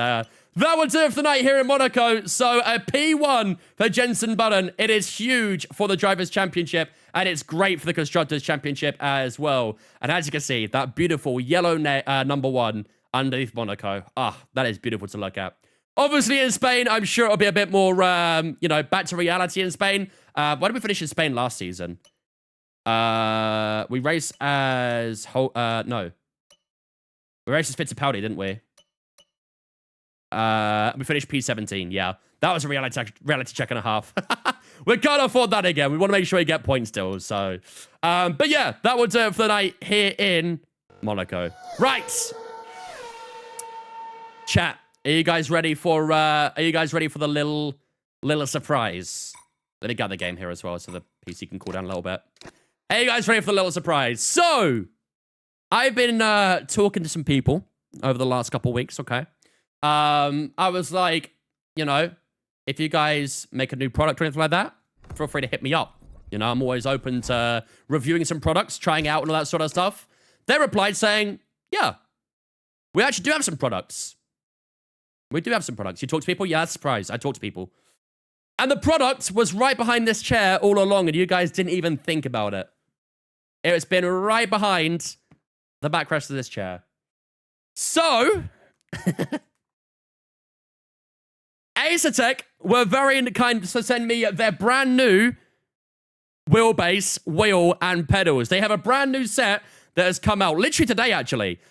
that will do it for the night here in Monaco. So, a P1 for Jensen Button. It is huge for the Drivers' Championship, and it's great for the Constructors' Championship as well. And as you can see, that beautiful yellow number 1 underneath Monaco. Ah, that is beautiful to look at. Obviously, in Spain, I'm sure it'll be a bit more, you know, back to reality in Spain. Why did we finish in Spain last season? We raced as... no. We raced as Fittipaldi, didn't we? We finished P17, yeah. That was a reality check and a half. We can't afford that again. We want to make sure we get points still, so... but yeah, that will do it for the night here in Monaco. Right! Chat, are you guys ready for the little surprise? Let me get the game here as well, so the PC can cool down a little bit. Are you guys ready for the little surprise? So, I've been talking to some people over the last couple weeks, okay? I was like, you know, if you guys make a new product or anything like that, feel free to hit me up. You know, I'm always open to reviewing some products, trying out and all that sort of stuff. They replied saying, yeah, we actually do have some products. We do have some products. You talk to people? Yeah, that's a surprise. I talk to people. And the product was right behind this chair all along, and you guys didn't even think about it. It's been right behind the backrest of this chair. So... Acertech were very kind to send me their brand new wheelbase, wheel, and pedals. They have a brand new set that has come out literally today, actually,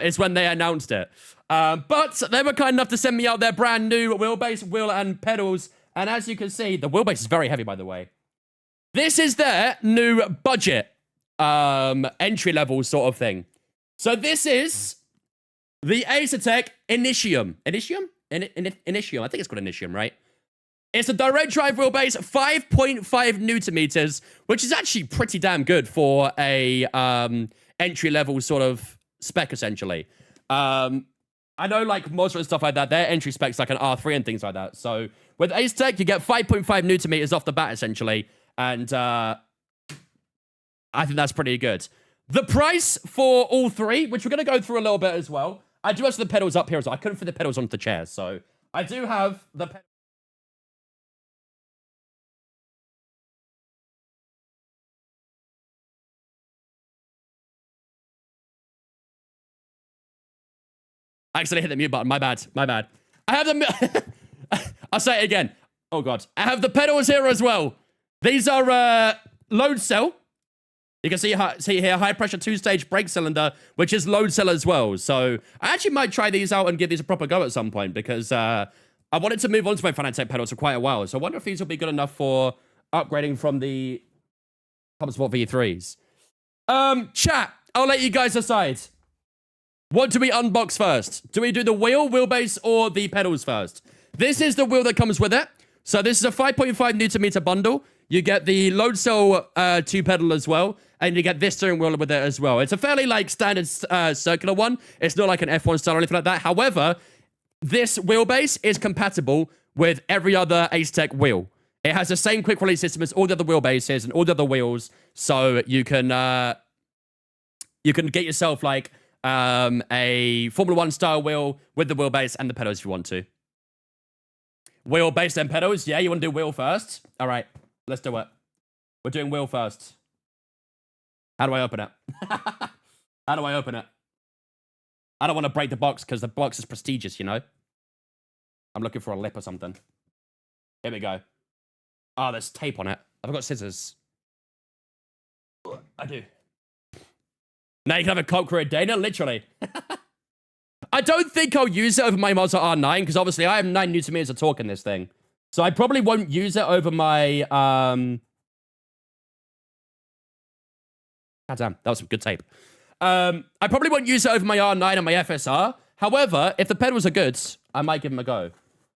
is when they announced it. But they were kind enough to send me out their brand new wheelbase, wheel, and pedals. And as you can see, the wheelbase is very heavy, by the way. This is their new budget entry level sort of thing. So this is the Acertec Initium. Initium? Initium. I think it's called Initium, right? It's a direct drive wheelbase, 5.5 Newton meters, which is actually pretty damn good for a entry level sort of spec, essentially. I know, like, Mazda and stuff like that, their entry spec's like an R3 and things like that. So with Acertec, you get 5.5 Newton meters off the bat, essentially. And I think that's pretty good. The price for all three, which we're going to go through a little bit as well. I do have the pedals up here as well. I couldn't fit the pedals onto the chair, so I do have the pedals. I accidentally hit the mute button. My bad. My bad. I have the... I'll say it again. Oh, God. I have the pedals here as well. These are load cell. You can see here, high-pressure two-stage brake cylinder, which is load cell as well. So I actually might try these out and give these a proper go at some point because I wanted to move on to my Fanatec pedals for quite a while. So I wonder if these will be good enough for upgrading from the HubSpot V3s. Chat, I'll let you guys decide. What do we unbox first? Do we do the wheelbase, or the pedals first? This is the wheel that comes with it. So this is a 5.5 Newton meter bundle. You get the load cell 2 pedal as well, and you get this steering wheel with it as well. It's a fairly like standard circular one. It's not like an F1 style or anything like that. However, this wheelbase is compatible with every other Acertec wheel. It has the same quick release system as all the other wheelbases and all the other wheels, so you can get yourself like a Formula 1 style wheel with the wheelbase and the pedals if you want to. Wheelbase and pedals? Yeah, you want to do wheel first? All right, let's do it. We're doing wheel first. How do I open it? How do I open it? I don't want to break the box because the box is prestigious, you know? I'm looking for a lip or something. Here we go. Oh, there's tape on it. I've got scissors. I do. Now you can have a cop career, Dana, literally. I don't think I'll use it over my Mazda R9, because obviously I have 9 Newton meters of torque in this thing. So I probably won't use it over my, God damn, that was some good tape. I probably won't use it over my R9 and my FSR. However, if the pedals are good, I might give them a go.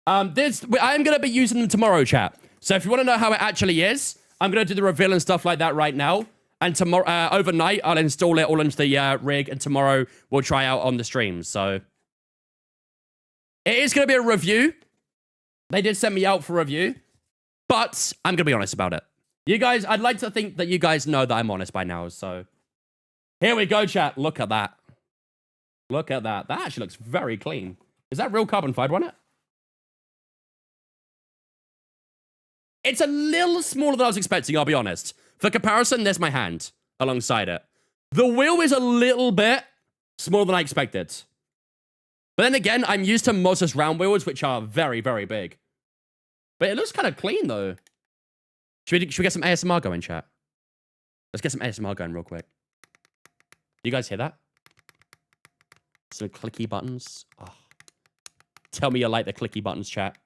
I'm going to be using them tomorrow, chat. So if you want to know how it actually is, I'm going to do the reveal and stuff like that right now. And tomorrow, overnight, I'll install it all into the rig, and tomorrow we'll try out on the stream. So it is going to be a review. They did send me out for review, but I'm going to be honest about it. You guys, I'd like to think that you guys know that I'm honest by now. So here we go, chat. Look at that. Look at that. That actually looks very clean. Is that real carbon fiber on it? It's a little smaller than I was expecting, I'll be honest. For comparison, there's my hand alongside it. The wheel is a little bit smaller than I expected. But then again, I'm used to Mazda's round wheels, which are very, very big. But it looks kind of clean, though. Should we get some ASMR going, chat? Let's get some ASMR going real quick. You guys hear that? Some clicky buttons. Oh. Tell me you like the clicky buttons, chat.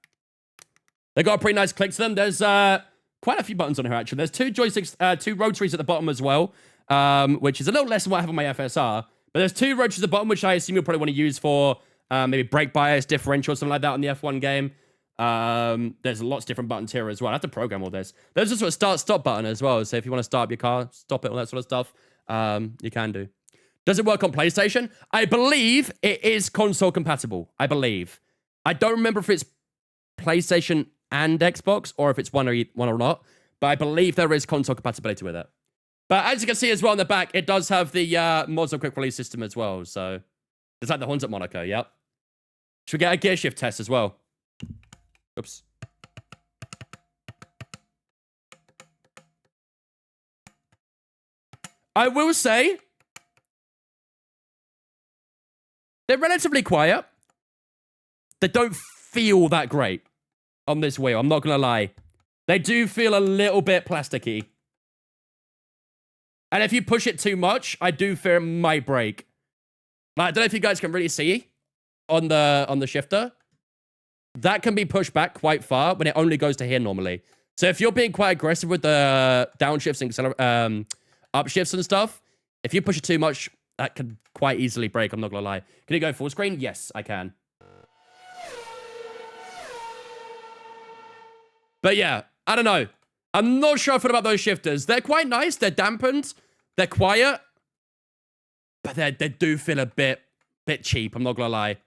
They got a pretty nice click to them. There's quite a few buttons on here, actually. There's 2 joysticks, 2 rotaries at the bottom as well, which is a little less than what I have on my FSR. But there's 2 rotaries at the bottom, which I assume you'll probably want to use for maybe brake bias, differential, something like that on the F1 game. There's lots of different buttons here as well. I have to program all this. There's also a start-stop button as well. So if you want to start up your car, stop it, all that sort of stuff, you can do. Does it work on PlayStation? I believe it is console compatible. I believe. I don't remember if it's PlayStation and Xbox, or if it's one or not, but I believe there is console compatibility with it. But as you can see as well on the back, it does have the Mazda quick release system as well, so it's like the horns at Monaco, yep. Should we get a gear shift test as well? Oops. I will say, they're relatively quiet. They don't feel that great on this wheel, I'm not gonna lie. They do feel a little bit plasticky. And if you push it too much, I do fear it might break. Like, I don't know if you guys can really see on the shifter. That can be pushed back quite far when it only goes to here normally. So if you're being quite aggressive with the downshifts and upshifts and stuff, if you push it too much, that could quite easily break, I'm not gonna lie. Can you go full screen? Yes, I can. But yeah, I don't know. I'm not sure I feel about those shifters. They're quite nice. They're dampened. They're quiet. But they do feel a bit cheap, I'm not gonna lie.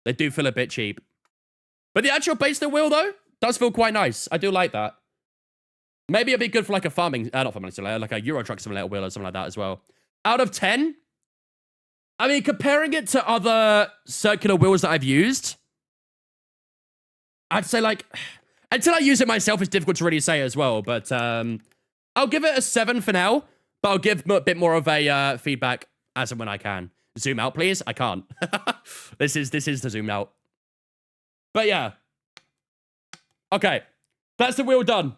They do feel a bit cheap. But the actual base of the wheel, though, does feel quite nice. I do like that. Maybe it'd be good for like a farming, not farming simulator, like a Euro Truck Simulator wheel or something like that as well. Out of 10, I mean, comparing it to other circular wheels that I've used, I'd say like, until I use it myself, it's difficult to really say as well. But I'll give it a 7 for now, but I'll give a bit more of a feedback as and when I can. Zoom out, please. I can't. This is the zoom out. But yeah. Okay. That's the wheel done.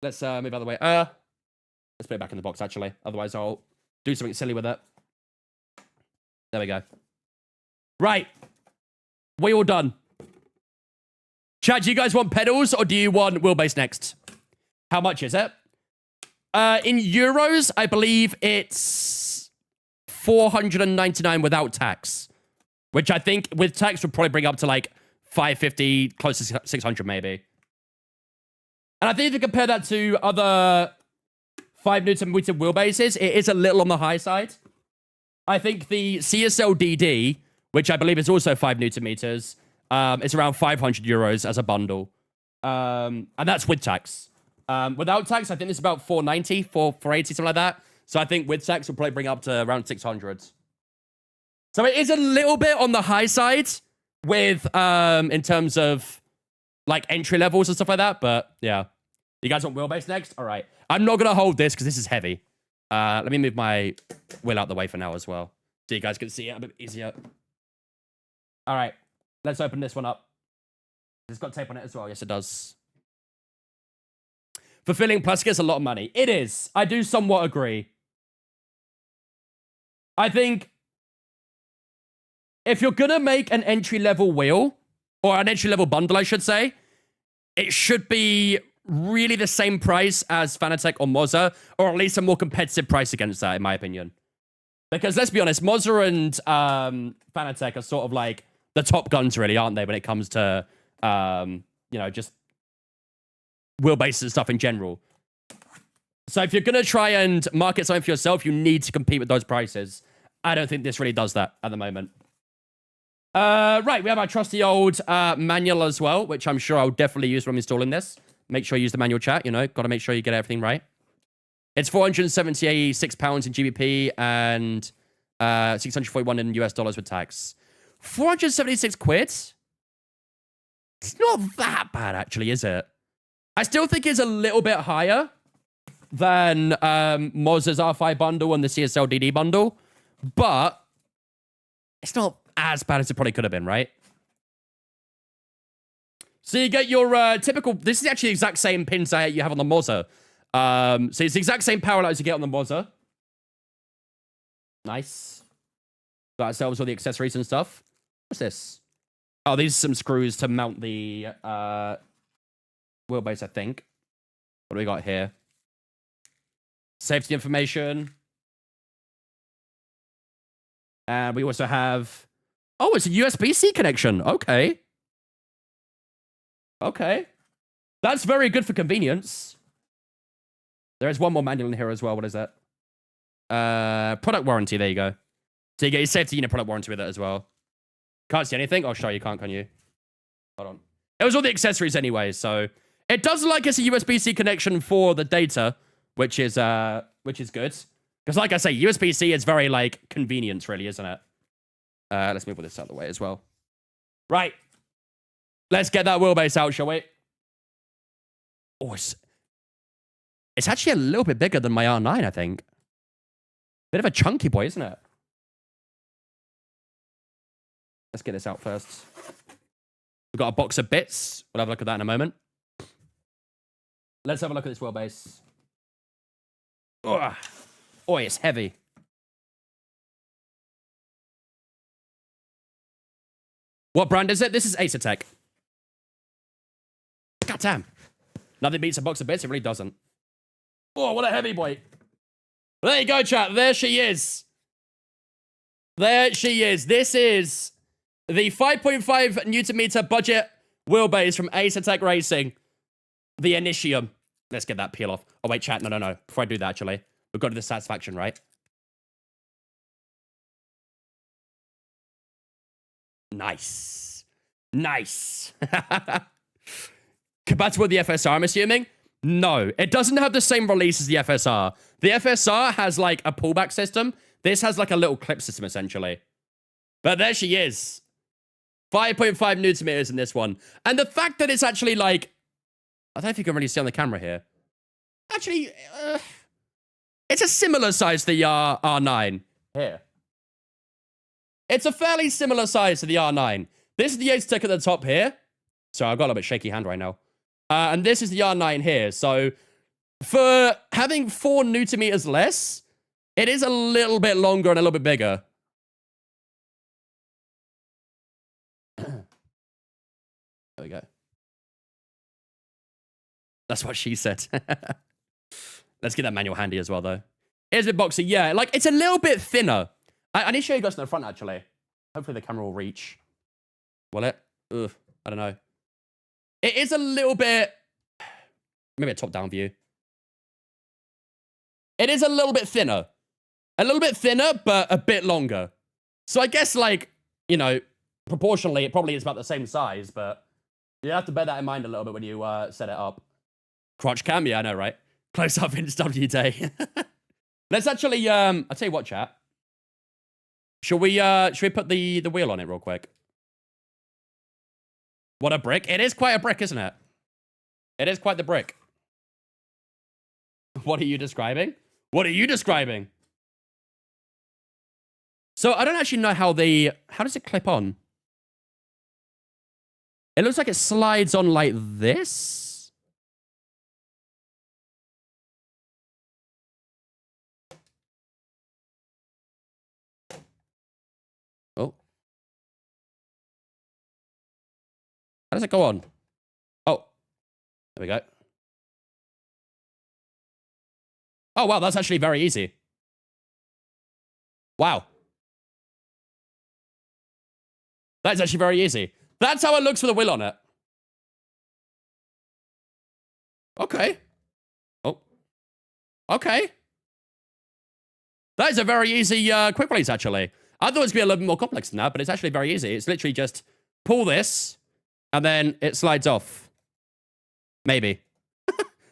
Let's move out of the way. Let's put it back in the box, actually. Otherwise, I'll do something silly with it. There we go. Right. Wheel done. Chad, do you guys want pedals or do you want wheelbase next? How much is it? In euros, I believe it's 499 without tax. Which I think with tax would probably bring up to like 550, close to 600 maybe. And I think if you compare that to other 5 Newton meter wheelbases, it is a little on the high side. I think the CSL DD, which I believe is also 5 Newton meters, is around 500 euros as a bundle. And that's with tax. Without tax, I think it's about 490, 480, something like that. So I think with tax, will probably bring up to around 600. So it is a little bit on the high side with, in terms of like entry levels and stuff like that. But yeah, you guys want wheelbase next? All right. I'm not going to hold this because this is heavy. Let me move my wheel out the way for now as well, so you guys can see it a bit easier. All right. Let's open this one up. It's got tape on it as well. Yes, it does. Fulfilling plastic is a lot of money. It is. I do somewhat agree. I think if you're going to make an entry-level wheel, or an entry-level bundle, I should say, it should be really the same price as Fanatec or Moza, or at least a more competitive price against that, in my opinion. Because let's be honest, Moza and Fanatec are sort of like the top guns, really, aren't they, when it comes to, you know, just wheelbases and stuff in general. So if you're going to try and market something for yourself, you need to compete with those prices. I don't think this really does that at the moment. Right, we have our trusty old manual as well, which I'm sure I'll definitely use when I'm installing this. Make sure you use the manual chat, you know, got to make sure you get everything right. It's £476 in GBP and 641 in US dollars with tax. 476 quid? It's not that bad, actually, is it? I still think it's a little bit higher than Moza's R5 bundle and the CSL DD bundle, but it's not as bad as it probably could have been, right? So you get your typical... This is actually the exact same pin set you have on the Moza. So it's the exact same power lines you get on the Moza. Nice. Got ourselves all the accessories and stuff. What's this? Oh, these are some screws to mount the wheelbase, I think. What do we got here? Safety information. And we also have... Oh, it's a USB-C connection. Okay. Okay. That's very good for convenience. There is one more manual in here as well. What is that? Product warranty. There you go. So you get your safety unit product warranty with it as well. Can't see anything? Oh, sure, you can't you? Hold on. It was all the accessories anyway, so... It does look like it's a USB-C connection for the data, which is good. Because like I say, USB-C is very, like, convenient, really, isn't it? Let's move this out of the way as well. Right. Let's get that wheelbase out, shall we? Oh, it's actually a little bit bigger than my R9, I think. Bit of a chunky boy, isn't it? Let's get this out first. We've got a box of bits. We'll have a look at that in a moment. Let's have a look at this wheelbase. Oh, it's heavy. What brand is it? This is Acertech. God damn. Nothing beats a box of bits. It really doesn't. Oh, what a heavy boy. There you go, chat. There she is. There she is. This is the 5.5 Newton meter budget wheelbase from Ace Attack Racing. The Initium. Let's get that peel off. Oh, wait, chat. No. Before I do that, actually, we've got to the satisfaction, right? Nice. Nice. Compatible with the FSR, I'm assuming? No, it doesn't have the same release as the FSR. The FSR has like a pullback system. This has like a little clip system, essentially. But there she is. 5.5 Newton meters in this one. And the fact that it's actually like... I don't know if you can really see on the camera here. Actually, it's a similar size to the R9. Here. It's a fairly similar size to the R9. This is the Ace Tech at the top here. So I've got a little bit shaky hand right now. And this is the R9 here. So for having 4 Newton meters less, it is a little bit longer and a little bit bigger. There we go. That's what she said. Let's get that manual handy as well, though. Here's a bit boxy. Yeah, like, it's a little bit thinner. I need to show you guys in the front, actually. Hopefully the camera will reach. Will it? Ugh, I don't know. It is a little bit... Maybe a top-down view. It is a little bit thinner. A little bit thinner, but a bit longer. So I guess, like, you know, proportionally, it probably is about the same size, but you have to bear that in mind a little bit when you set it up. Crotch cam? Yeah, I know, right? Close up Vince W Day. Let's actually, I'll tell you what, chat. Should we put the wheel on it real quick? What a brick. It is quite a brick, isn't it? It is quite the brick. What are you describing? What are you describing? So I don't actually know how does it clip on? It looks like it slides on like this. Oh. How does it go on? Oh. There we go. Oh, wow, that's actually very easy. Wow. That's actually very easy. That's how it looks with a wheel on it. Okay. Oh. Okay. That is a very easy quick release, actually. I thought it was going to be a little bit more complex than that, but it's actually very easy. It's literally just pull this, and then it slides off. Maybe.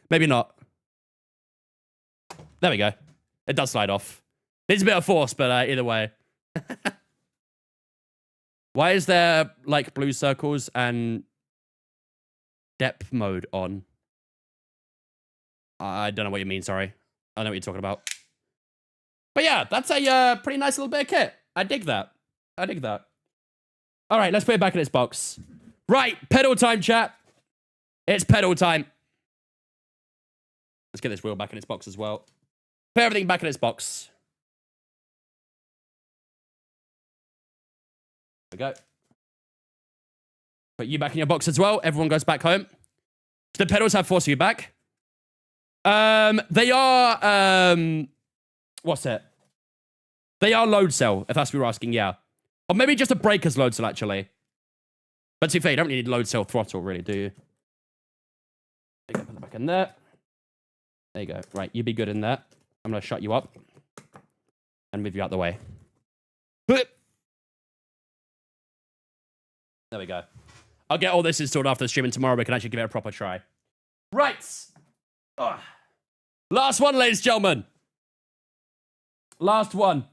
Maybe not. There we go. It does slide off. Needs a bit of force, but either way. Why is there, like, blue circles and depth mode on? I don't know what you mean, sorry. I don't know what you're talking about. But yeah, that's a pretty nice little bit of kit. I dig that. I dig that. All right, let's put it back in its box. Right, pedal time, chat. It's pedal time. Let's get this wheel back in its box as well. Put everything back in its box. There we go. Put you back in your box as well. Everyone goes back home. The pedals have force feedback. They are, what's it? They are load cell, if that's what you're asking, yeah. Or maybe just a breaker's load cell, actually. But to be fair, you don't need load cell throttle, really, do you? There you go, put it back in there. There you go. Right, you be good in there. I'm going to shut you up. And move you out the way. There we go. I'll get all this installed after the stream, and tomorrow we can actually give it a proper try. Right. Ugh. Last one, ladies and gentlemen. Last one.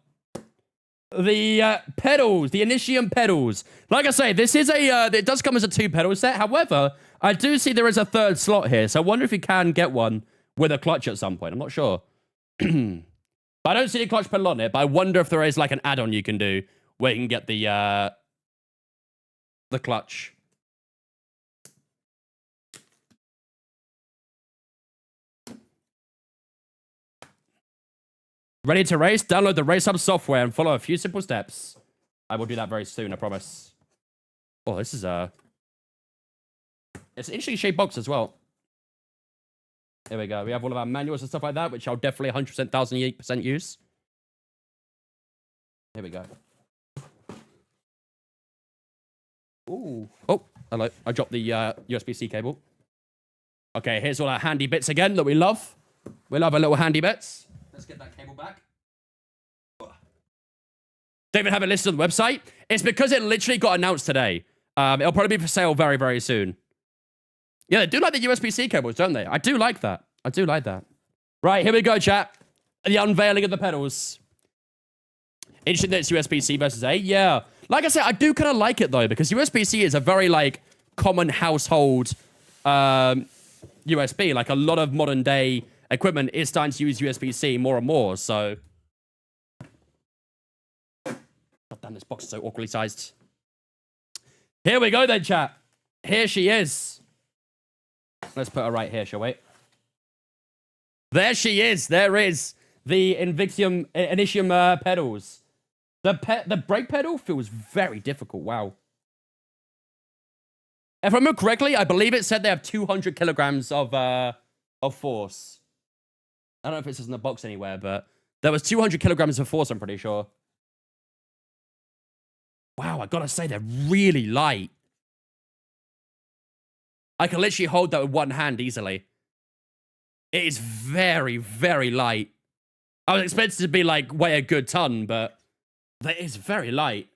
The pedals, the Initium pedals. Like I say, this is a, it does come as a 2-pedal set. However, I do see there is a 3rd slot here, so I wonder if you can get one with a clutch at some point. I'm not sure. I don't see the clutch pedal on it, but I wonder if there is like an add-on you can do where you can get the clutch. Ready to race? Download the Race Hub software and follow a few simple steps. I will do that very soon, I promise. Oh, this is it's an interesting shaped box as well. Here we go. We have all of our manuals and stuff like that, which I'll definitely 100%, 1000% use. Here we go. Ooh. Oh, hello. I dropped the USB-C cable. Okay, here's all our handy bits again that we love. We love our little handy bits. Let's get that cable back. Don't even have it listed on the website. It's because it literally got announced today. It'll probably be for sale very, very soon. Yeah, they do like the USB-C cables, don't they? I do like that. I do like that. Right, here we go, chat. The unveiling of the pedals. Interesting that it's USB-C versus A. Yeah. Like I said, I do kind of like it, though, because USB-C is a very, like, common household USB. Like, a lot of modern-day equipment is starting to use USB-C more and more, so... God damn, this box is so awkwardly sized. Here we go, then, chat. Here she is. Let's put her right here, shall we? There she is. There is the Initium pedals. The brake pedal feels very difficult. Wow. If I remember correctly, I believe it said they have 200 kilograms of force. I don't know if it says in the box anywhere, but there was 200 kilograms of force, I'm pretty sure. Wow, I gotta say, they're really light. I can literally hold that with one hand easily. It is very, very light. I was expecting to be, like, weigh a good ton, but that is very light.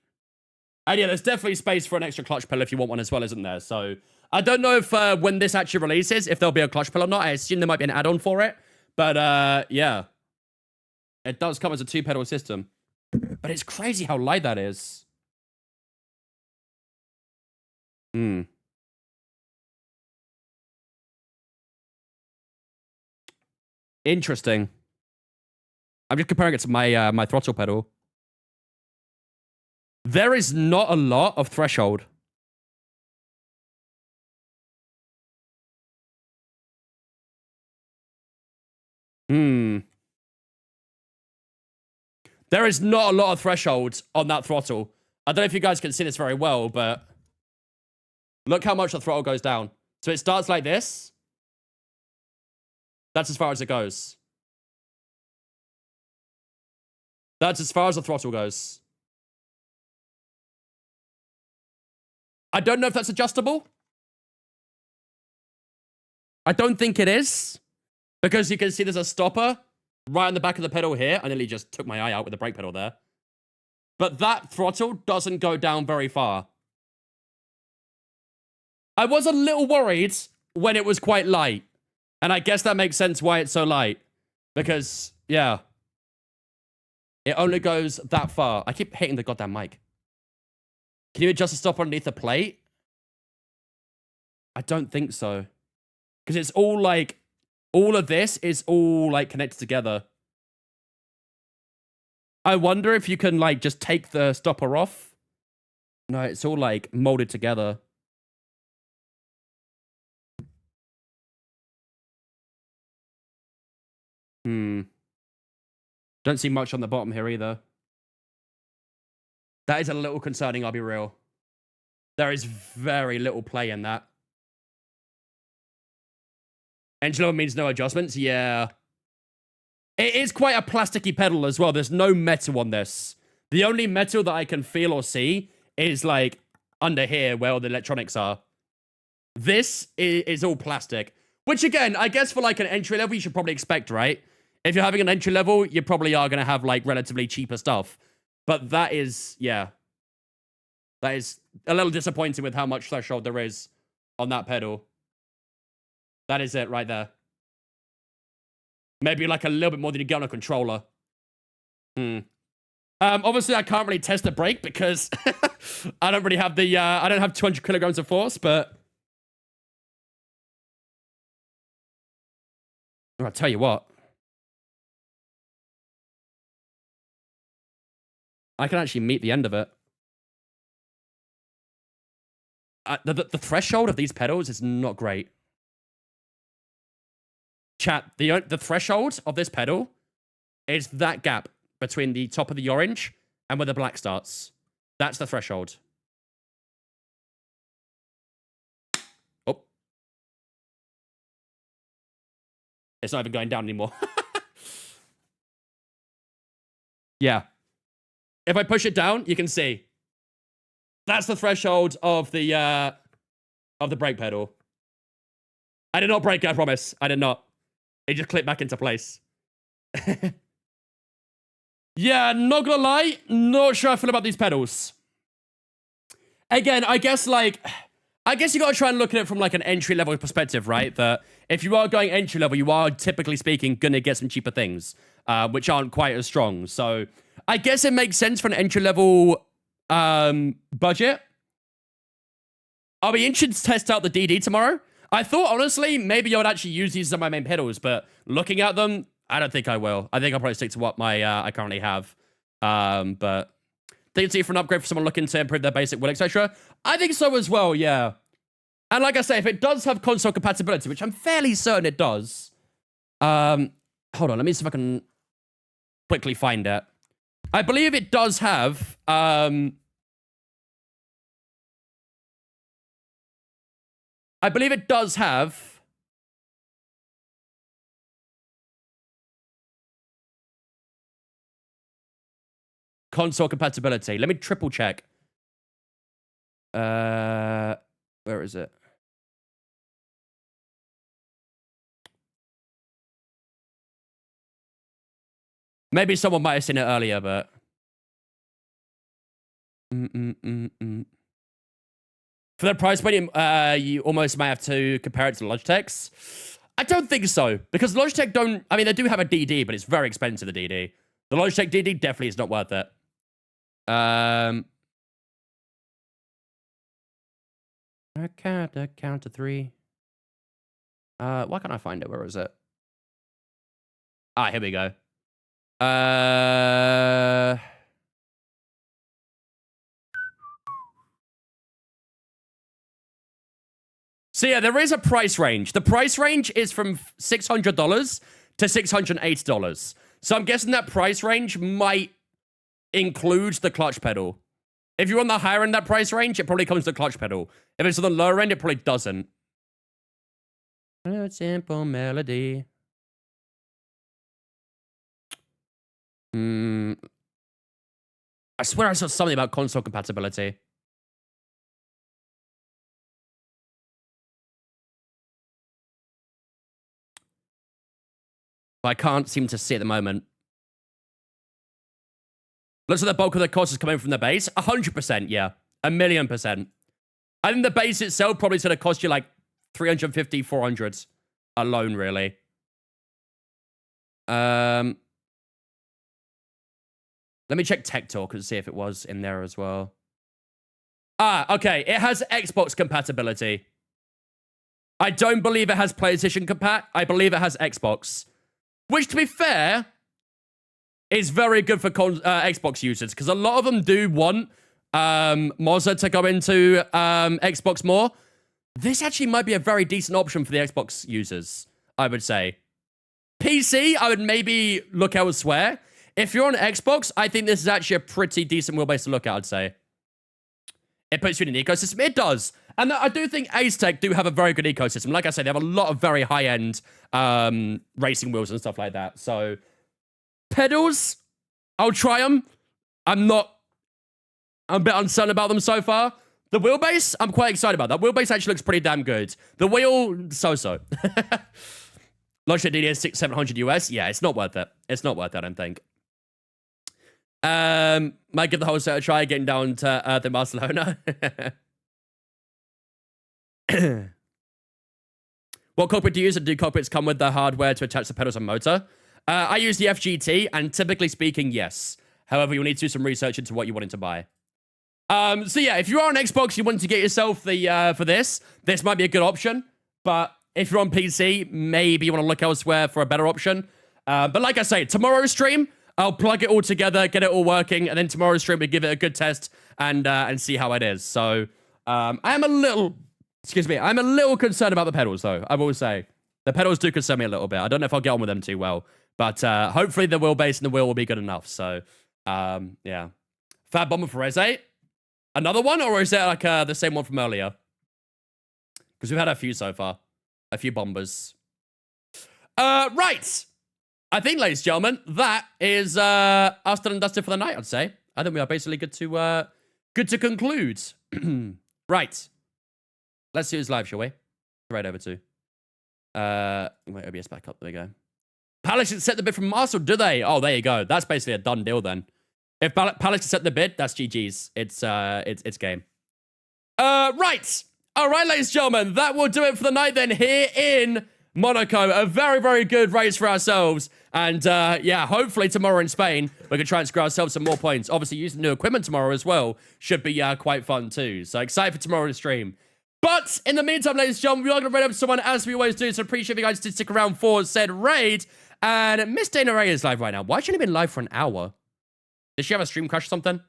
And yeah, there's definitely space for an extra clutch pedal if you want one as well, isn't there? So, I don't know if when this actually releases, if there'll be a clutch pedal or not. I assume there might be an add-on for it. But, yeah. It does come as a two-pedal system. But it's crazy how light that is. Hmm. Interesting. I'm just comparing it to my my throttle pedal. There is not a lot of threshold. There is not a lot of threshold on that throttle. I don't know if you guys can see this very well, but look how much the throttle goes down. So it starts like this. That's as far as it goes. That's as far as the throttle goes. I don't know if that's adjustable. I don't think it is. Because you can see there's a stopper right on the back of the pedal here. I nearly just took my eye out with the brake pedal there. But that throttle doesn't go down very far. I was a little worried when it was quite light. And I guess that makes sense why it's so light. Because, yeah. It only goes that far. I keep hitting the goddamn mic. Can you adjust the stopper underneath the plate? I don't think so. Because it's all like... all of this is all like connected together. I wonder if you can like just take the stopper off. No, it's all like molded together. Don't see much on the bottom here either. That is a little concerning, I'll be real. There is very little play in that. Engine level means no adjustments? Yeah. It is quite a plasticky pedal as well. There's no metal on this. The only metal that I can feel or see is like under here where all the electronics are. This is all plastic. Which again, I guess for like an entry level, you should probably expect, right? If you're having an entry level, you probably are going to have like relatively cheaper stuff. But that is, yeah. That is a little disappointing with how much threshold there is on that pedal. That is it right there. Maybe like a little bit more than you get on a controller. Obviously, I can't really test the brake because I don't really have the, I don't have 200 kilograms of force, but... I'll tell you what. I can actually meet the end of it. The threshold of these pedals is not great. Chat, the threshold of this pedal is that gap between the top of the orange and where the black starts. That's the threshold. Oh. It's not even going down anymore. Yeah. If I push it down, you can see. That's the threshold of the brake pedal. I did not break it, I promise. I did not. It just clipped back into place. Yeah, not gonna lie, not sure how I feel about these pedals. Again, I guess you gotta try and look at it from like an entry-level perspective, right? That if you are going entry-level, you are typically speaking gonna get some cheaper things, which aren't quite as strong. So I guess it makes sense for an entry-level budget. I'll be interested to test out the DD tomorrow. I thought, honestly, maybe I would actually use these as my main pedals, but looking at them, I don't think I will. I think I'll probably stick to what I currently have. But think it's for an upgrade for someone looking to improve their basic will, etc. I think so as well, yeah. And like I say, if it does have console compatibility, which I'm fairly certain it does. Hold on, let me see if I can quickly find it. I believe it does have console compatibility. Let me triple check. Where is it? Maybe someone might have seen it earlier, but... For the price point, you almost might have to compare it to Logitech's. I don't think so, because Logitech don't... I mean, they do have a DD, but it's very expensive, the DD. The Logitech DD definitely is not worth it. Count to 3. Why can't I find it? Where is it? Ah, here we go. So yeah, there is a price range. The price range is from $600 to $680. So I'm guessing that price range might include the clutch pedal. If you're on the higher end of that price range, it probably comes with the clutch pedal. If it's on the lower end, it probably doesn't. A simple melody. I swear I saw something about console compatibility. But I can't seem to see at the moment. Looks like the bulk of the cost is coming from the base. 100%, yeah. 1,000,000%. I think the base itself probably is going to cost you like 350, 400 alone, really. Let me check Tech Talk and see if it was in there as well. Ah, okay. It has Xbox compatibility. I don't believe it has PlayStation compat. I believe it has Xbox. Which, to be fair, is very good for Xbox users, because a lot of them do want Mozza to go into Xbox more. This actually might be a very decent option for the Xbox users, I would say. PC, I would maybe look elsewhere. If you're on Xbox, I think this is actually a pretty decent wheelbase to look at, I'd say. It puts you in an ecosystem. It does. And I do think Aztec do have a very good ecosystem. Like I said, they have a lot of very high-end racing wheels and stuff like that. So, pedals, I'll try them. I'm a bit uncertain about them so far. The wheelbase, I'm quite excited about that. Wheelbase actually looks pretty damn good. The wheel, so-so. Logitech DD 700 US, yeah, it's not worth it. It's not worth it, I don't think. Might give the whole set a try, getting down to Earth in Barcelona. What cockpit do you use? And do cockpits come with the hardware to attach the pedals and motor? I use the FGT, and typically speaking, yes. However, you'll need to do some research into what you wanted to buy. So yeah, if you are on Xbox, you want to get yourself the for this might be a good option. But if you're on PC, maybe you want to look elsewhere for a better option. But like I say, tomorrow's stream, I'll plug it all together, get it all working, and then tomorrow's stream we give it a good test and see how it is. So I'm a little concerned about the pedals, though. I will say the pedals do concern me a little bit. I don't know if I'll get on with them too well, but hopefully the wheelbase and the wheel will be good enough. So yeah, Fat Bomber for Res 8. Another one, or is that like the same one from earlier? Because we've had a few so far, a few bombers. Right. I think, ladies and gentlemen, that is us done and dusted for the night, I'd say. I think we are basically good to conclude. Right. Let's see who's live, shall we? Right over to. My OBS back up. There we go. Palace should set the bid from Arsenal, do they? Oh, there you go. That's basically a done deal then. If Palace set the bid, that's GG's. It's game. Right. All right, ladies and gentlemen, that will do it for the night then here in Monaco. A very, very good race for ourselves. And yeah, hopefully tomorrow in Spain, we can try and screw ourselves some more points. Obviously, using new equipment tomorrow as well should be quite fun too. So excited for tomorrow's stream. But in the meantime, ladies and gentlemen, we are going to raid up to someone as we always do. So appreciate you guys to stick around for said raid. And Miss Dana Ray is live right now. Why has she only been live for an hour? Did she have a stream crash or something?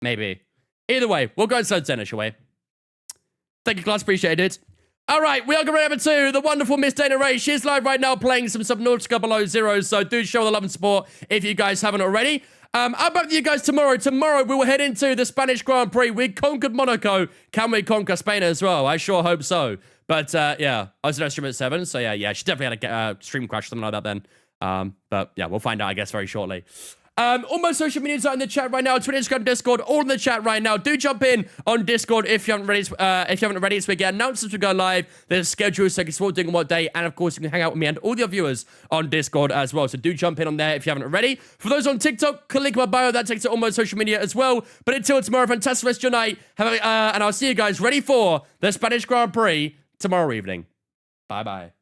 Maybe. Either way, we'll go inside Dana, shall we? Thank you, class. Appreciate it. All right, we are going over to the wonderful Miss Dana Ray. She's live right now playing some Subnautica Below Zero. So do show the love and support if you guys haven't already. I'm back with you guys tomorrow. Tomorrow, we will head into the Spanish Grand Prix. We conquered Monaco. Can we conquer Spain as well? I sure hope so. But, yeah, I was at stream at 7. So, yeah, she definitely had a stream crash, something like that then. But, yeah, we'll find out, I guess, very shortly. All my social medias are in the chat right now. Twitter, Instagram, Discord, all in the chat right now. Do jump in on Discord if you haven't already. So we get announcements as we go live. There's schedules so you can see what we're doing on what day. And of course, you can hang out with me and all the other viewers on Discord as well. So do jump in on there if you haven't already. For those on TikTok, click link in my bio. That takes it to all my social media as well. But until tomorrow, fantastic rest of your night. And I'll see you guys ready for the Spanish Grand Prix tomorrow evening. Bye-bye.